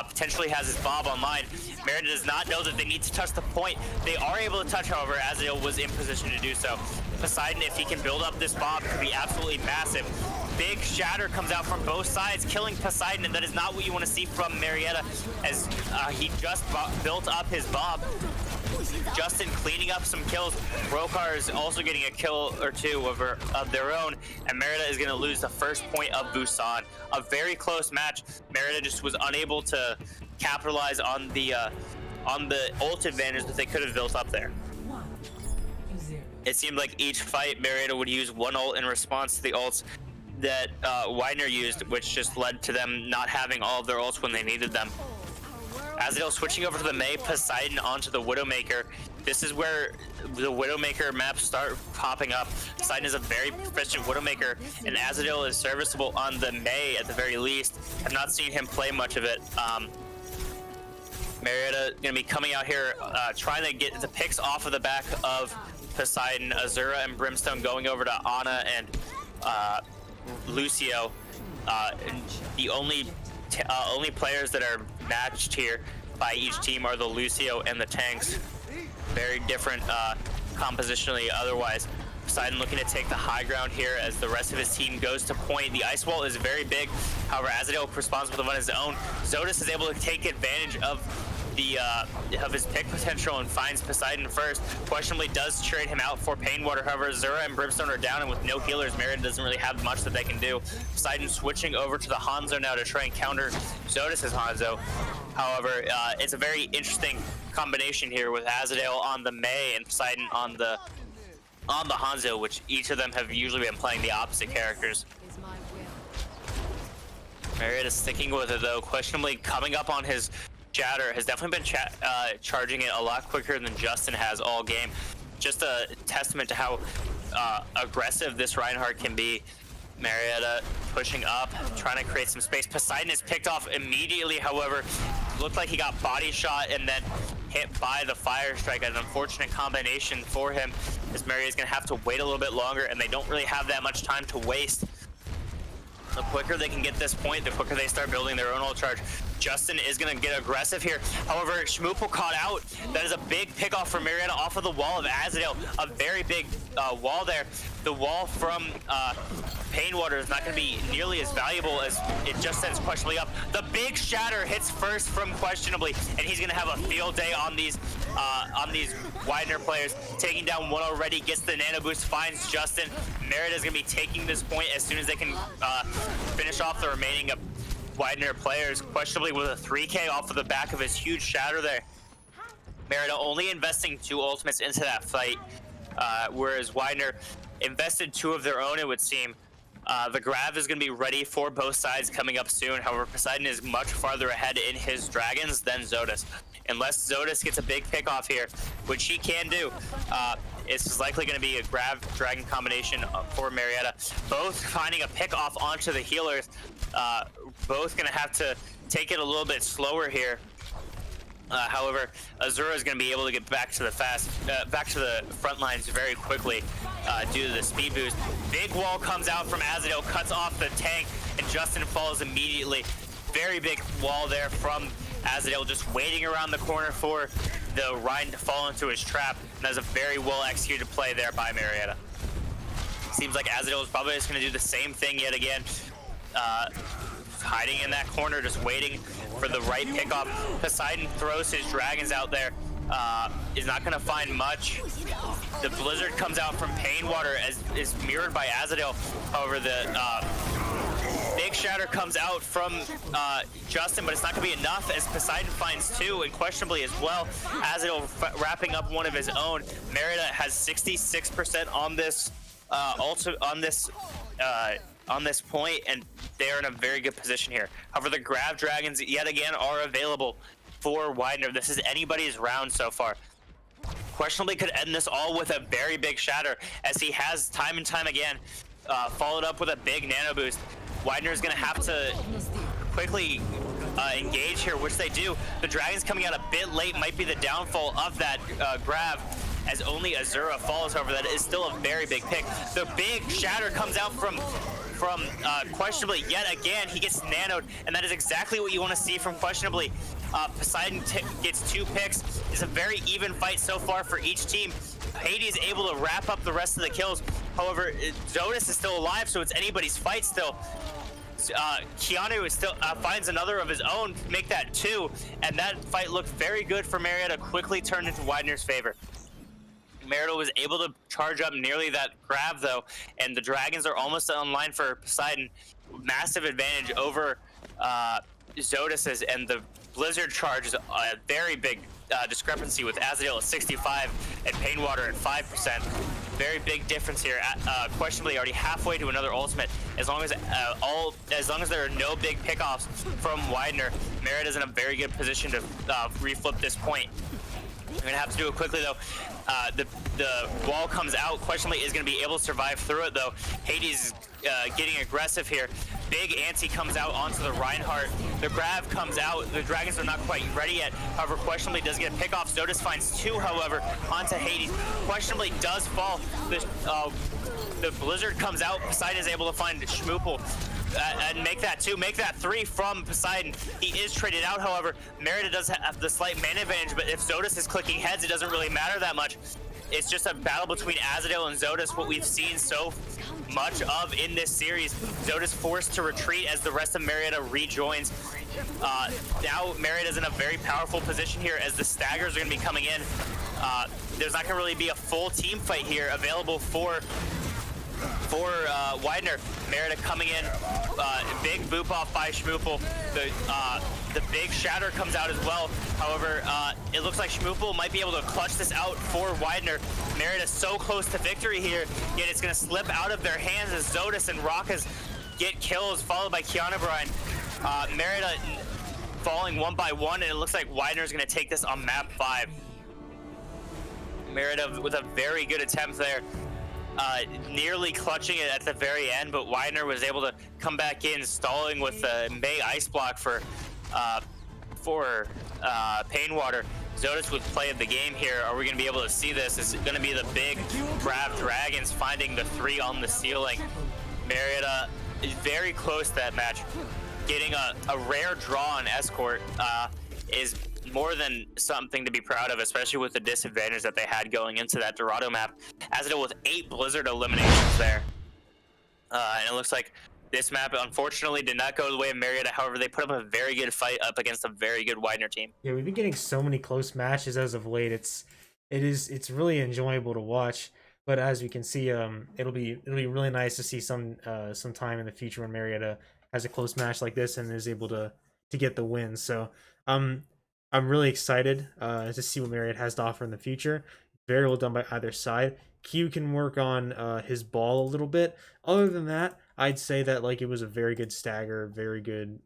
Potentially has his Bob online. Marietta does not know that they need to touch the point. They are able to touch, however, Azadale was in position to do so. Poseidon, if he can build up this Bob, could be absolutely massive. Big shatter comes out from both sides, killing Poseidon, and that is not what you want to see from Marietta, as he just built up his Bob. Justin cleaning up some kills. Brokar is also getting a kill or two of their own, and Marietta is going to lose the first point of Busan. A very close match. Marietta just was unable to capitalize on the ult advantage that they could have built up there. It seemed like each fight Marietta would use one ult in response to the ults that Widener used, which just led to them not having all of their ults when they needed them. Azadel switching over to the Mei, Poseidon onto the Widowmaker. This is where the Widowmaker maps start popping up. Poseidon is a very proficient Widowmaker, and Azadel is serviceable on the Mei at the very least. I've not seen him play much of it. Marietta going to be coming out here trying to get the picks off of the back of Poseidon. Azura and Brimstone going over to Ana and Lucio. The only players that are matched here by each team are the Lucio and the tanks. Very different compositionally otherwise. Poseidon looking to take the high ground here as the rest of his team goes to point. The ice wall is very big. However, Azadel responds with one of his own. Zodas is able to take advantage of his pick potential and finds Poseidon first. Questionably does trade him out for Painwater. However, Zura and Brimstone are down, and with no healers, Marietta doesn't really have much that they can do. Poseidon switching over to the Hanzo now to try and counter Zodas' Hanzo. However, it's a very interesting combination here with Azadel on the Mei and Poseidon on the Hanzo, which each of them have usually been playing the opposite characters. Marietta sticking with it though, questionably coming up on his Shatter, has definitely been charging it a lot quicker than Justin has all game. Just a testament to how aggressive this Reinhardt can be. Marietta pushing up, trying to create some space. Poseidon is picked off immediately, however. Looked like he got body shot and then hit by the fire strike. An unfortunate combination for him, as Marietta's gonna have to wait a little bit longer, and they don't really have that much time to waste. The quicker they can get this point, the quicker they start building their own ult charge. Justin is going to get aggressive here. However, Shmoopel caught out. That is a big pickoff for Marietta off of the wall of Azadel. A very big wall there. The wall from Painwater is not going to be nearly as valuable as it just sends Questionably up. The big shatter hits first from Questionably, and he's going to have a field day on these Widener players. Taking down one already, gets the nano boost, finds Justin. Marietta is going to be taking this point as soon as they can finish off the remaining Widener players. Questionably with a 3K off of the back of his huge shatter there. Marietta only investing 2 ultimates into that fight, whereas Widener invested 2 of their own, it would seem. The Grav is going to be ready for both sides coming up soon. However, Poseidon is much farther ahead in his dragons than Zodas. Unless Zodas gets a big pick off here, which he can do, it's likely going to be a Grav Dragon combination for Marietta. Both finding a pick off onto the healers. Both going to have to take it a little bit slower here. However, Azura is going to be able to get back to the front lines very quickly due to the speed boost. Big wall comes out from Azadel, cuts off the tank, and Justin falls immediately. Very big wall there from Azadel, just waiting around the corner for the Rhine to fall into his trap. And that's a very well executed play there by Marietta. Seems like Azadel is probably just going to do the same thing yet again. Hiding in that corner, just waiting for the right pickoff. Poseidon throws his dragons out there. Is not going to find much. The blizzard comes out from Painwater as is mirrored by Azadel. However, the big shatter comes out from Justin, but it's not going to be enough as Poseidon finds 2, and questionably as well. Azadel wrapping up one of his own. Marietta has 66% on this on this point, and they're in a very good position here. However, the Grav Dragons yet again are available for Widener. This is anybody's round so far. Questionably could end this all with a very big shatter, as he has time and time again followed up with a big nano boost. Widener is going to have to quickly engage here, which they do. The Dragons coming out a bit late might be the downfall of that Grav, as only Azura falls. However, that is still a very big pick. The big shatter comes out from Questionably yet again. He gets nanoed, and that is exactly what you want to see from Questionably. Poseidon gets 2 picks. It's a very even fight so far for each team. Hades able to wrap up the rest of the kills. However, Zodas is still alive, so it's anybody's fight still. Keanu is still finds another of his own to make that 2, and that fight looked very good for Marietta. Quickly turned into Widener's favor. Marietta was able to charge up nearly that grab though, and the Dragons are almost online for Poseidon. Massive advantage over Zodas's, and the Blizzard charge is a very big discrepancy with Azadale at 65 and Painwater at 5%. Very big difference here. Questionably already halfway to another ultimate. As long as there are no big pickoffs from Widener, Merritt is in a very good position to reflip this point. I'm gonna have to do it quickly though. The wall comes out. Questionably is gonna be able to survive through it though. Hades is getting aggressive here. Big ante comes out onto the Reinhardt. The grab comes out. The Dragons are not quite ready yet. However, Questionably does get a pick off. Zodas finds 2, however, onto Hades. Questionably does fall. The Blizzard comes out. Poseidon is able to find Schmoopel and make that 2, make that 3 from Poseidon. He is traded out, however. Merida does have the slight man advantage, but if Zodas is clicking heads, it doesn't really matter that much. It's just a battle between Azadale and Zodas, what we've seen so much of in this series. Zodas forced to retreat as the rest of Marietta rejoins. Now Marieta's in a very powerful position here as the staggers are going to be coming in. There's not going to really be a full team fight here available for Widener. Marietta coming in, big boop off by Schmoopel. The big shatter comes out as well. However, it looks like Schmoopel might be able to clutch this out for Widener. Marietta so close to victory here, yet it's going to slip out of their hands as Zodas and Rakas get kills, followed by Keanu Brine. Marietta falling one by one, and it looks like Widener's going to take this on map 5. Marietta with a very good attempt there. Nearly clutching it at the very end, but Widener was able to come back in, stalling with the May Ice Block for Painwater. Zodas with play of the game here. Are we going to be able to see this? Is it going to be the big grab Dragons finding the 3 on the ceiling? Marietta is very close to that match. Getting a rare draw on Escort is more than something to be proud of, especially with the disadvantage that they had going into that Dorado map. Azadale with 8 Blizzard eliminations there. And it looks like this map, unfortunately, did not go the way of Marietta. However, they put up a very good fight up against a very good Widener team. Yeah, we've been getting so many close matches as of late. It's really enjoyable to watch. But as we can see, it'll be really nice to see some time in the future when Marietta has a close match like this and is able to get the win. So I'm really excited to see what Marietta has to offer in the future. Very well done by either side. Q can work on his ball a little bit. Other than that, I'd say that it was a very good stagger, very good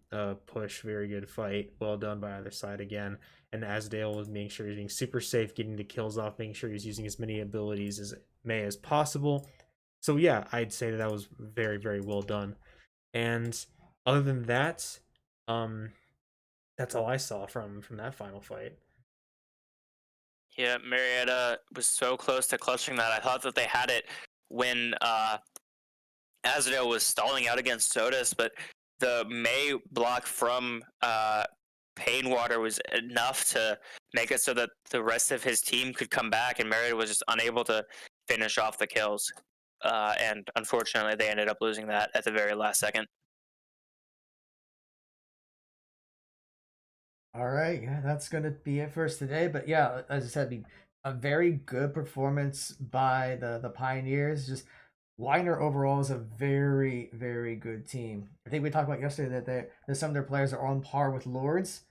push, very good fight. Well done by either side again. And Azadale was making sure he's being super safe, getting the kills off, making sure he's using as many abilities as May as possible. So yeah, I'd say that was very, very well done. And other than that, that's all I saw from that final fight. Yeah, Marietta was so close to clutching that. I thought that they had it when Azadale was stalling out against Sodas, but the May block from Painwater was enough to make it so that the rest of his team could come back, and Marietta was just unable to finish off the kills. And unfortunately, they ended up losing that at the very last second. All right, yeah, that's gonna be it for us today. But yeah, as I said, be a very good performance by the Pioneers. Just Widener overall is a very, very good team. I think we talked about yesterday that some of their players are on par with Lords.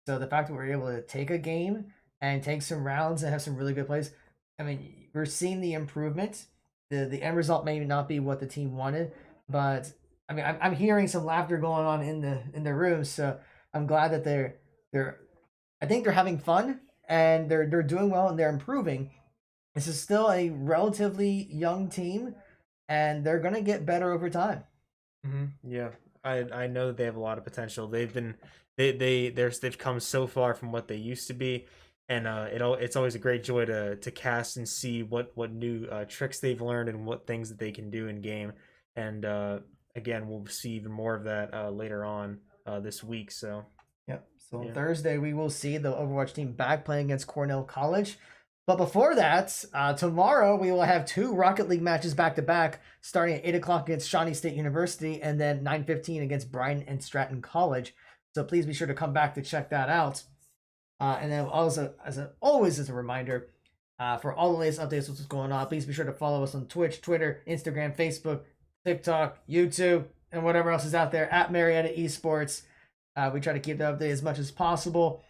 So the fact that we're able to take a game and take some rounds and have some really good plays, I mean, we're seeing the improvement. The end result may not be what the team wanted, but I mean, I'm hearing some laughter going on in the room. So I'm glad that they're I think they're having fun and they're doing well and they're improving. This is still a relatively young team, and they're gonna get better over time. Mm-hmm. Yeah, I know that they have a lot of potential. They've come so far from what they used to be, and it's always a great joy to cast and see what new tricks they've learned and what things that they can do in game. And again, we'll see even more of that later on this week. So yep. So on Thursday we will see the Overwatch team back playing against Cornell College. But before that, tomorrow we will have 2 Rocket League matches back to back, starting at 8 o'clock against Shawnee State University and then 9:15 against Bryan and Stratton College. So please be sure to come back to check that out. And then also, as a reminder, for all the latest updates, what's going on, please be sure to follow us on Twitch, Twitter, Instagram, Facebook, TikTok, YouTube, and whatever else is out there at Marietta Esports. We try to keep that update as much as possible.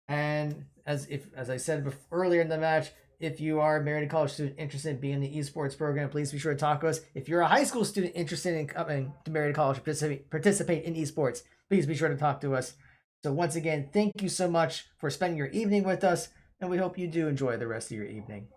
And as I said earlier in the match, if you are a Marietta College student interested in being in the esports program, please be sure to talk to us. If you're a high school student interested in coming to Marietta College to participate in esports, please be sure to talk to us. So once again, thank you so much for spending your evening with us, and we hope you do enjoy the rest of your evening.